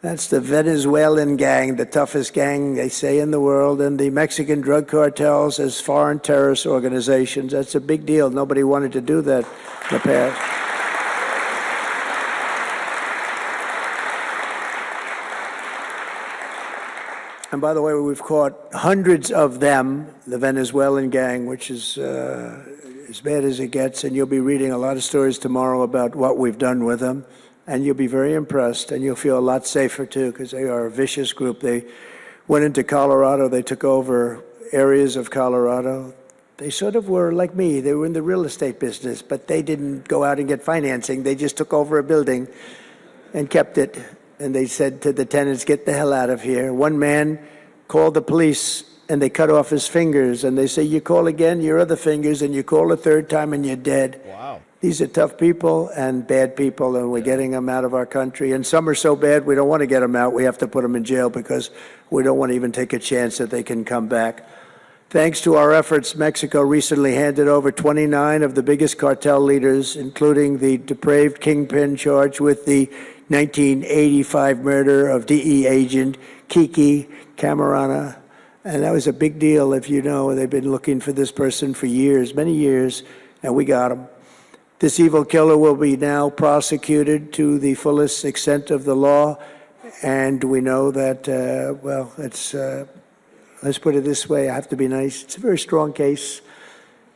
That's the Venezuelan gang, the toughest gang, they say, in the world, and the Mexican drug cartels as foreign terrorist organizations. That's a big deal. Nobody wanted to do that in the past. And by the way, we've caught hundreds of them, the Venezuelan gang, which is as bad as it gets. And you'll be reading a lot of stories tomorrow about what we've done with them. And you'll be very impressed, and you'll feel a lot safer, too, because they are a vicious group. They went into Colorado. They took over areas of Colorado. They sort of were like me. They were in the real estate business, but they didn't go out and get financing. They just took over a building and kept it. And they said to the tenants, get the hell out of here. One man called the police, and they cut off his fingers. And they say, you call again, your other fingers, and you call a third time, and you're dead. Wow. These are tough people and bad people, and we're getting them out of our country. And some are so bad, we don't want to get them out. We have to put them in jail because we don't want to even take a chance that they can come back. Thanks to our efforts, Mexico recently handed over 29 of the biggest cartel leaders, including the depraved kingpin charged with the 1985 murder of DE agent Kiki Camarena. And that was a big deal, if you know. They've been looking for this person for years, many years, and we got him. This evil killer will be now prosecuted to the fullest extent of the law, and we know that, well, it's let's put it this way, I have to be nice. It's a very strong case.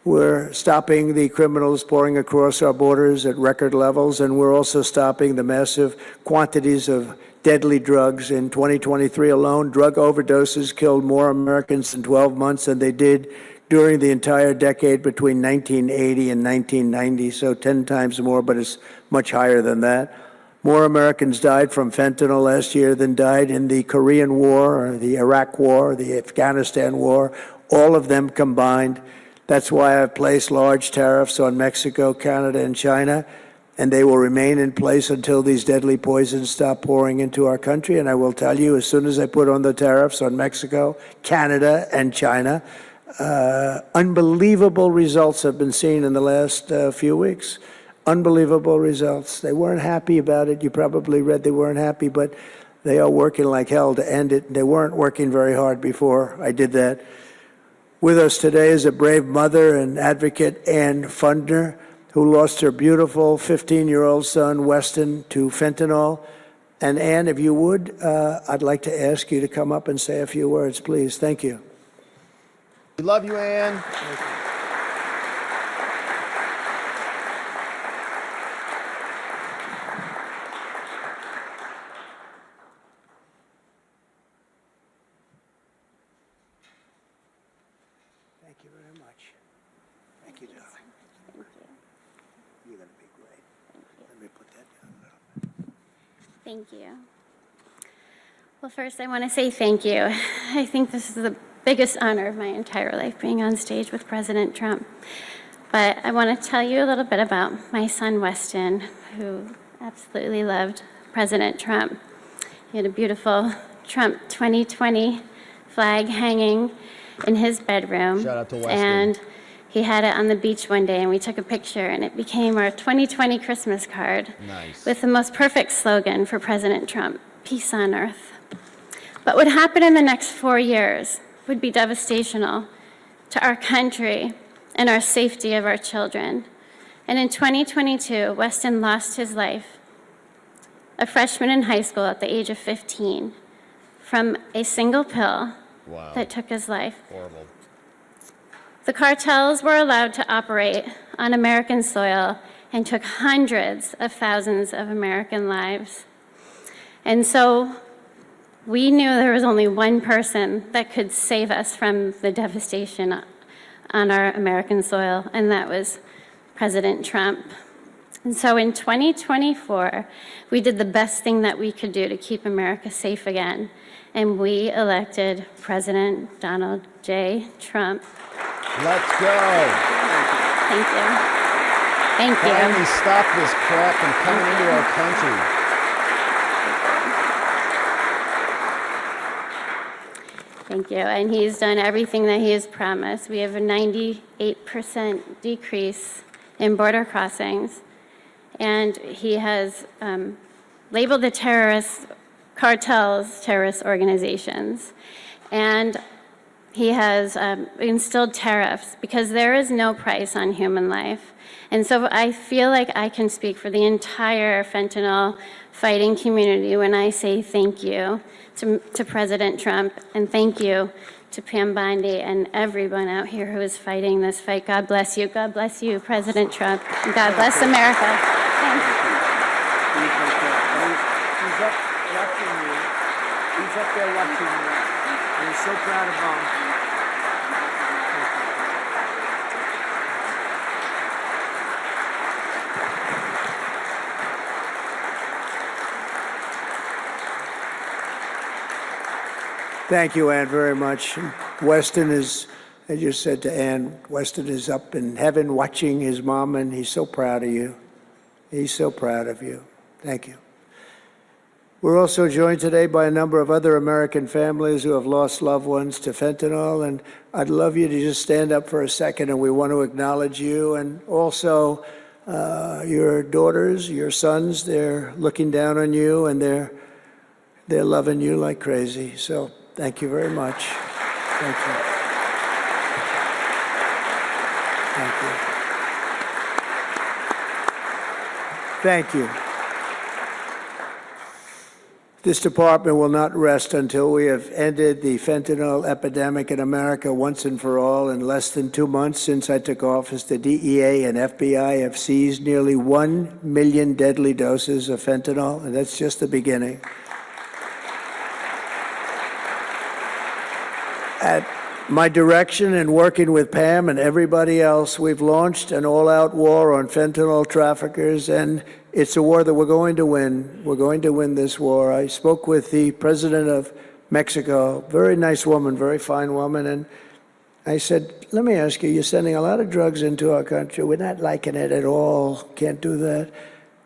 We're stopping the criminals pouring across our borders at record levels, and we're also stopping the massive quantities of deadly drugs. In 2023 alone, drug overdoses killed more Americans in 12 months than they did during the entire decade between 1980 and 1990, so 10 times more, but it's much higher than that. More Americans died from fentanyl last year than died in the Korean War, or the Iraq War, or the Afghanistan War, all of them combined. That's why I've placed large tariffs on Mexico, Canada, and China, and they will remain in place until these deadly poisons stop pouring into our country. And I will tell you, as soon as I put on the tariffs on Mexico, Canada, and China, unbelievable results have been seen in the last few weeks. Unbelievable results. They weren't happy about it. You probably read they weren't happy, but they are working like hell to end it. They weren't working very hard before I did that. With us today is a brave mother and advocate, Ann Fundner, who lost her beautiful 15-year-old son, Weston, to fentanyl. And Ann, if you would, I'd like to ask you to come up and say a few words, please. Thank you. We love you, Ann. Thank you very much. Thank you, darling. Thank you. You're going to be great. Let me put that down a little bit. Thank you. Well, first, I want to say thank you. I think this is the biggest honor of my entire life, being on stage with President Trump. But I want to tell you a little bit about my son, Weston, who absolutely loved President Trump. He had a beautiful Trump 2020 flag hanging in his bedroom. Shout out to Weston. And he had it on the beach one day, and we took a picture, and it became our 2020 Christmas card. Nice. With the most perfect slogan for President Trump, peace on earth. What would happen in the next 4 years would be devastational to our country and our safety of our children. And in 2022, Weston lost his life, a freshman in high school at the age of 15, from a single pill that took his life. Horrible. The cartels were allowed to operate on American soil and took hundreds of thousands of American lives. And so we knew there was only one person that could save us from the devastation on our American soil, and that was President Trump. And so in 2024, we did the best thing that we could do to keep America safe again, and we elected President Donald J. Trump. Let's go. Thank you. Thank you. Finally stop this crap from coming into our country. Thank you. And he's done everything that he has promised. We have a 98% decrease in border crossings. And he has labeled the terrorist cartels terrorist organizations. And he has instilled tariffs because there is no price on human life. And so I feel like I can speak for the entire fentanyl fighting community when I say thank you to President Trump, and thank you to Pam Bondi and everyone out here who is fighting this fight. God bless you. God bless you, President Trump. And God bless America. Thanks. He's up watching you. He's up there watching you. And he's so proud of Mom. Thank you, Ann, very much. Weston is, I just said to Ann, Weston is up in heaven watching his mom, and he's so proud of you. He's so proud of you. Thank you. We're also joined today by a number of other American families who have lost loved ones to fentanyl, and I'd love you to just stand up for a second, and we want to acknowledge you, and also your daughters, your sons. They're looking down on you, and they're loving you like crazy. So thank you very much. Thank you. Thank you. Thank you. This department will not rest until we have ended the fentanyl epidemic in America once and for all. In less than 2 months since I took office, the DEA and FBI have seized nearly 1 million deadly doses of fentanyl, and that's just the beginning. At my direction and working with Pam and everybody else, we've launched an all-out war on fentanyl traffickers, and it's a war that we're going to win. We're going to win this war. I spoke with the president of Mexico, very nice woman, very fine woman, and I said, let me ask you, you're sending a lot of drugs into our country. We're not liking it at all. Can't do that.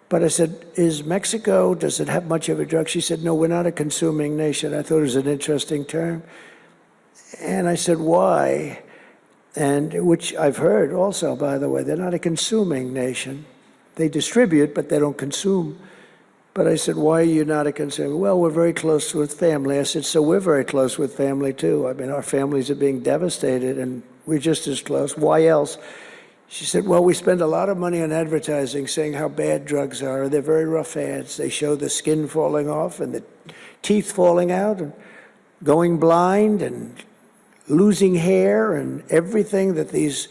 But I said, is Mexico, does it have much of a drug? She said, no, we're not a consuming nation. I thought it was an interesting term. And I said, why? And which I've heard also, by the way, they're not a consuming nation. They distribute, but they don't consume. But I said, why are you not a consumer? Well, we're very close with family. I said, so we're very close with family, too. I mean, our families are being devastated, and we're just as close. Why else? She said, well, we spend a lot of money on advertising saying how bad drugs are. They're very rough ads. They show the skin falling off and the teeth falling out and going blind and losing hair and everything that these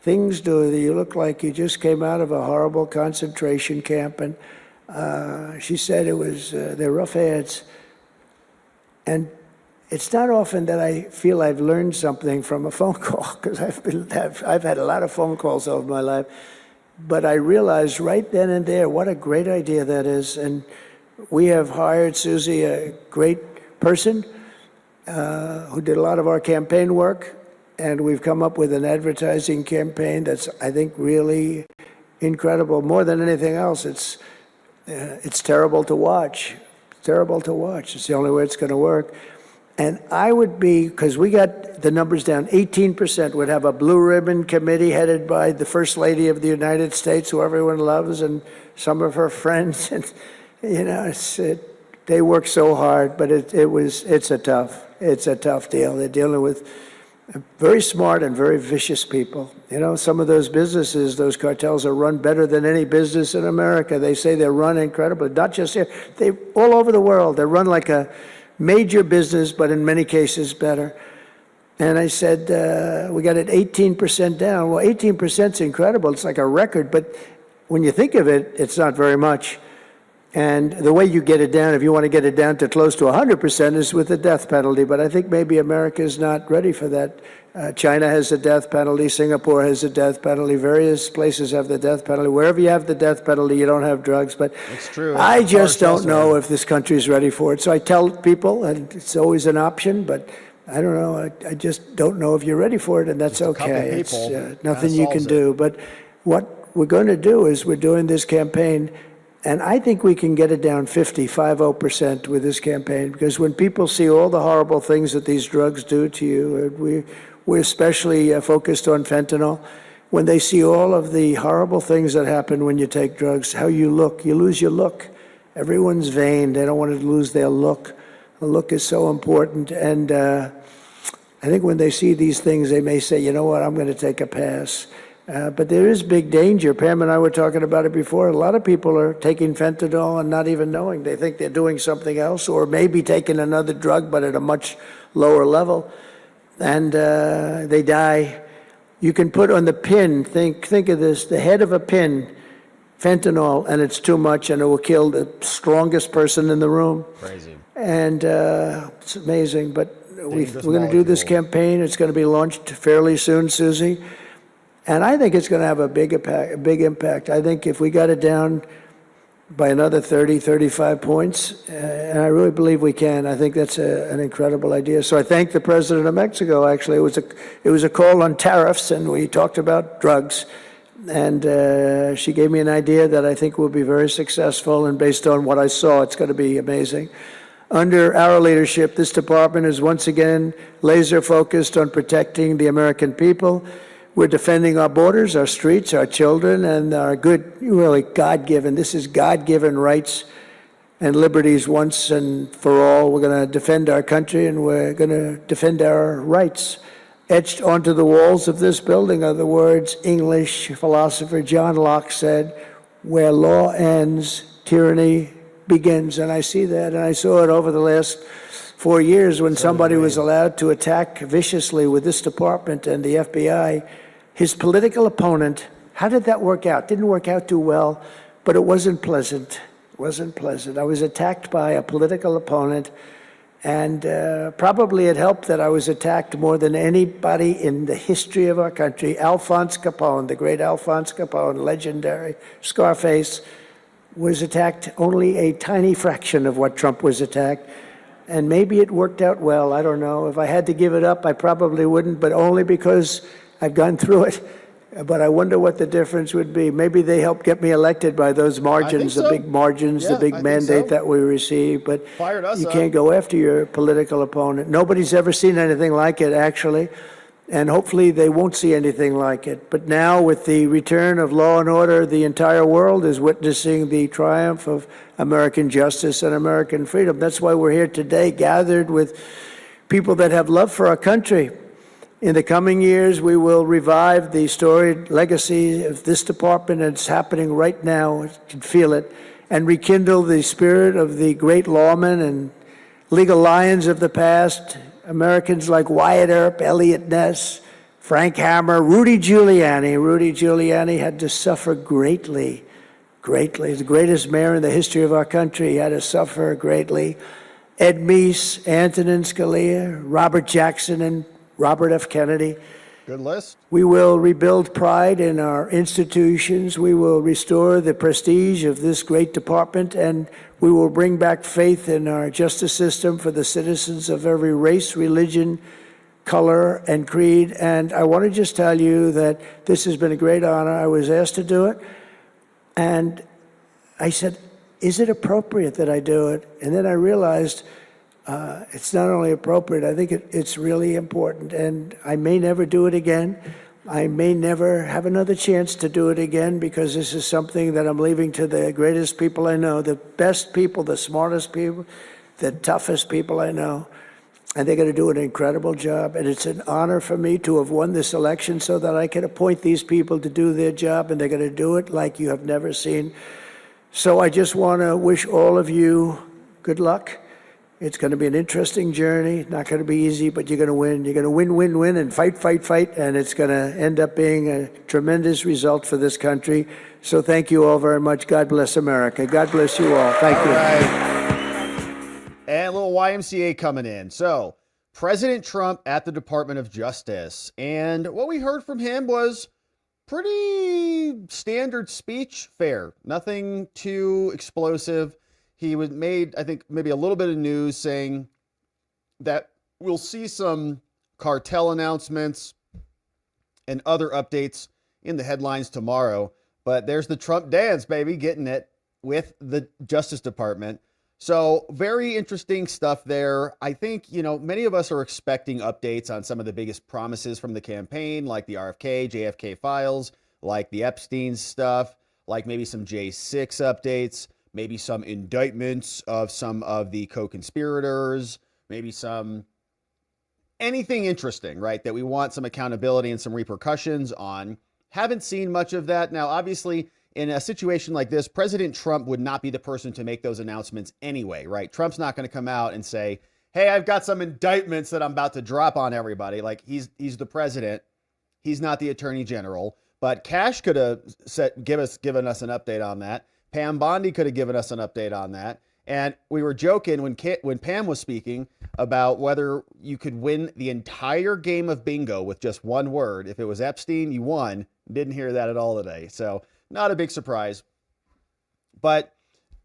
things do. You look like you just came out of a horrible concentration camp. And she said it was, they're rough ads. And it's not often that I feel I've learned something from a phone call, because I've had a lot of phone calls over my life. But I realized right then and there what a great idea that is. And we have hired, Susie, a great person who did a lot of our campaign work. And we've come up with an advertising campaign that's, I think, really incredible. More than anything else, it's terrible to watch. Terrible to watch. It's the only way it's going to work. And I would be, because we got the numbers down, 18% would have a blue ribbon committee headed by the First Lady of the United States, who everyone loves, and some of her friends. And, you know, they work so hard, but it's a tough deal. They're dealing with very smart and very vicious people. You know, some of those businesses, those cartels are run better than any business in America. They say they're run incredibly, not just here. They all over the world. They're run like a major business, but in many cases better. And I said, we got it 18% down. Well, 18% is incredible. It's like a record, but when you think of it, it's not very much. And the way you get it down, if you want to get it down to close to 100%, is with the death penalty. But I think maybe America is not ready for that. China has a death penalty. Singapore has a death penalty. Various places have the death penalty. Wherever you have the death penalty, you don't have drugs. But it's true. I just don't know if this country is ready for it. So I tell people, and it's always an option, but I don't know. I just don't know if you're ready for it, and that's okay. It's nothing you can do. But what we're going to do is we're doing this campaign. And I think we can get it down 50% with this campaign, because when people see all the horrible things that these drugs do to you, we're especially focused on fentanyl. When they see all of the horrible things that happen when you take drugs, how you look, you lose your look. Everyone's vain. They don't want to lose their look. The look is so important. And I think when they see these things, they may say, you know what, I'm going to take a pass. But there is big danger. Pam and I were talking about it before. A lot of people are taking fentanyl and not even knowing. They think they're doing something else, or maybe taking another drug, but at a much lower level. And they die. You can put on the pin, think of this, the head of a pin, fentanyl, and it's too much, and it will kill the strongest person in the room. Crazy. And it's amazing. But we're going to do this campaign. It's going to be launched fairly soon, Susie. And I think it's going to have a big impact. I think if we got it down by another 30, 35 points, and I really believe we can, I think that's an incredible idea. So I thank the president of Mexico, actually. It was a call on tariffs, and we talked about drugs. And she gave me an idea that I think will be very successful, and based on what I saw, it's going to be amazing. Under our leadership, this department is once again laser focused on protecting the American people. We're defending our borders, our streets, our children, and our good, really God-given, this is God-given rights and liberties once and for all. We're going to defend our country, and we're going to defend our rights. Etched onto the walls of this building are the words English philosopher John Locke said, where law ends, tyranny begins. And I see that, and I saw it over the last 4 years when somebody was allowed to attack viciously with this department and the FBI. His political opponent, how did that work out? Didn't work out too well, but it wasn't pleasant. It wasn't pleasant. I was attacked by a political opponent, and probably it helped that I was attacked more than anybody in the history of our country. Alphonse Capone, the great Alphonse Capone, legendary Scarface, was attacked only a tiny fraction of what Trump was attacked. And maybe it worked out well. I don't know. If I had to give it up, I probably wouldn't, but only because I've gone through it. But I wonder what the difference would be. Maybe they helped get me elected by those margins, the big margins, the big mandate that we received. But you can't go after your political opponent. Nobody's ever seen anything like it, actually. And hopefully they won't see anything like it. But now, with the return of law and order, the entire world is witnessing the triumph of American justice and American freedom. That's why we're here today, gathered with people that have love for our country. In the coming years, we will revive the storied legacy of this department, and it's happening right now. You can feel it. And rekindle the spirit of the great lawmen and legal lions of the past, Americans like Wyatt Earp, Elliot Ness, Frank Hammer, Rudy Giuliani. Rudy Giuliani had to suffer greatly, greatly. He's the greatest mayor in the history of our country. He had to suffer greatly. Ed Meese, Antonin Scalia, Robert Jackson, and Robert F. Kennedy. Good list. We will rebuild pride in our institutions. We will restore the prestige of this great department, and we will bring back faith in our justice system for the citizens of every race, religion, color, and creed. And I want to just tell you that this has been a great honor. I was asked to do it, and I said, is it appropriate that I do it? And then I realized it's not only appropriate, I think it's really important. And I may never do it again. I may never have another chance to do it again, because this is something that I'm leaving to the greatest people I know, the best people, the smartest people, the toughest people I know. And they're going to do an incredible job. And it's an honor for me to have won this election so that I can appoint these people to do their job, and they're going to do it like you have never seen. So I just want to wish all of you good luck. It's going to be an interesting journey. Not going to be easy, but you're going to win. You're going to win, win, win, and fight, fight, fight. And it's going to end up being a tremendous result for this country. So thank you all very much. God bless America. God bless you all. Thank you. And a little YMCA coming in. So President Trump at the Department of Justice. And what we heard from him was pretty standard speech fare. Nothing too explosive. He was made, I think, maybe a little bit of news saying that we'll see some cartel announcements and other updates in the headlines tomorrow. But there's the Trump dance, baby, getting it with the Justice Department. So very interesting stuff there. I think, many of us are expecting updates on some of the biggest promises from the campaign, like the RFK, JFK files, like the Epstein stuff, like maybe some J6 updates, maybe some indictments of some of the co-conspirators, maybe anything interesting, right? That we want some accountability and some repercussions on. Haven't seen much of that. Now, obviously, in a situation like this, President Trump would not be the person to make those announcements anyway, right? Trump's not going to come out and say, hey, I've got some indictments that I'm about to drop on everybody. Like, he's the president. He's not the attorney general. But Kash could have given us an update on that. Pam Bondi could have given us an update on that. And we were joking when Pam was speaking about whether you could win the entire game of bingo with just one word. If it was Epstein, you won. Didn't hear that at all today. So not a big surprise, but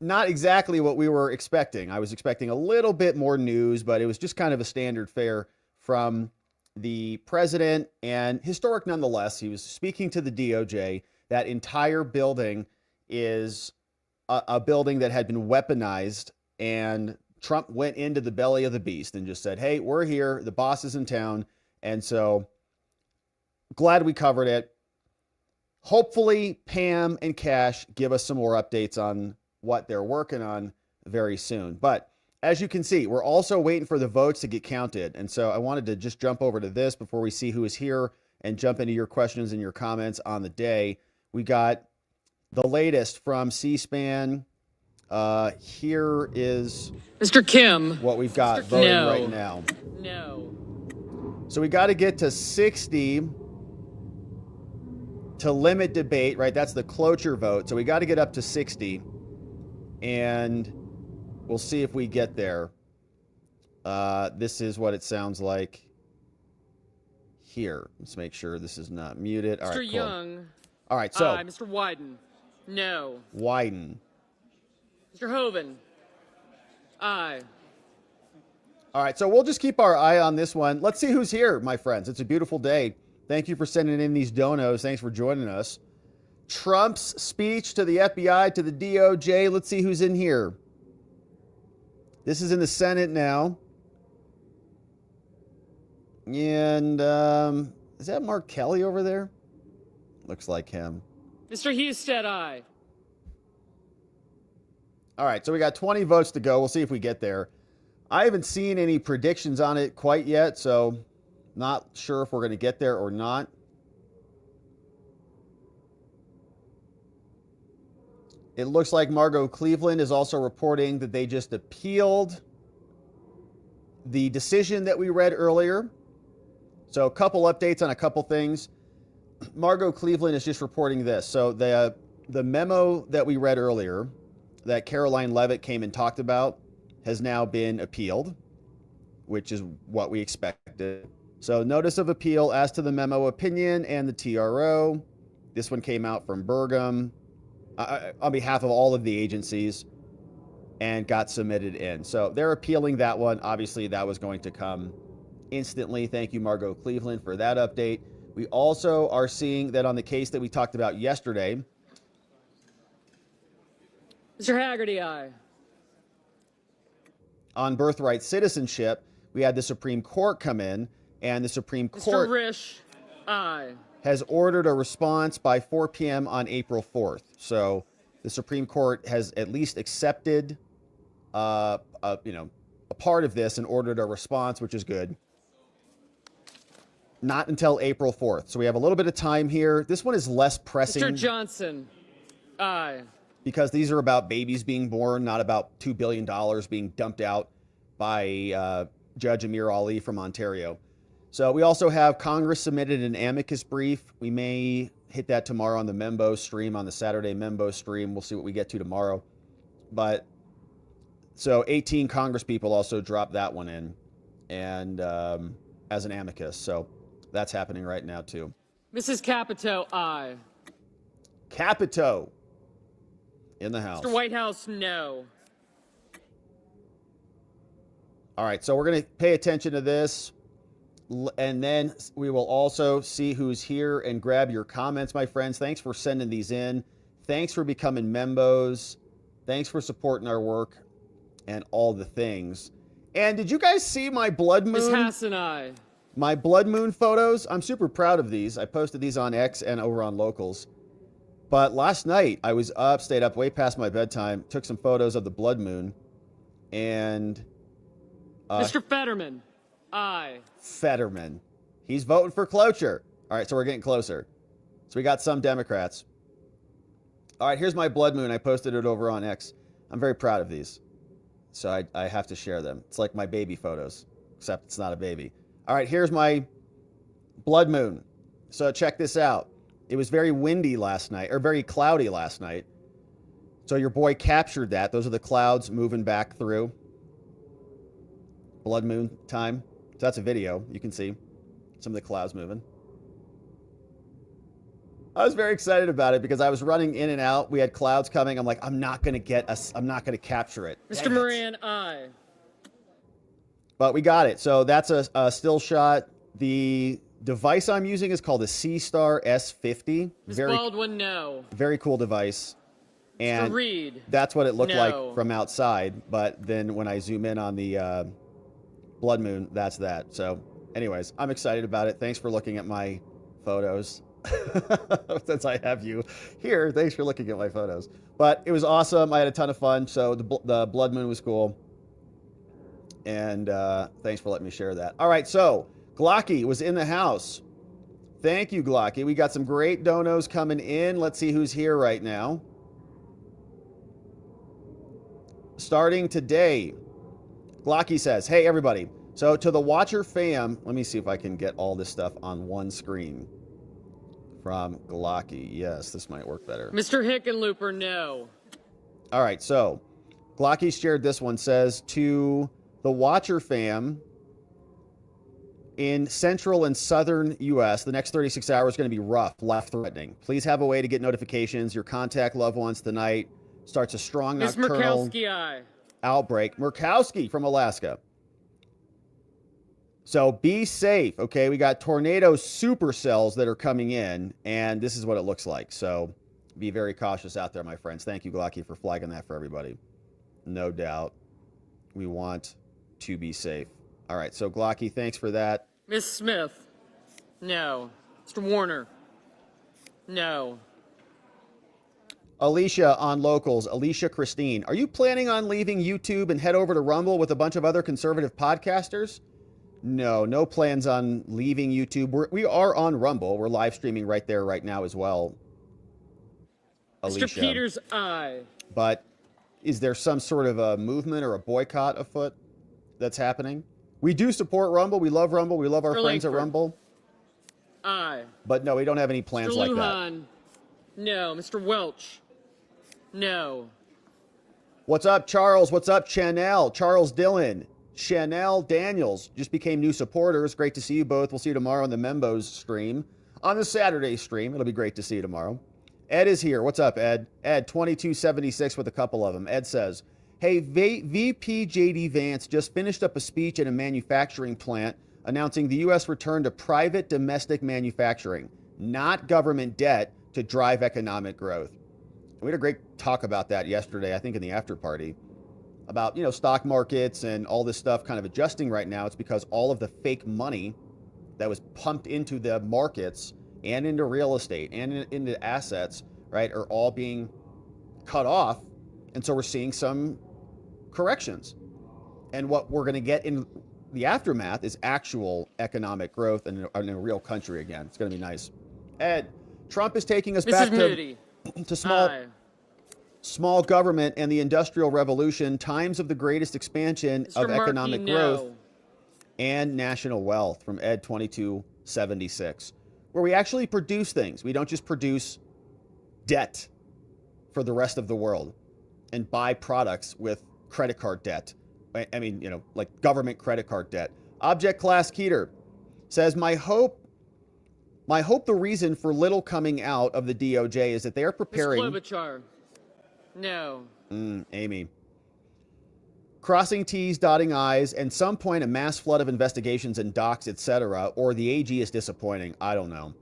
not exactly what we were expecting. I was expecting a little bit more news, but it was just kind of a standard fare from the president, and historic nonetheless. He was speaking to the DOJ. That entire building is a building that had been weaponized, and Trump went into the belly of the beast and just said, hey, we're here. The boss is in town. And so glad we covered it. Hopefully Pam and Kash give us some more updates on what they're working on very soon. But as you can see, we're also waiting for the votes to get counted. And so I wanted to just jump over to this before we see who is here and jump into your questions and your comments on the day. We got the latest from C-SPAN. Here is Mr. Kim. what we've got voting right now. No. So we got to get to 60 to limit debate, right? That's the cloture vote. So we got to get up to 60, and we'll see if we get there. This is what it sounds like here. Let's make sure this is not muted. All right, Mr. cool. Young. All right, so. Aye. Mr. Wyden. No. Wyden. Mr. Hoven. Aye. All right, so we'll just keep our eye on this one. Let's see who's here, my friends. It's a beautiful day. Thank you for sending in these donos. Thanks for joining us. Trump's speech to the FBI, to the DOJ. Let's see who's in here. This is in the Senate now. And is that Mark Kelly over there? Looks like him. Mr. Husted, aye. All right, so we got 20 votes to go. We'll see if we get there. I haven't seen any predictions on it quite yet, so not sure if we're going to get there or not. It looks like Margot Cleveland is also reporting that they just appealed the decision that we read earlier. So a couple updates on a couple things. Margot Cleveland is just reporting this. So the memo that we read earlier that Caroline Leavitt came and talked about has now been appealed, which is what we expected. So notice of appeal as to the memo opinion and the TRO. This one came out from Burgum on behalf of all of the agencies and got submitted in. So they're appealing that one. Obviously, that was going to come instantly. Thank you, Margot Cleveland, for that update. We also are seeing that on the case that we talked about yesterday. Mr. Haggerty, aye. On birthright citizenship, we had the Supreme Court come in, and the Supreme Court Mr. Risch, aye. has ordered a response by 4 p.m. on April 4th. So the Supreme Court has at least accepted, a part of this and ordered a response, which is good. Not until April 4th. So we have a little bit of time here. This one is less pressing. Mr. Johnson, aye. Because these are about babies being born, not about $2 billion being dumped out by Judge Amir Ali from Ontario. So we also have Congress submitted an amicus brief. We may hit that tomorrow on the Membo stream, on the Saturday Membo stream. We'll see what we get to tomorrow. But so 18 Congress people also dropped that one in and as an amicus. So that's happening right now too. Mrs. Capito, aye. Capito in the House. Mr. Whitehouse, no. All right, so we're going to pay attention to this, and then we will also see who's here and grab your comments, my friends. Thanks for sending these in. Thanks for becoming membos. Thanks for supporting our work and all the things. And did you guys see my blood moon? Ms. Hassan, aye. My blood moon photos? I'm super proud of these. I posted these on X and over on Locals. But last night, I was up, stayed up way past my bedtime, took some photos of the blood moon, and... Mr. Fetterman, aye. Fetterman. He's voting for cloture. All right, so we're getting closer. So we got some Democrats. All right, here's my blood moon. I posted it over on X. I'm very proud of these. So I have to share them. It's like my baby photos, except it's not a baby. All right, here's my blood moon. So check this out. It was very windy last night, or very cloudy last night. So your boy captured that. Those are the clouds moving back through. Blood moon time. So that's a video. You can see some of the clouds moving. I was very excited about it because I was running in and out. We had clouds coming. I'm like, I'm not going to capture it. Mr. Moran, aye. But we got it. So that's a still shot. The device I'm using is called a C-Star S50. Ms. Baldwin, no. Very cool device. And Mr. Reed, that's what it looked no. like from outside. But then when I zoom in on the blood moon, that's that. So anyways, I'm excited about it. Thanks for looking at my photos. Since I have you here, thanks for looking at my photos. But it was awesome. I had a ton of fun. So the blood moon was cool. And thanks for letting me share that. All right, so Glocky was in the house. Thank you, Glocky. We got some great donos coming in. Let's see who's here right now. starting today. Glocky says, hey, everybody. So to the Watcher fam, let me see if I can get all this stuff on one screen. From Glocky. Yes, this might work better. Mr. Hickenlooper, no. All right, so Glocky shared this one. Says, to the Watcher fam, in central and southern U.S., the next 36 hours is going to be rough, life-threatening. Please have a way to get notifications. Your contact loved ones tonight. Starts a strong Miss nocturnal Murkowski, outbreak. Murkowski from Alaska. So be safe, okay? We got tornado supercells that are coming in, and this is what it looks like. So be very cautious out there, my friends. Thank you, Glocky, for flagging that for everybody. No doubt. We want to be safe. All right, so Glocky, thanks for that. Miss Smith, no. Mr. Warner, no. Alicia on Locals, Alicia Christine. Are you planning on leaving YouTube and head over to Rumble with a bunch of other conservative podcasters? No, no plans on leaving YouTube. We are on Rumble. We're live streaming right there right now as well. Alicia. Mr. Peters, aye. But is there some sort of a movement or a boycott afoot that's happening? We do support Rumble. We love Rumble. We love our Mr. friends at Langford. Rumble. Aye. But no, we don't have any plans Mr. like that. Lujan, no. Mr. Welch, no. What's up, Charles? What's up, Chanel? Charles Dillon. Chanel Daniels just became new supporters. Great to see you both. We'll see you tomorrow on the Membos stream. On the Saturday stream, it'll be great to see you tomorrow. Ed is here. What's up, Ed? Ed, 2276 with a couple of them. Ed says, hey, VP J.D. Vance just finished up a speech at a manufacturing plant announcing the U.S. return to private domestic manufacturing, not government debt, to drive economic growth. We had a great talk about that yesterday, I think, in the after party. About, stock markets and all this stuff kind of adjusting right now. It's because all of the fake money that was pumped into the markets and into real estate and into assets, right, are all being cut off. And so we're seeing some corrections. And what we're going to get in the aftermath is actual economic growth in a real country again. It's going to be nice. Ed, Trump is taking us back to small government and the Industrial Revolution, times of the greatest expansion of economic growth and national wealth, from Ed 2276, where we actually produce things. We don't just produce debt for the rest of the world and buy products with credit card debt. I mean, like government credit card debt. Object Class Keeter says, my hope the reason for little coming out of the DOJ is that they are preparing... Ms. Klobuchar, no. Amy. Crossing T's, dotting I's, and some point a mass flood of investigations and docs, etc., or the AG is disappointing. I don't know.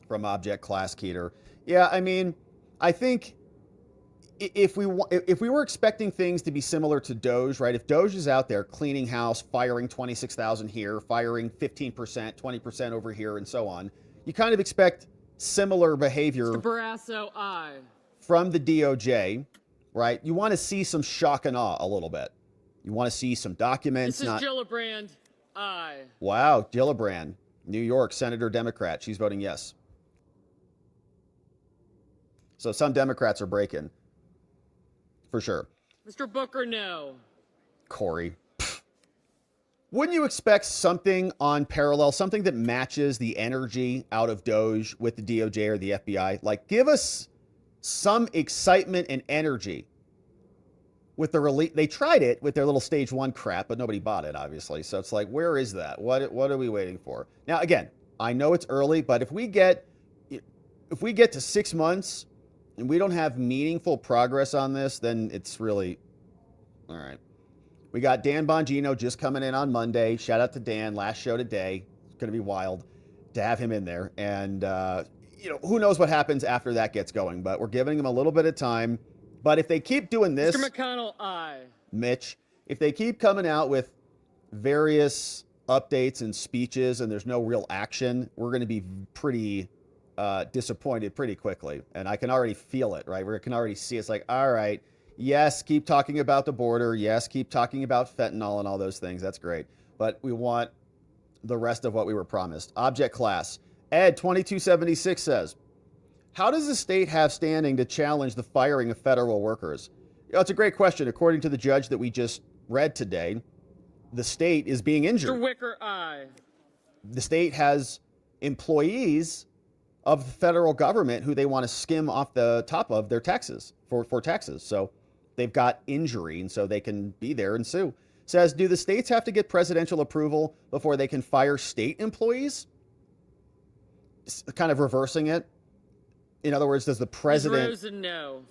From Object Class Keeter. Yeah, I mean, I think if we were expecting things to be similar to Doge, right? If Doge is out there cleaning house, firing 26,000 here, firing 15%, 20% over here, and so on, you kind of expect similar behavior. Mr. Barrasso, aye. From the DOJ, right? You want to see some shock and awe a little bit. You want to see some documents. Mrs. Gillibrand, aye. Wow, Gillibrand, New York, Senator Democrat. She's voting yes. So some Democrats are breaking. For sure. Mr. Booker, no. Corey. Wouldn't you expect something on parallel, something that matches the energy out of Doge with the DOJ or the FBI? Like, give us some excitement and energy with the release. They tried it with their little stage 1 crap, but nobody bought it, obviously. So it's like, where is that? What are we waiting for? Now, again, I know it's early, but if we get to 6 months and we don't have meaningful progress on this, then it's really all right. We got Dan Bongino just coming in on Monday. Shout out to Dan. Last show today. It's going to be wild to have him in there. And, who knows what happens after that gets going, but we're giving him a little bit of time. But if they keep doing this... Mr. McConnell, aye. Mitch, if they keep coming out with various updates and speeches and there's no real action, we're going to be pretty disappointed pretty quickly. And I can already feel it, right? We can already see it's like, all right, yes, keep talking about the border. Yes, keep talking about fentanyl and all those things. That's great. But we want the rest of what we were promised. Object Class. Ed 2276 says, how does the state have standing to challenge the firing of federal workers? It's a great question. According to the judge that we just read today, the state is being injured. Mr. Wicker, aye. The state has employees of the federal government who they want to skim off the top of their taxes for taxes. So they've got injury, and so they can be there and sue. Says, do the states have to get presidential approval before they can fire state employees? Kind of reversing it. In other words, does the president Rosen, no.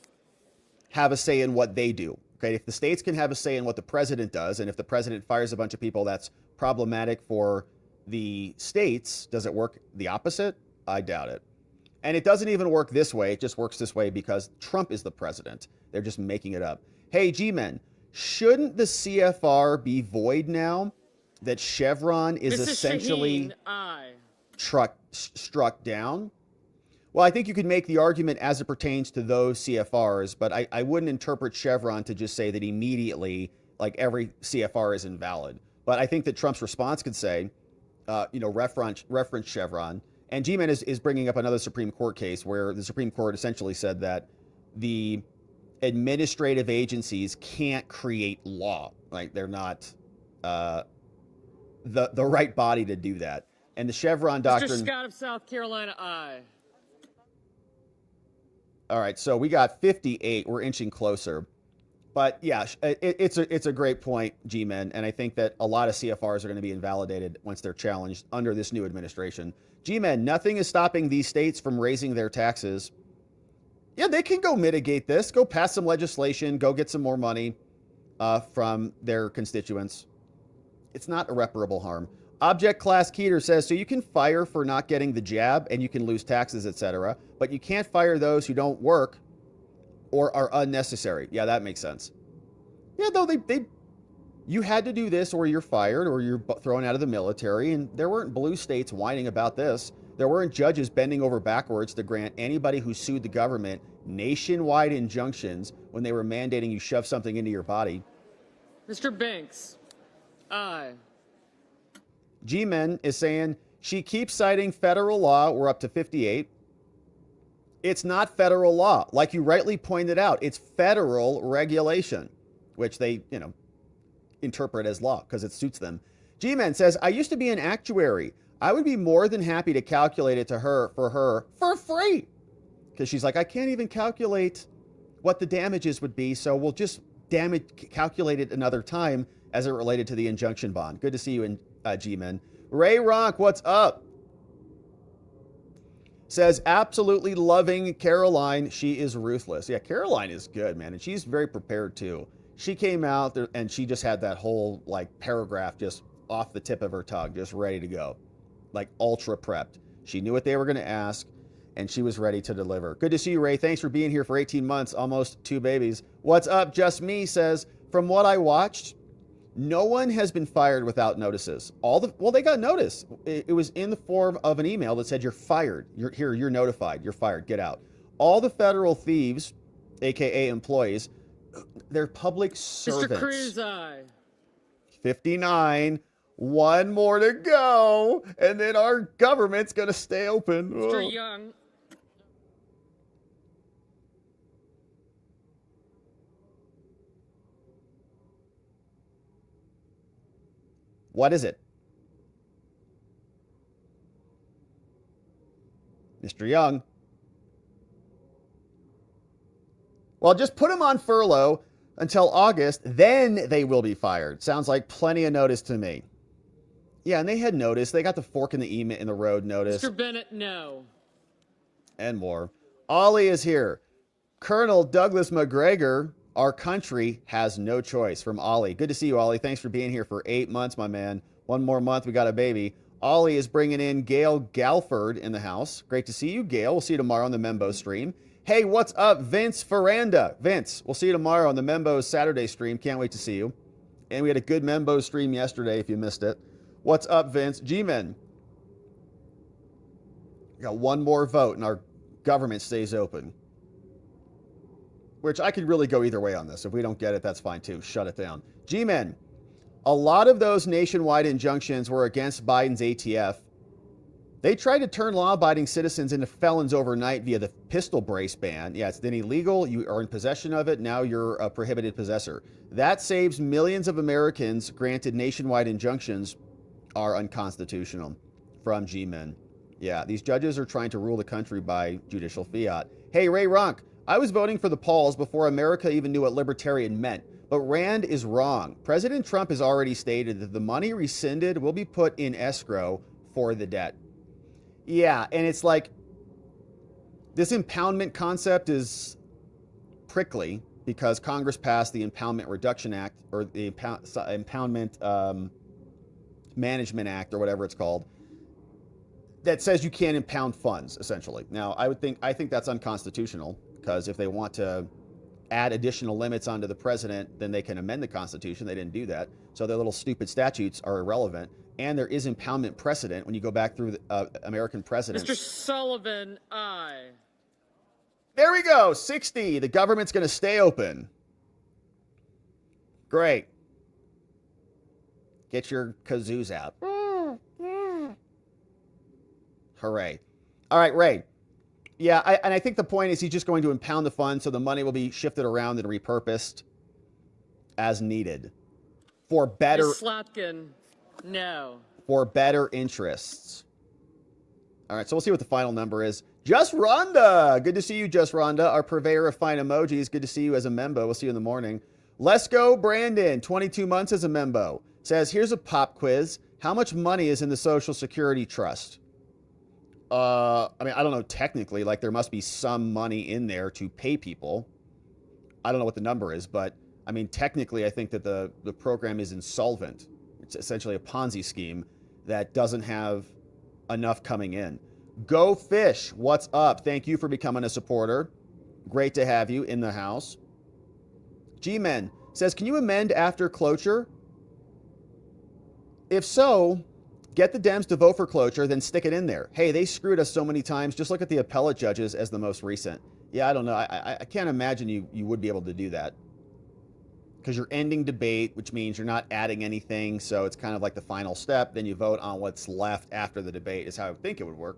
have a say in what they do? Okay, if the states can have a say in what the president does, and if the president fires a bunch of people, that's problematic for the states. Does it work the opposite? I doubt it. And it doesn't even work this way. It just works this way because Trump is the president. They're just making it up. Hey, G-Men, shouldn't the CFR be void now that Chevron is Mr. essentially Shaheen, aye. struck down? Well, I think you could make the argument as it pertains to those CFRs, but I wouldn't interpret Chevron to just say that immediately, like every CFR is invalid. But I think that Trump's response could say, reference Chevron. And G-Man is bringing up another Supreme Court case where the Supreme Court essentially said that the administrative agencies can't create law. Like they're not the right body to do that. And the Chevron doctrine. Mr. Scott of South Carolina, aye. All right, so we got 58. We're inching closer. But yeah, it's a great point, G-Men, and I think that a lot of CFRs are going to be invalidated once they're challenged under this new administration. G-Men, nothing is stopping these states from raising their taxes. Yeah, they can go mitigate this, go pass some legislation, go get some more money from their constituents. It's not irreparable harm. Object Class Keeter says, so you can fire for not getting the jab and you can lose taxes, etc., but you can't fire those who don't work or are unnecessary. Yeah, that makes sense. Yeah, though you had to do this or you're fired or you're thrown out of the military, and there weren't blue states whining about this. There weren't judges bending over backwards to grant anybody who sued the government nationwide injunctions when they were mandating you shove something into your body. Mr. Banks, aye. G-Men is saying she keeps citing federal law. We're up to 58. It's not federal law. Like you rightly pointed out, it's federal regulation, which they, interpret as law because it suits them. G-Men says, I used to be an actuary. I would be more than happy to calculate it for her for free. Because she's like, I can't even calculate what the damages would be, so we'll just calculate it another time as it related to the injunction bond. Good to see you in G-Men. Ray Ronk, what's up? Says, absolutely loving Caroline. She is ruthless. Yeah, Caroline is good, man. And she's very prepared too. She came out there and she just had that whole paragraph just off the tip of her tongue, just ready to go. Like ultra prepped. She knew what they were going to ask and she was ready to deliver. Good to see you, Ray. Thanks for being here for 18 months, almost 2 babies. What's up? Just Me says, from what I watched, no one has been fired without notices. They got notice. It was in the form of an email that said, you're fired. You're notified. You're fired. Get out. All the federal thieves, AKA employees, they're public servants. Mr. Cruz, aye. 59. One more to go. And then our government's going to stay open. Mr. Young. What is it? Mr. Young. Well, just put them on furlough until August, then they will be fired. Sounds like plenty of notice to me. Yeah, and they had notice. They got the fork in the road notice. Mr. Bennett, no. And more. Ollie is here. Colonel Douglas McGregor, our country has no choice, from Ollie. Good to see you, Ollie. Thanks for being here for 8 months, my man. One more month, we got a baby. Ollie is bringing in Gail Galford in the house. Great to see you, Gail. We'll see you tomorrow on the Membo stream. Hey, what's up, Vince Ferranda? Vince, we'll see you tomorrow on the Membo Saturday stream. Can't wait to see you. And we had a good Membo stream yesterday if you missed it. What's up, Vince? G-Men. We got one more vote and our government stays open. Which I could really go either way on this. If we don't get it, that's fine too. Shut it down. G-Men. A lot of those nationwide injunctions were against Biden's ATF. They tried to turn law-abiding citizens into felons overnight via the pistol brace ban. Yeah, it's then illegal. You are in possession of it. Now you're a prohibited possessor. That saves millions of Americans. Granted, nationwide injunctions are unconstitutional. From G-Men. Yeah, these judges are trying to rule the country by judicial fiat. Hey, Ray Ronk, I was voting for the Pauls before America even knew what libertarian meant. But Rand is wrong. President Trump has already stated that the money rescinded will be put in escrow for the debt. Yeah, and it's like this impoundment concept is prickly because Congress passed the Impoundment Reduction Act, or the Impoundment Management Act, or whatever it's called, that says you can't impound funds, essentially. Now, I think that's unconstitutional, because if they want to add additional limits onto the president, then they can amend the Constitution. They didn't do that. So their little stupid statutes are irrelevant. And there is impoundment precedent when you go back through the American presidents. Mr. Sullivan, aye. There we go. 60. The government's going to stay open. Great. Get your kazoos out. Hooray. All right, Ray. Yeah, I think the point is he's just going to impound the fund so the money will be shifted around and repurposed as needed for better... Ms. Slotkin, no. For better interests. All right, so we'll see what the final number is. Just Rhonda. Good to see you, Just Rhonda, our purveyor of fine emojis. Good to see you as a membo. We'll see you in the morning. Let's go, Brandon. 22 months as a membo. Says, here's a pop quiz. How much money is in the Social Security Trust? I mean, I don't know technically. Like, there must be some money in there to pay people. I don't know what the number is, but, I mean, technically, I think that the program is insolvent. It's essentially a Ponzi scheme that doesn't have enough coming in. Go Fish, what's up? Thank you for becoming a supporter. Great to have you in the house. G-Men says, can you amend after cloture? If so, get the Dems to vote for cloture, then stick it in there. Hey, they screwed us so many times. Just look at the appellate judges as the most recent. Yeah, I don't know. I can't imagine you would be able to do that. Because you're ending debate, which means you're not adding anything. So it's kind of like the final step. Then you vote on what's left after the debate is how I would think it would work.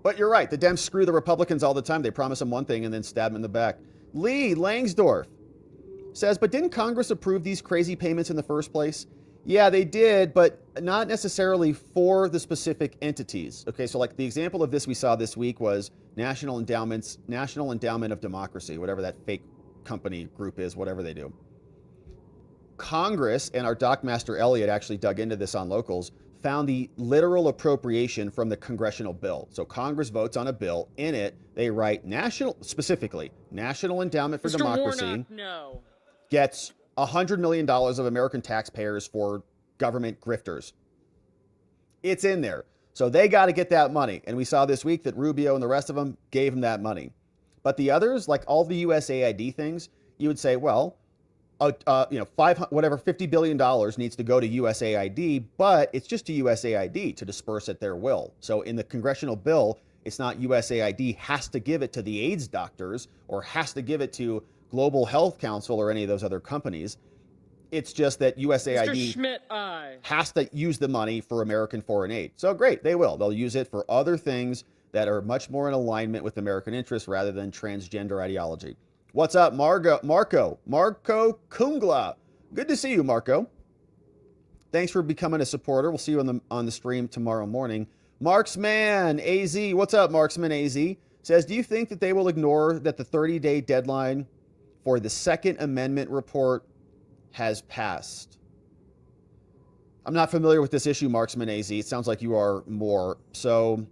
But you're right. The Dems screw the Republicans all the time. They promise them one thing and then stab them in the back. Lee Langsdorff says, but didn't Congress approve these crazy payments in the first place? Yeah, they did, but not necessarily for the specific entities. Okay, so like the example of this we saw this week was National Endowment of Democracy, whatever that fake company group is, whatever they do. Congress, and our Doc Master Elliott actually dug into this on Locals, found the literal appropriation from the congressional bill. So Congress votes on a bill. In it, they write specifically, National Endowment for Mr. Democracy Warnock, no. gets $100 million of American taxpayers for government grifters. It's in there. So they got to get that money. And we saw this week that Rubio and the rest of them gave them that money. But the others, like all the USAID things, you would say, well, $50 billion needs to go to USAID, but it's just to USAID to disperse at their will. So in the congressional bill, it's not USAID has to give it to the AIDS doctors or has to give it to Global Health Council or any of those other companies. It's just that USAID Mr. Schmidt, aye. has to use the money for American foreign aid. So great, they will. They'll use it for other things that are much more in alignment with American interests rather than transgender ideology. What's up, Marco Kungla? Good to see you, Marco. Thanks for becoming a supporter. We'll see you on the stream tomorrow morning. Marksman AZ, what's up, Marksman AZ? Says, do you think that they will ignore that the 30-day deadline for the Second Amendment report has passed? I'm not familiar with this issue, Marksman AZ. It sounds like you are more. So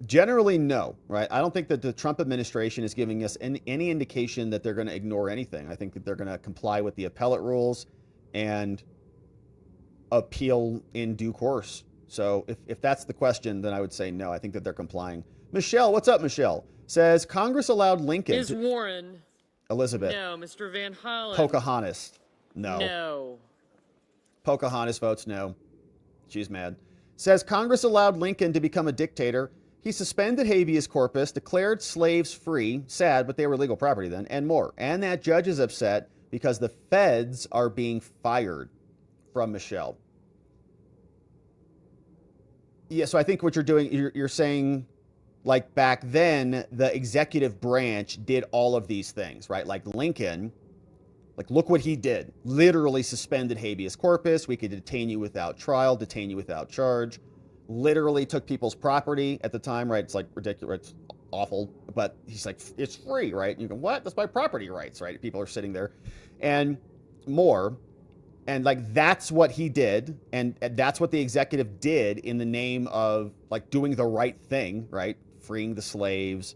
generally, no, right? I don't think that the Trump administration is giving us any indication that they're going to ignore anything. I think that they're going to comply with the appellate rules and appeal in due course. So if that's the question, then I would say no. I think that they're complying. Michelle, what's up, Michelle? Says, Congress allowed Lincoln Ms. Warren. Elizabeth. No. Mr. Van Hollen. Pocahontas. No. No. Pocahontas votes no. She's mad. Says, Congress allowed Lincoln to become a dictator. He suspended habeas corpus, declared slaves free, sad, but they were legal property then, and more. And that judge is upset because the feds are being fired. From Michelle. Yeah, so I think what you're doing, you're saying, like back then, the executive branch did all of these things, right? Like Lincoln, like look what he did. Literally suspended habeas corpus. We could detain you without trial, detain you without charge. Literally took people's property at the time, right? It's like ridiculous. It's awful, but he's like, it's free, right? And you go, what? That's my property rights, right? People are sitting there and more. And like, that's what he did. And that's what the executive did in the name of like doing the right thing, right? Freeing the slaves,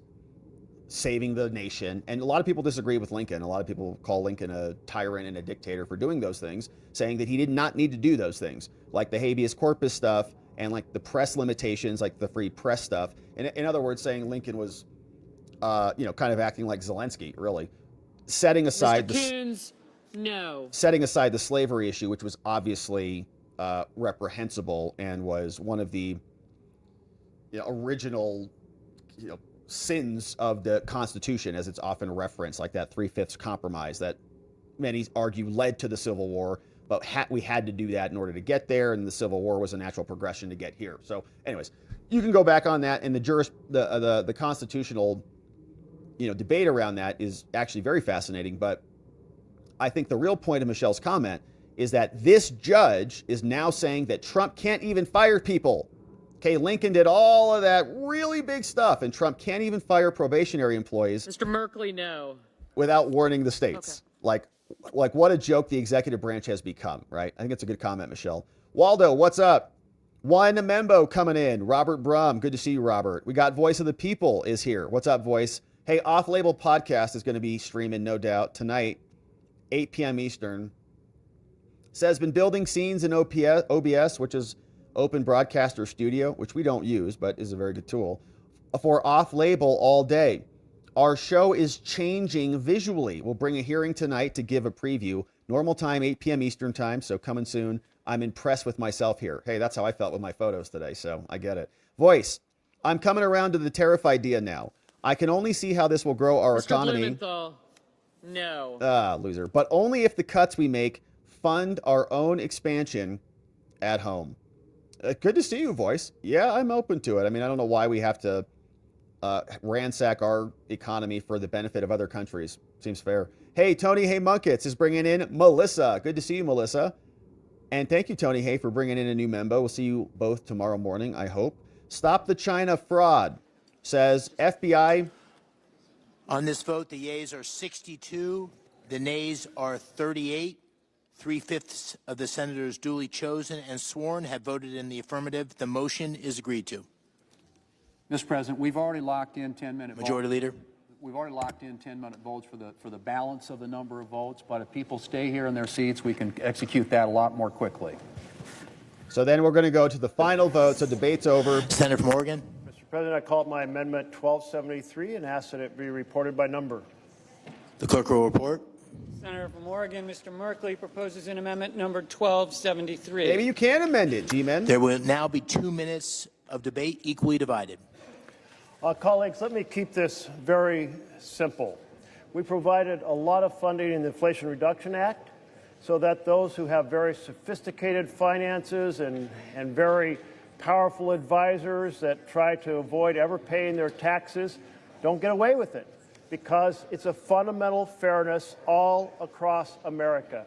saving the nation. And a lot of people disagree with Lincoln. A lot of people call Lincoln a tyrant and a dictator for doing those things, saying that he did not need to do those things, like the habeas corpus stuff and like the press limitations, like the free press stuff. And in other words, saying Lincoln was, kind of acting like Zelensky, really, setting aside setting aside the slavery issue, which was obviously reprehensible and was one of the original sins of the Constitution, as it's often referenced, like that 3/5 compromise that many argue led to the Civil War, but we had to do that in order to get there, and the Civil War was a natural progression to get here. So anyways, you can go back on that, and the constitutional debate around that is actually very fascinating. But I think the real point of Michelle's comment is that this judge is now saying that Trump can't even fire people. Okay, Lincoln did all of that really big stuff, and Trump can't even fire probationary employees. Mr. Merkley, no. Without warning the states. Okay. Like what a joke the executive branch has become, right? I think it's a good comment, Michelle. Waldo, what's up? One Membo coming in. Robert Brum, good to see you, Robert. We got Voice of the People is here. What's up, Voice? Hey, Off Label Podcast is going to be streaming, no doubt, tonight, 8 p.m. Eastern. Says, been building scenes in OBS, which is Open Broadcaster Studio, which we don't use, but is a very good tool, for Off Label all day. Our show is changing visually. We'll bring a hearing tonight to give a preview. Normal time, 8 p.m. Eastern time, so coming soon. I'm impressed with myself here. Hey, that's how I felt with my photos today, so I get it. Voice, I'm coming around to the tariff idea now. I can only see how this will grow our economy. Blumenthal, no. Loser. But only if the cuts we make fund our own expansion at home. Good to see you, Voice. Yeah, I'm open to it. I mean, I don't know why we have to ransack our economy for the benefit of other countries. Seems fair. Hey, Tony Hay Munkets is bringing in Melissa. Good to see you, Melissa. And thank you, Tony Hay, for bringing in a new member. We'll see you both tomorrow morning, I hope. Stop the China fraud, says FBI. On this vote, the yeas are 62, the nays are 38. 3/5 of the senators duly chosen and sworn have voted in the affirmative. The motion is agreed to. Mr. President, we've already locked in 10-minute Majority Leader. We've already locked in 10-minute votes for the balance of the number of votes, but if people stay here in their seats, we can execute that a lot more quickly. So then we're going to go to the final vote, so debate's over. Senator from Oregon. Mr. President, I call my amendment 1273 and ask that it be reported by number. The clerk will report. Senator from Oregon, Mr. Merkley proposes an amendment number 1273. Maybe you can amend it, G-Men. There will now be 2 minutes of debate equally divided. Colleagues, let me keep this very simple. We provided a lot of funding in the Inflation Reduction Act so that those who have very sophisticated finances and very powerful advisors that try to avoid ever paying their taxes don't get away with it, because it's a fundamental fairness all across America.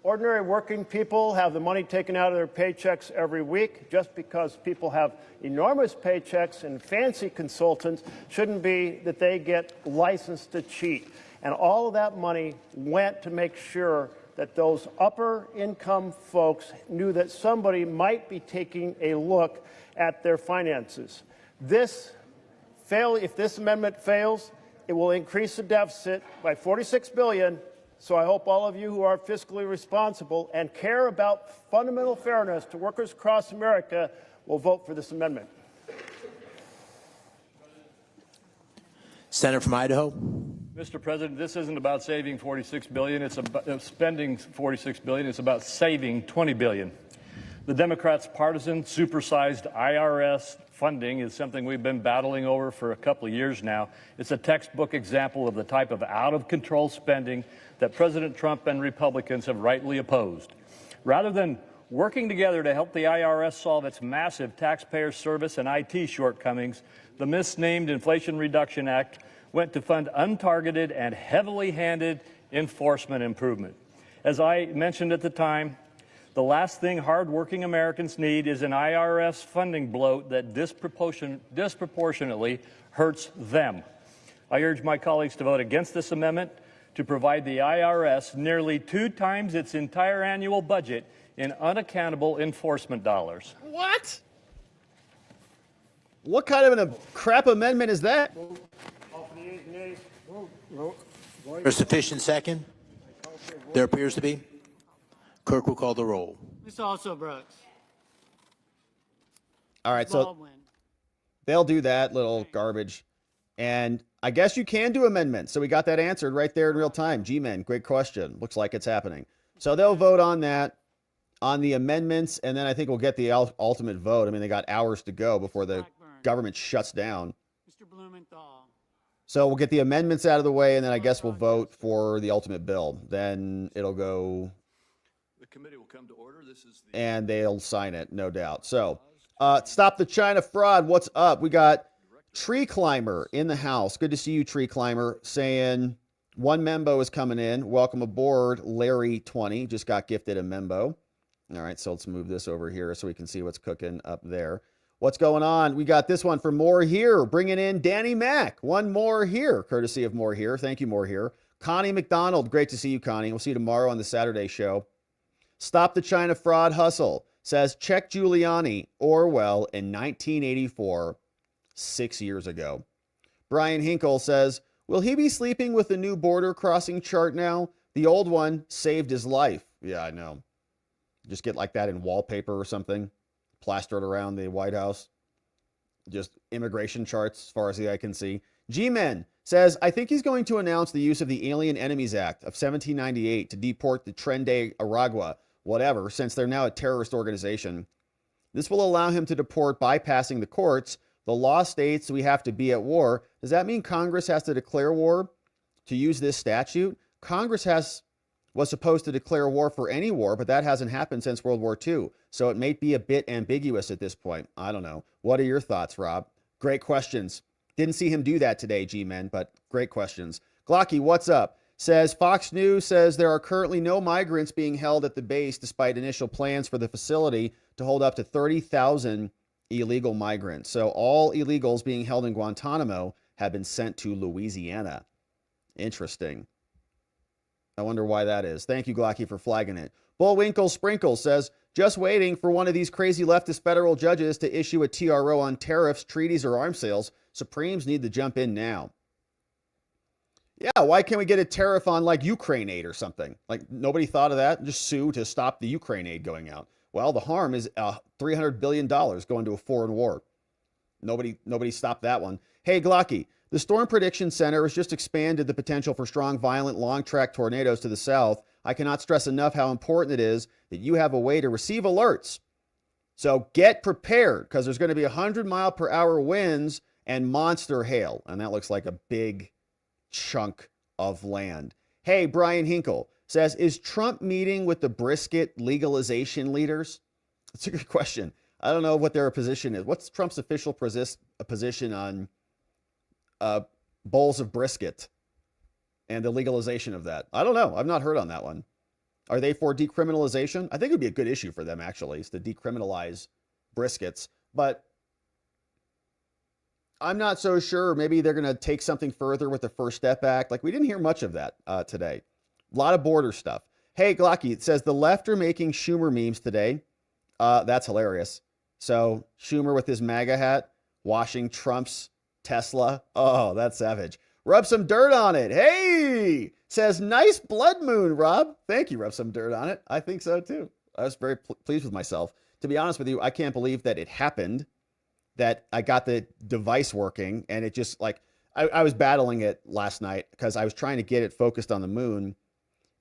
Ordinary working people have the money taken out of their paychecks every week. Just because people have enormous paychecks and fancy consultants shouldn't be that they get licensed to cheat. And all of that money went to make sure that those upper income folks knew that somebody might be taking a look at their finances. If this amendment fails, it will increase the deficit by $46 billion. So I hope all of you who are fiscally responsible and care about fundamental fairness to workers across America will vote for this amendment. Senator from Idaho. Mr. President, this isn't about saving $46 billion. It's about spending $46 billion. It's about saving $20 billion. The Democrats' partisan, supersized IRS funding is something we've been battling over for a couple of years now. It's a textbook example of the type of out-of-control spending that President Trump and Republicans have rightly opposed. Rather than Working together to help the IRS solve its massive taxpayer service and IT shortcomings, the misnamed Inflation Reduction Act went to fund untargeted and heavily handed enforcement improvement. As I mentioned at the time, the last thing hardworking Americans need is an IRS funding bloat that disproportionately hurts them. I urge my colleagues to vote against this amendment to provide the IRS nearly 2 times its entire annual budget in unaccountable enforcement dollars. What? What kind of a crap amendment is that? For sufficient second? There appears to be. Clerk will call the roll. Mr. Also Brooks. All right, so they'll do that little garbage. And I guess you can do amendments. So we got that answered right there in real time. G-Men, great question. Looks like it's happening. So they'll vote on that, on the amendments, and then I think we'll get the ultimate vote. I mean, they got hours to go before the government shuts down. Mr. Blumenthal. So we'll get the amendments out of the way, and then I guess we'll vote for the ultimate bill. Then it'll go... The committee will come to order. This is the... And they'll sign it, no doubt. So, stop the China fraud. What's up? We got Tree Climber in the house. Good to see you, Tree Climber, saying one membo is coming in. Welcome aboard, Larry20. Just got gifted a membo. All right, so let's move this over here so we can see what's cooking up there. What's going on? We got this one from More Here, bringing in Danny Mack. One More Here, courtesy of More Here. Thank you, More Here. Connie McDonald, great to see you, Connie. We'll see you tomorrow on the Saturday show. Stop the China fraud hustle, says check Giuliani, Orwell in 1984, 6 years ago. Brian Hinkle says, will he be sleeping with the new border crossing chart now? The old one saved his life. Yeah, I know. Just get like that in wallpaper or something, plaster it around the White House. Just immigration charts as far as the eye can see. G-Men says, I think he's going to announce the use of the Alien Enemies Act of 1798 to deport the Tren de Aragua, whatever, since they're now a terrorist organization. This will allow him to deport bypassing the courts. The law states we have to be at war. Does that mean Congress has to declare war to use this statute? Congress was supposed to declare war for any war, but that hasn't happened since World War II. So it may be a bit ambiguous at this point. I don't know. What are your thoughts, Rob? Great questions. Didn't see him do that today, G-Men, but great questions. Glocky, what's up? Says Fox News says there are currently no migrants being held at the base despite initial plans for the facility to hold up to 30,000 illegal migrants. So all illegals being held in Guantanamo have been sent to Louisiana. Interesting. I wonder why that is. Thank you, Glocky, for flagging it. Bullwinkle Sprinkle says, just waiting for one of these crazy leftist federal judges to issue a TRO on tariffs, treaties, or arms sales. Supremes need to jump in now. Yeah, why can't we get a tariff on like Ukraine aid or something? Like nobody thought of that? Just sue to stop the Ukraine aid going out. Well, the harm is $300 billion going to a foreign war. Nobody stopped that one. Hey, Glocky, the Storm Prediction Center has just expanded the potential for strong, violent, long-track tornadoes to the south. I cannot stress enough how important it is that you have a way to receive alerts. So get prepared because there's going to be 100-mile-per-hour winds and monster hail. And that looks like a big chunk of land. Hey, Brian Hinkle says, is Trump meeting with the brisket legalization leaders? That's a good question. I don't know what their position is. What's Trump's official position on bowls of brisket and the legalization of that? I don't know. I've not heard on that one. Are they for decriminalization? I think it would be a good issue for them, actually, is to decriminalize briskets. But I'm not so sure. Maybe they're going to take something further with the First Step Act. Like, we didn't hear much of that today. A lot of border stuff. Hey, Glocky, it says the left are making Schumer memes today. That's hilarious. So Schumer with his MAGA hat, washing Trump's Tesla. Oh, that's savage. Rub some dirt on it. Hey, says nice blood moon, Rob. Thank you. Rub some dirt on it. I think so, too. I was very pleased with myself. To be honest with you, I can't believe that it happened, that I got the device working, and it just like, I was battling it last night because I was trying to get it focused on the moon,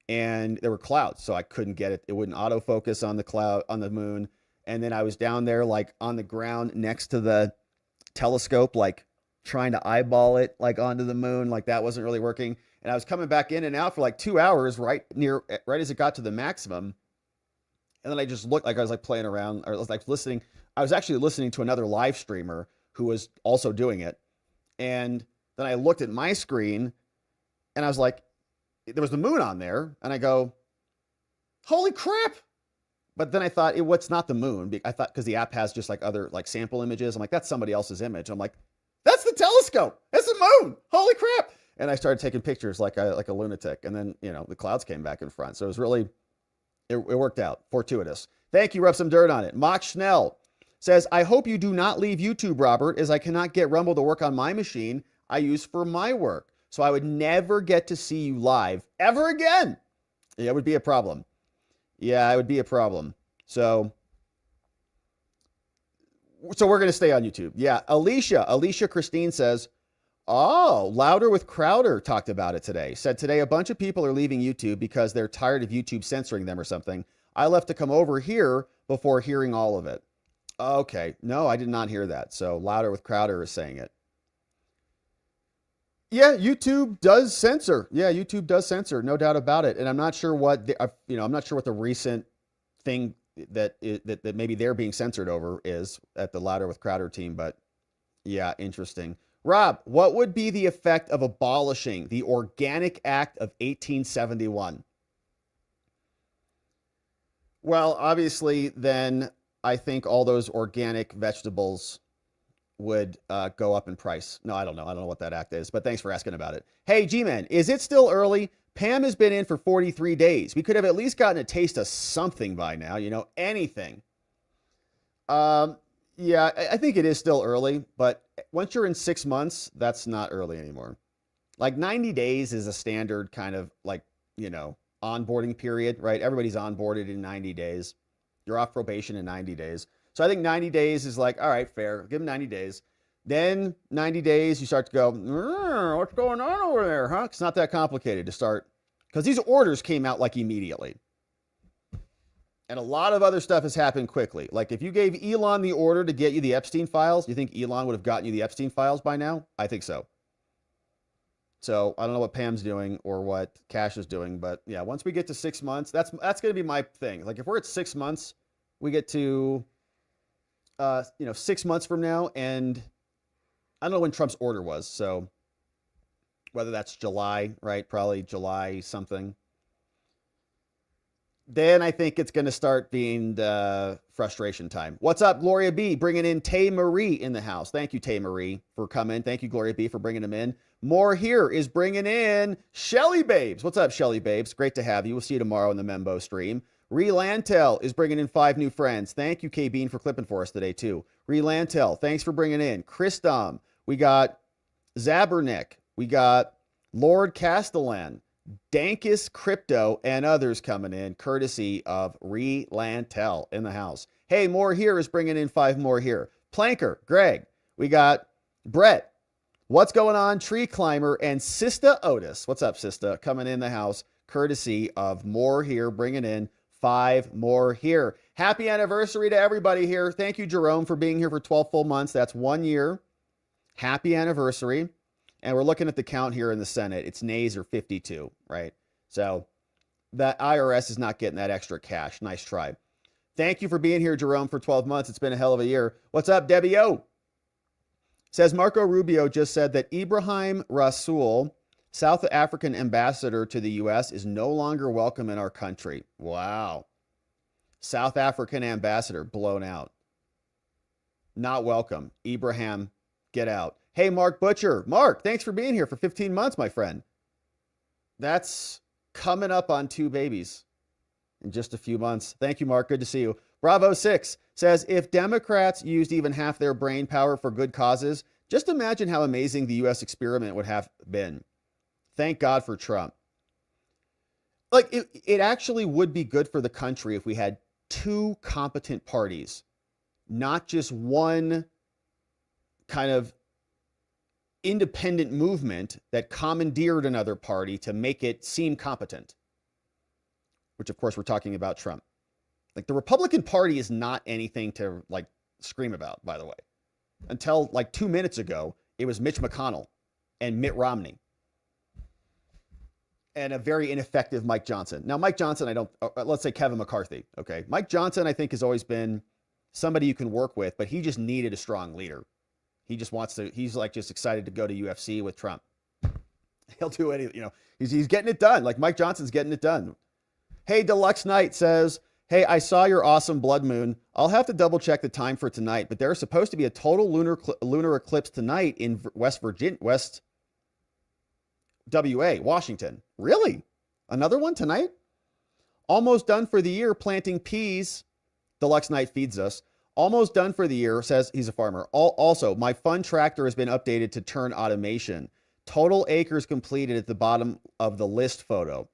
and there were clouds, so I couldn't get it. It wouldn't autofocus on the cloud, on the moon. And then I was down there like on the ground next to the telescope, like trying to eyeball it like onto the moon. Like that wasn't really working. And I was coming back in and out for like 2 hours right as it got to the maximum. And then I just looked, like I was like playing around, or I was like listening. I was actually listening to another live streamer who was also doing it. And then I looked at my screen and I was like, there was the moon on there. And I go, holy crap. But then I thought, what's not the moon? I thought, because the app has just like other like sample images. I'm like, that's somebody else's image. I'm like, that's the telescope. It's the moon. Holy crap. And I started taking pictures like a lunatic. And then, the clouds came back in front. So it was really, it worked out. Fortuitous. Thank you. Rub some dirt on it. Mock Schnell says, I hope you do not leave YouTube, Robert, as I cannot get Rumble to work on my machine I use for my work. So I would never get to see you live ever again. Yeah, it would be a problem. Yeah, it would be a problem. So we're going to stay on YouTube. Yeah, Alicia Christine says, oh, Louder with Crowder talked about it today. Said today a bunch of people are leaving YouTube because they're tired of YouTube censoring them or something. I left to come over here before hearing all of it. Okay, no, I did not hear that. So Louder with Crowder is saying it. Yeah, YouTube does censor. Yeah, YouTube does censor, no doubt about it. And I'm not sure what I'm not sure what the recent thing that maybe they're being censored over is at the Louder with Crowder team. But yeah, interesting. Rob, what would be the effect of abolishing the Organic Act of 1871? Well, obviously, then I think all those organic vegetables would go up in price. No, I don't know. I don't know what that act is, but thanks for asking about it. Hey, G-Man, is it still early? Pam has been in for 43 days. We could have at least gotten a taste of something by now, anything. Yeah, I think it is still early, but once you're in 6 months, that's not early anymore. Like 90 days is a standard kind of like, onboarding period, right? Everybody's onboarded in 90 days. You're off probation in 90 days. So I think 90 days is like, all right, fair. Give them 90 days. Then 90 days, you start to go, what's going on over there, huh? It's not that complicated to start, because these orders came out like immediately. And a lot of other stuff has happened quickly. Like if you gave Elon the order to get you the Epstein files, you think Elon would have gotten you the Epstein files by now? I think so. So I don't know what Pam's doing or what Kash is doing, but yeah, once we get to 6 months, that's going to be my thing. Like if we're at 6 months, we get to 6 months from now, and I don't know when Trump's order was, so whether that's July, right? Probably July something. Then I think it's going to start being the frustration time. What's up, Gloria B? Bringing in Tay Marie in the house. Thank you, Tay Marie, for coming. Thank you, Gloria B, for bringing them in. More here is bringing in Shelly Babes. What's up, Shelly Babes? Great to have you. We'll see you tomorrow in the Membo stream. Relantel is bringing in 5 new friends. Thank you, K Bean, for clipping for us today, too. Relantel, thanks for bringing in. Christom, we got Zabernick, we got Lord Castellan, Dankus Crypto, and others coming in, courtesy of Relantel in the house. Hey, more here is bringing in 5 more here. Planker, Greg, we got Brett, what's going on, Tree Climber, and Sista Otis. What's up, Sista? Coming in the house, courtesy of more here, bringing in 5 more here. Happy anniversary to everybody here. Thank you, Jerome, for being here for 12 full months. That's 1 year. Happy anniversary. And we're looking at the count here in the Senate. Its nays are 52, right? So that IRS is not getting that extra cash. Nice try. Thank you for being here, Jerome, for 12 months. It's been a hell of a year. What's up, Debbie O? Says Marco Rubio just said that Ibrahim Rasool, South African ambassador to the U.S., is no longer welcome in our country. Wow. South African ambassador blown out. Not welcome. Ibrahim, get out. Hey, Mark Butcher. Mark, thanks for being here for 15 months, my friend. That's coming up on 2 babies in just a few months. Thank you, Mark. Good to see you. Bravo 6 says, if Democrats used even half their brain power for good causes, just imagine how amazing the U.S. experiment would have been. Thank God for Trump. Like, it actually would be good for the country if we had 2 competent parties, not just one kind of independent movement that commandeered another party to make it seem competent, which of course we're talking about Trump. Like the Republican Party is not anything to like scream about, by the way. Until like 2 minutes ago, it was Mitch McConnell and Mitt Romney. and a very ineffective Mike Johnson. Now, Mike Johnson, let's say Kevin McCarthy, okay? Mike Johnson, I think, has always been somebody you can work with, but he just needed a strong leader. He just wants to, he's like just excited to go to UFC with Trump. He'll do anything, he's getting it done. Like Mike Johnson's getting it done. Hey, Deluxe Knight says, hey, I saw your awesome blood moon. I'll have to double check the time for tonight, but there's supposed to be a total lunar eclipse tonight in West WA, Washington. Really? Another one tonight? Almost done for the year planting peas. Deluxe Knight feeds us. Almost done for the year, says he's a farmer. Also, my fun tractor has been updated to turn automation. Total acres completed at the bottom of the list photo.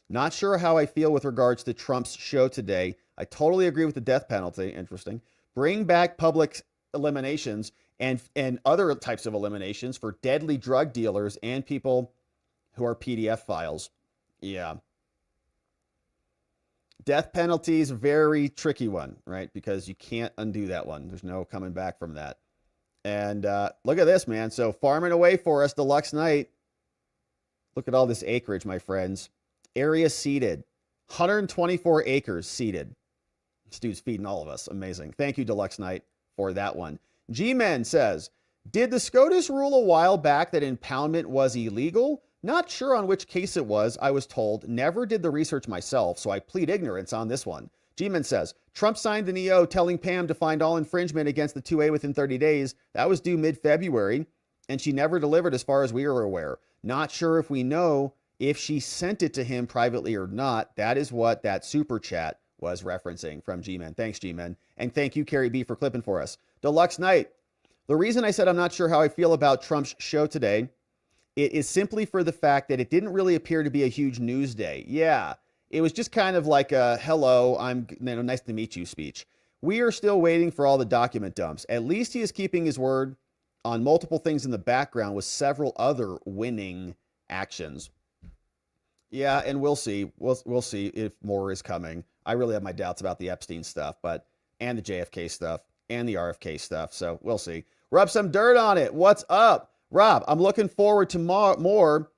Not sure how I feel with regards to Trump's show today. I totally agree with the death penalty. Interesting. Bring back public eliminations and other types of eliminations for deadly drug dealers and people who are PDF files. Yeah. Death penalty is a very tricky one, right? Because you can't undo that one. There's no coming back from that. And look at this, man. So farming away for us, Deluxe Knight. Look at all this acreage, my friends. Area seeded. 124 acres seeded. This dude's feeding all of us. Amazing. Thank you, Deluxe Knight, for that one. G-Men says, did the SCOTUS rule a while back that impoundment was illegal? Not sure on which case it was, I was told. Never did the research myself, so I plead ignorance on this one. G-Man says, Trump signed an EO telling Pam to find all infringement against the 2A within 30 days. That was due mid-February, and she never delivered as far as we are aware. Not sure if we know if she sent it to him privately or not. That is what that super chat was referencing from G-Man. Thanks, G-Man. And thank you, Carrie B, for clipping for us. Deluxe Knight, the reason I said I'm not sure how I feel about Trump's show today, it is simply for the fact that it didn't really appear to be a huge news day. Yeah, it was just kind of like a hello, nice to meet you speech. We are still waiting for all the document dumps. At least he is keeping his word on multiple things in the background with several other winning actions. Yeah, and we'll see. We'll see if more is coming. I really have my doubts about the Epstein stuff, and the JFK stuff, and the RFK stuff. So we'll see. Rub some dirt on it. What's up, Rob? I'm looking forward to more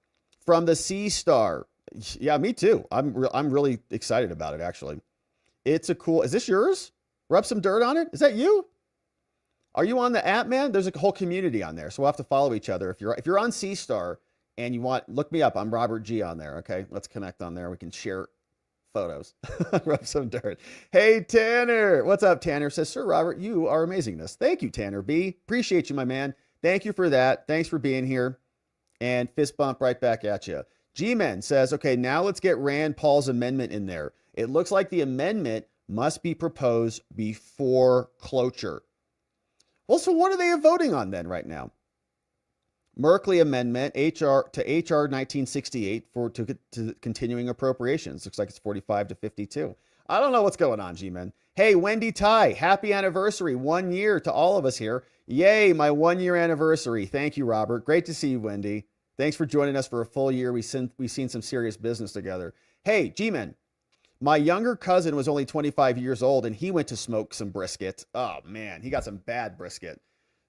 from the Sea Star. Yeah, me too. I'm really excited about it. Actually, it's a cool. Is this yours? Rub some dirt on it. Is that you? Are you on the app, man? There's a whole community on there, so we'll have to follow each other. If you're on Sea Star. And you look me up. I'm Robert G on there. Okay, let's connect on there. We can share photos. Rub some dirt. Hey, Tanner. What's up, Tanner? Says, Sir Robert, you are amazingness. Thank you, Tanner B. Appreciate you, my man. Thank you for that. Thanks for being here. And fist bump right back at you. G-Men says, okay, now let's get Rand Paul's amendment in there. It looks like the amendment must be proposed before cloture. Well, so what are they voting on then right now? Merkley Amendment, HR 1968 to continuing appropriations. Looks like it's 45 to 52. I don't know what's going on, G-Men. Hey, Wendy Ty, happy anniversary. 1 year to all of us here. Yay, my 1 year anniversary. Thank you, Robert. Great to see you, Wendy. Thanks for joining us for a full year. We've seen some serious business together. Hey, G-Men, my younger cousin was only 25 years old, and he went to smoke some brisket. Oh, man, he got some bad brisket.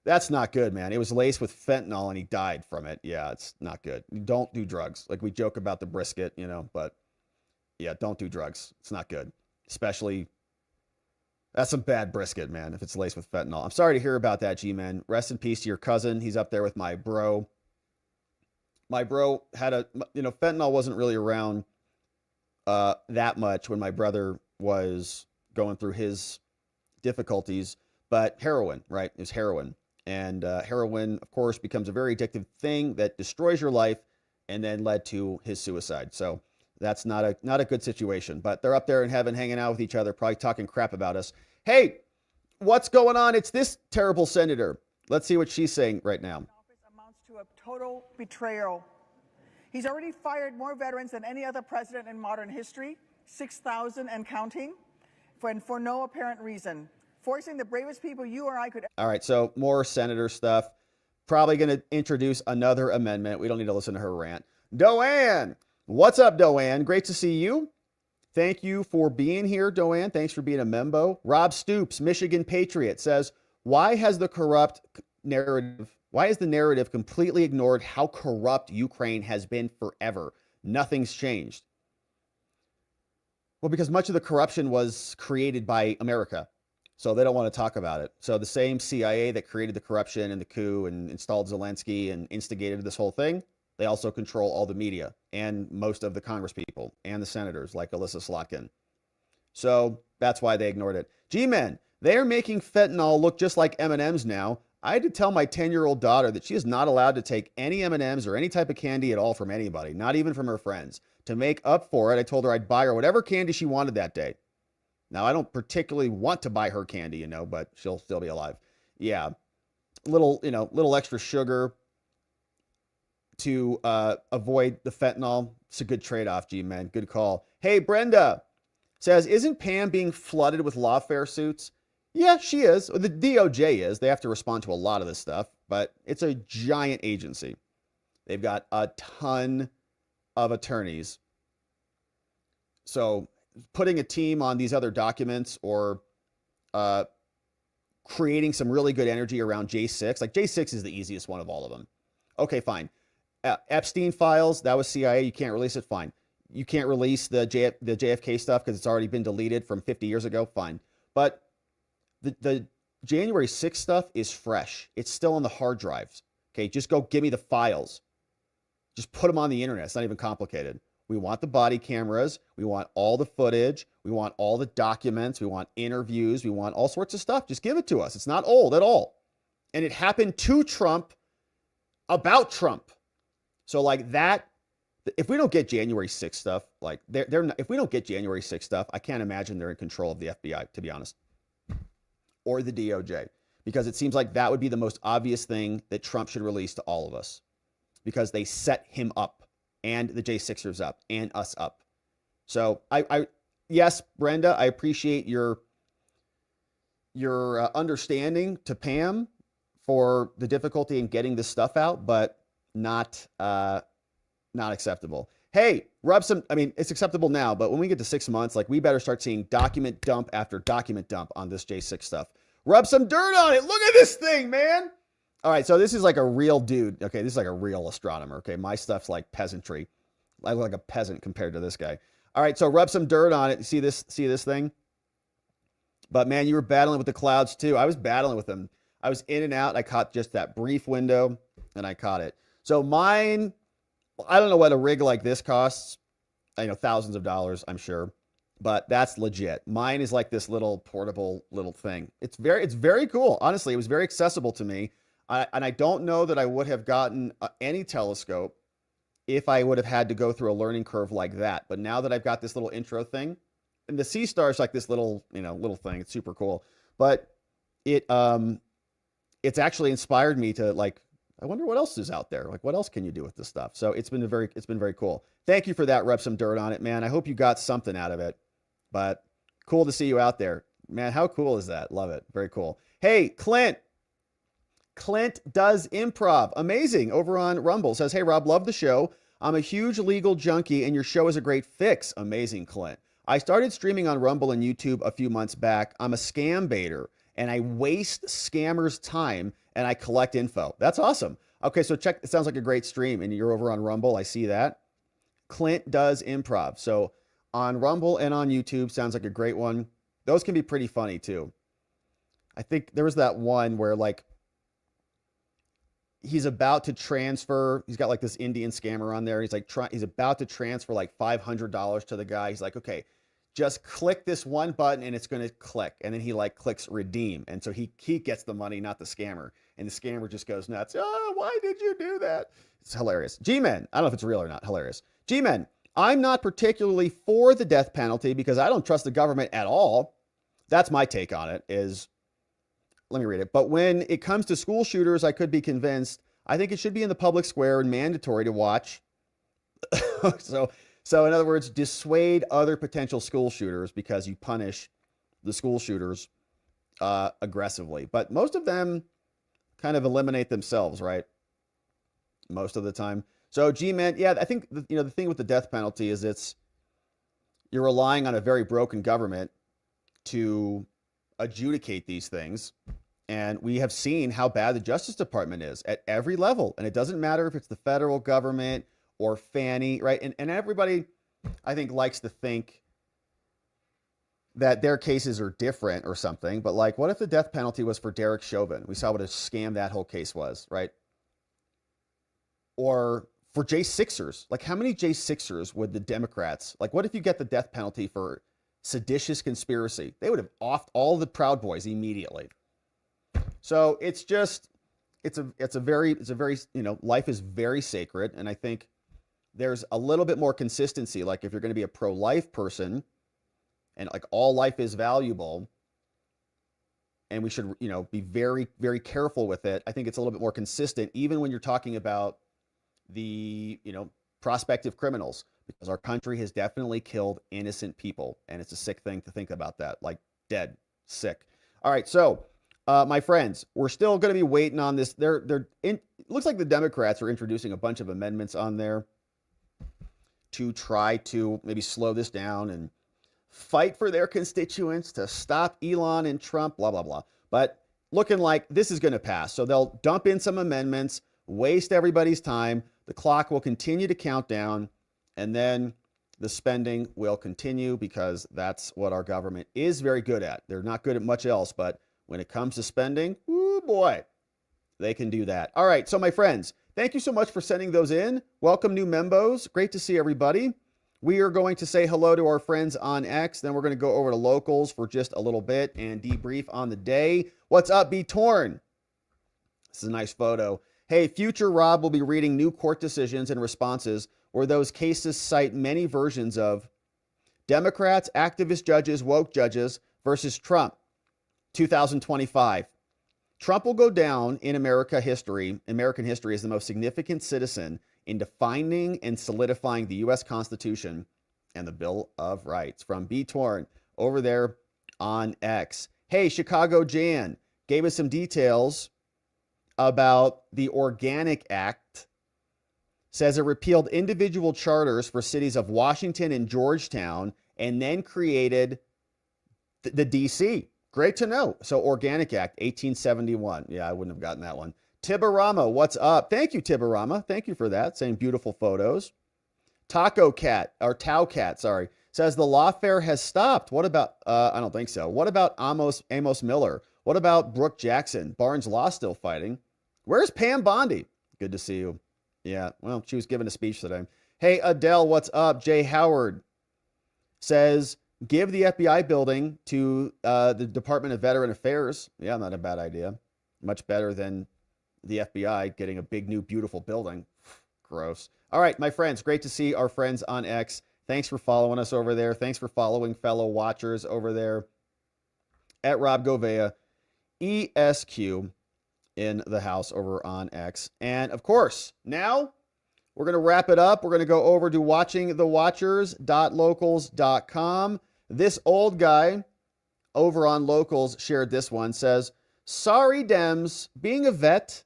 That's not good, man. It was laced with fentanyl and he died from it. Yeah, it's not good. Don't do drugs. Like we joke about the brisket, but yeah, don't do drugs. It's not good. Especially, that's some bad brisket, man, if it's laced with fentanyl. I'm sorry to hear about that, G-Man. Rest in peace to your cousin. He's up there with my bro. My bro had fentanyl wasn't really around that much when my brother was going through his difficulties, but heroin, right? It was heroin. And heroin, of course, becomes a very addictive thing that destroys your life and then led to his suicide. So that's not a good situation. But they're up there in heaven hanging out with each other, probably talking crap about us. Hey, what's going on? It's this terrible senator. Let's see what she's saying right now. Amounts to a total betrayal. He's already fired more veterans than any other president in modern history, 6,000 and counting, for no apparent reason. Forcing the bravest people you or I could. All right, so more senator stuff. Probably going to introduce another amendment. We don't need to listen to her rant. Doanne, what's up, Doanne? Great to see you. Thank you for being here, Doanne. Thanks for being a membo. Rob Stoops, Michigan Patriot, says, why has the narrative completely ignored how corrupt Ukraine has been forever? Nothing's changed. Well, because much of the corruption was created by America. So they don't want to talk about it. So the same CIA that created the corruption and the coup and installed Zelensky and instigated this whole thing, they also control all the media and most of the Congress people and the senators like Alyssa Slotkin. So that's why they ignored it. G-Men, they're making fentanyl look just like M&Ms now. I had to tell my 10-year-old daughter that she is not allowed to take any M&Ms or any type of candy at all from anybody, not even from her friends. To make up for it, I told her I'd buy her whatever candy she wanted that day. Now, I don't particularly want to buy her candy, but she'll still be alive. Yeah. Little extra sugar to avoid the fentanyl. It's a good trade-off, G-Men. Good call. Hey, Brenda says, isn't Pam being flooded with lawfare suits? Yeah, she is. The DOJ is. They have to respond to a lot of this stuff, but it's a giant agency. They've got a ton of attorneys. So putting a team on these other documents or creating some really good energy around J6, like J6 is the easiest one of all of them. Okay, fine. Epstein files, that was CIA. You can't release it. Fine. You can't release the JFK stuff because it's already been deleted from 50 years ago. Fine. But the January 6th stuff is fresh. It's still on the hard drives. Okay, just go give me the files. Just put them on the internet. It's not even complicated. We want the body cameras. We want all the footage. We want all the documents. We want interviews. We want all sorts of stuff. Just give it to us. It's not old at all. And it happened to Trump about Trump. So like that, if we don't get January 6th stuff, like if we don't get January 6th stuff, I can't imagine they're in control of the FBI, to be honest, or the DOJ, because it seems like that would be the most obvious thing that Trump should release to all of us, because they set him up and the J6ers up and us up. So yes, Brenda, I appreciate your understanding to Pam for the difficulty in getting this stuff out, but not acceptable. Hey, it's acceptable now, but when we get to 6 months, like we better start seeing document dump after document dump on this J6 stuff. Rub some dirt on it. Look at this thing, man. All right, so this is like a real dude. Okay, this is like a real astronomer. Okay, my stuff's like peasantry. I look like a peasant compared to this guy. All right, so rub some dirt on it. See this thing? But man, you were battling with the clouds too. I was battling with them. I was in and out. I caught just that brief window, and I caught it. So mine, I don't know what a rig like this costs. I know thousands of dollars, I'm sure, but that's legit. Mine is like this little portable little thing. It's very cool. Honestly, it was very accessible to me. And I don't know that I would have gotten any telescope if I would have had to go through a learning curve like that. But now that I've got this little intro thing, and the Sea Star is like this little thing. It's super cool. But it's actually inspired me to like, I wonder what else is out there. Like, what else can you do with this stuff? So it's been very cool. Thank you for that. Rub some dirt on it, man. I hope you got something out of it. But cool to see you out there, man. How cool is that? Love it. Very cool. Hey, Clint does improv. Amazing. Over on Rumble says, hey, Rob, love the show. I'm a huge legal junkie and your show is a great fix. Amazing, Clint. I started streaming on Rumble and YouTube a few months back. I'm a scam baiter and I waste scammers' time and I collect info. That's awesome. Okay, so check. It sounds like a great stream and you're over on Rumble. I see that. Clint does improv. So on Rumble and on YouTube, sounds like a great one. Those can be pretty funny too. I think there was that one where like, he's about to transfer. He's got like this Indian scammer on there. He's like, he's about to transfer like $500 to the guy. He's like, okay, just click this one button and it's going to click. And then he like clicks redeem. And so he gets the money, not the scammer. And the scammer just goes nuts. Oh, why did you do that? It's hilarious. G-Men. I don't know if it's real or not. Hilarious. G-Men. I'm not particularly for the death penalty because I don't trust the government at all. That's my take on it is, let me read it. But when it comes to school shooters, I could be convinced. I think it should be in the public square and mandatory to watch. So in other words, dissuade other potential school shooters because you punish the school shooters aggressively. But most of them kind of eliminate themselves, right? Most of the time. So G-Men, yeah, I think the thing with the death penalty is you're relying on a very broken government to adjudicate these things. And we have seen how bad the Justice Department is at every level. And it doesn't matter if it's the federal government or Fannie, right? And everybody, I think, likes to think that their cases are different or something. But like, what if the death penalty was for Derek Chauvin? We saw what a scam that whole case was, right? Or for J6ers. Like, how many J6ers would the Democrats, like, what if you get the death penalty for seditious conspiracy? They would have offed all the Proud Boys immediately. So it's just, it's a very, life is very sacred. And I think there's a little bit more consistency. Like, if you're going to be a pro-life person and like all life is valuable and we should, be very, very careful with it, I think it's a little bit more consistent, even when you're talking about the, prospective criminals, because our country has definitely killed innocent people. And it's a sick thing to think about that, like dead, sick. All right. So, my friends, we're still going to be waiting on this. It looks like the Democrats are introducing a bunch of amendments on there to try to maybe slow this down and fight for their constituents to stop Elon and Trump, blah, blah, blah. But looking like this is going to pass. So they'll dump in some amendments, waste everybody's time. The clock will continue to count down, and then the spending will continue, because that's what our government is very good at. They're not good at much else, but when it comes to spending, ooh boy, they can do that. All right, so my friends, thank you so much for sending those in. Welcome, new membos. Great to see everybody. We are going to say hello to our friends on X. Then we're going to go over to locals for just a little bit and debrief on the day. What's up, B Torn? This is a nice photo. Hey, future Rob will be reading new court decisions and responses where those cases cite many versions of Democrats, activist judges, woke judges versus Trump, 2025. Trump will go down in American history as the most significant citizen in defining and solidifying the U.S. Constitution and the Bill of Rights. From B Torn over there on X. Hey, Chicago Jan gave us some details about the Organic Act. Says it repealed individual charters for cities of Washington and Georgetown and then created the D.C. Great to know. So Organic Act, 1871. Yeah, I wouldn't have gotten that one. Tibarama, what's up? Thank you, Tibarama. Thank you for that. Saying beautiful photos. Tau Cat, sorry, says the lawfare has stopped. What about, I don't think so. What about Amos Miller? What about Brooke Jackson? Barnes Law still fighting. Where's Pam Bondi? Good to see you. Yeah, well, she was giving a speech today. Hey, Adele, what's up? Jay Howard says, give the FBI building to the Department of Veteran Affairs. Yeah, not a bad idea. Much better than the FBI getting a big, new, beautiful building. Gross. All right, my friends, great to see our friends on X. Thanks for following us over there. Thanks for following fellow watchers over there at Rob Govea, ESQ in the house over on X. And of course, now we're going to wrap it up. We're going to go over to watchingthewatchers.locals.com. This old guy over on Locals shared this one, says, sorry, Dems, being a vet,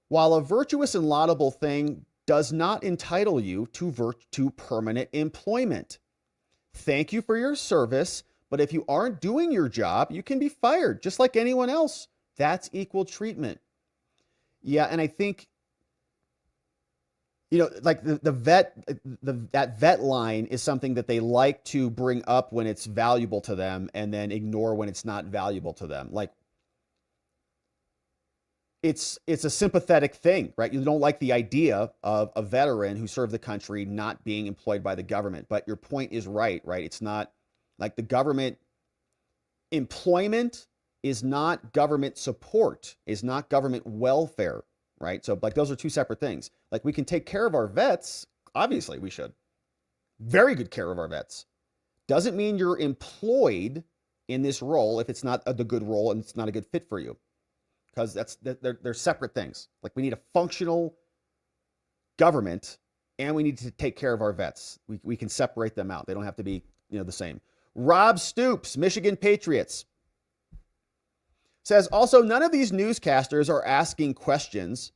while a virtuous and laudable thing, does not entitle you to permanent employment. Thank you for your service, but if you aren't doing your job, you can be fired just like anyone else. That's equal treatment. Yeah, and I think, like that vet line is something that they like to bring up when it's valuable to them and then ignore when it's not valuable to them. Like, it's a sympathetic thing, right? You don't like the idea of a veteran who served the country not being employed by the government, but your point is right? It's not like the government employment is not government support, is not government welfare, right? So like those are two separate things. Like we can take care of our vets. Obviously we should. Very good care of our vets. Doesn't mean you're employed in this role if it's not the good role and it's not a good fit for you. Because they're separate things. Like we need a functional government and we need to take care of our vets. We can separate them out. They don't have to be, the same. Rob Stoops, Michigan Patriots, says also none of these newscasters are asking questions.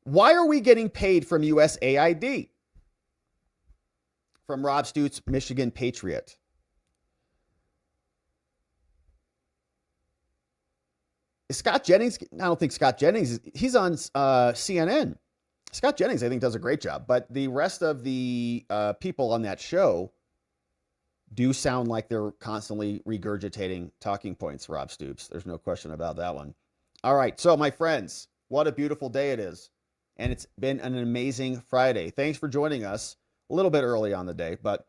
Why are we getting paid from USAID? From Rob Stoops, Michigan Patriot. Scott Jennings, I don't think Scott Jennings, he's on CNN. Scott Jennings, I think, does a great job. But the rest of the people on that show do sound like they're constantly regurgitating talking points, Rob Stoops. There's no question about that one. All right, so my friends, what a beautiful day it is. And it's been an amazing Friday. Thanks for joining us a little bit early on the day, but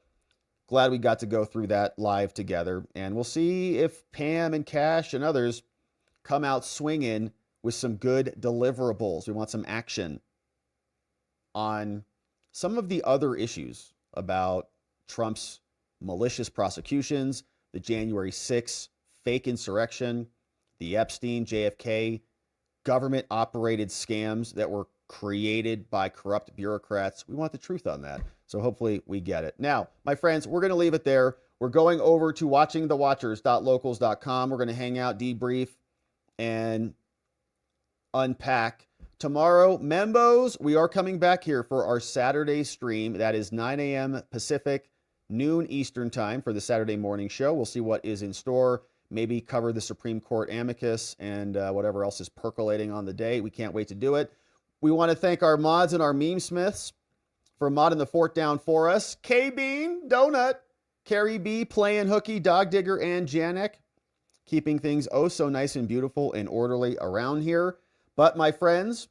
glad we got to go through that live together. And we'll see if Pam and Kash and others come out swinging with some good deliverables. We want some action on some of the other issues about Trump's malicious prosecutions, the January 6th fake insurrection, the Epstein, JFK, government-operated scams that were created by corrupt bureaucrats. We want the truth on that. So hopefully we get it. Now, my friends, we're going to leave it there. We're going over to watchingthewatchers.locals.com. We're going to hang out, debrief, and unpack. Tomorrow, Membos, we are coming back here for our Saturday stream. That is 9 a.m. Pacific, noon Eastern time for the Saturday morning show. We'll see what is in store. Maybe cover the Supreme Court amicus and whatever else is percolating on the day. We can't wait to do it. We want to thank our mods and our meme smiths for modding the fort down for us. K-Bean, Donut, Carrie B, Playing Hooky, Dog Digger, and Janek, keeping things oh so nice and beautiful and orderly around here. But my friends,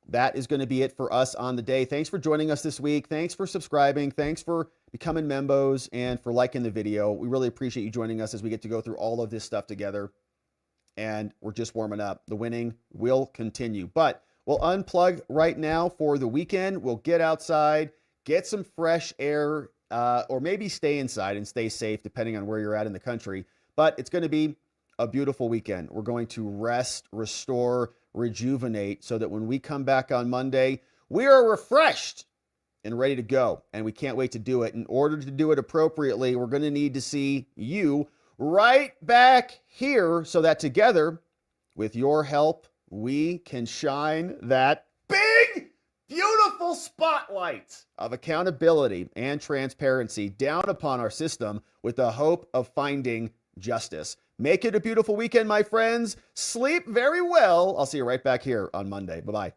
that is going to be it for us on the day. Thanks for joining us this week. Thanks for subscribing. Thanks for becoming members and for liking the video. We really appreciate you joining us as we get to go through all of this stuff together. And we're just warming up. The winning will continue. But we'll unplug right now for the weekend. We'll get outside, get some fresh air, or maybe stay inside and stay safe, depending on where you're at in the country. But it's going to be a beautiful weekend. We're going to rest, restore, rejuvenate so that when we come back on Monday, we are refreshed and ready to go. And we can't wait to do it. In order to do it appropriately, we're going to need to see you right back here so that together, with your help, we can shine that big, beautiful spotlight of accountability and transparency down upon our system with the hope of finding justice. Make it a beautiful weekend, my friends. Sleep very well. I'll see you right back here on Monday. Bye-bye.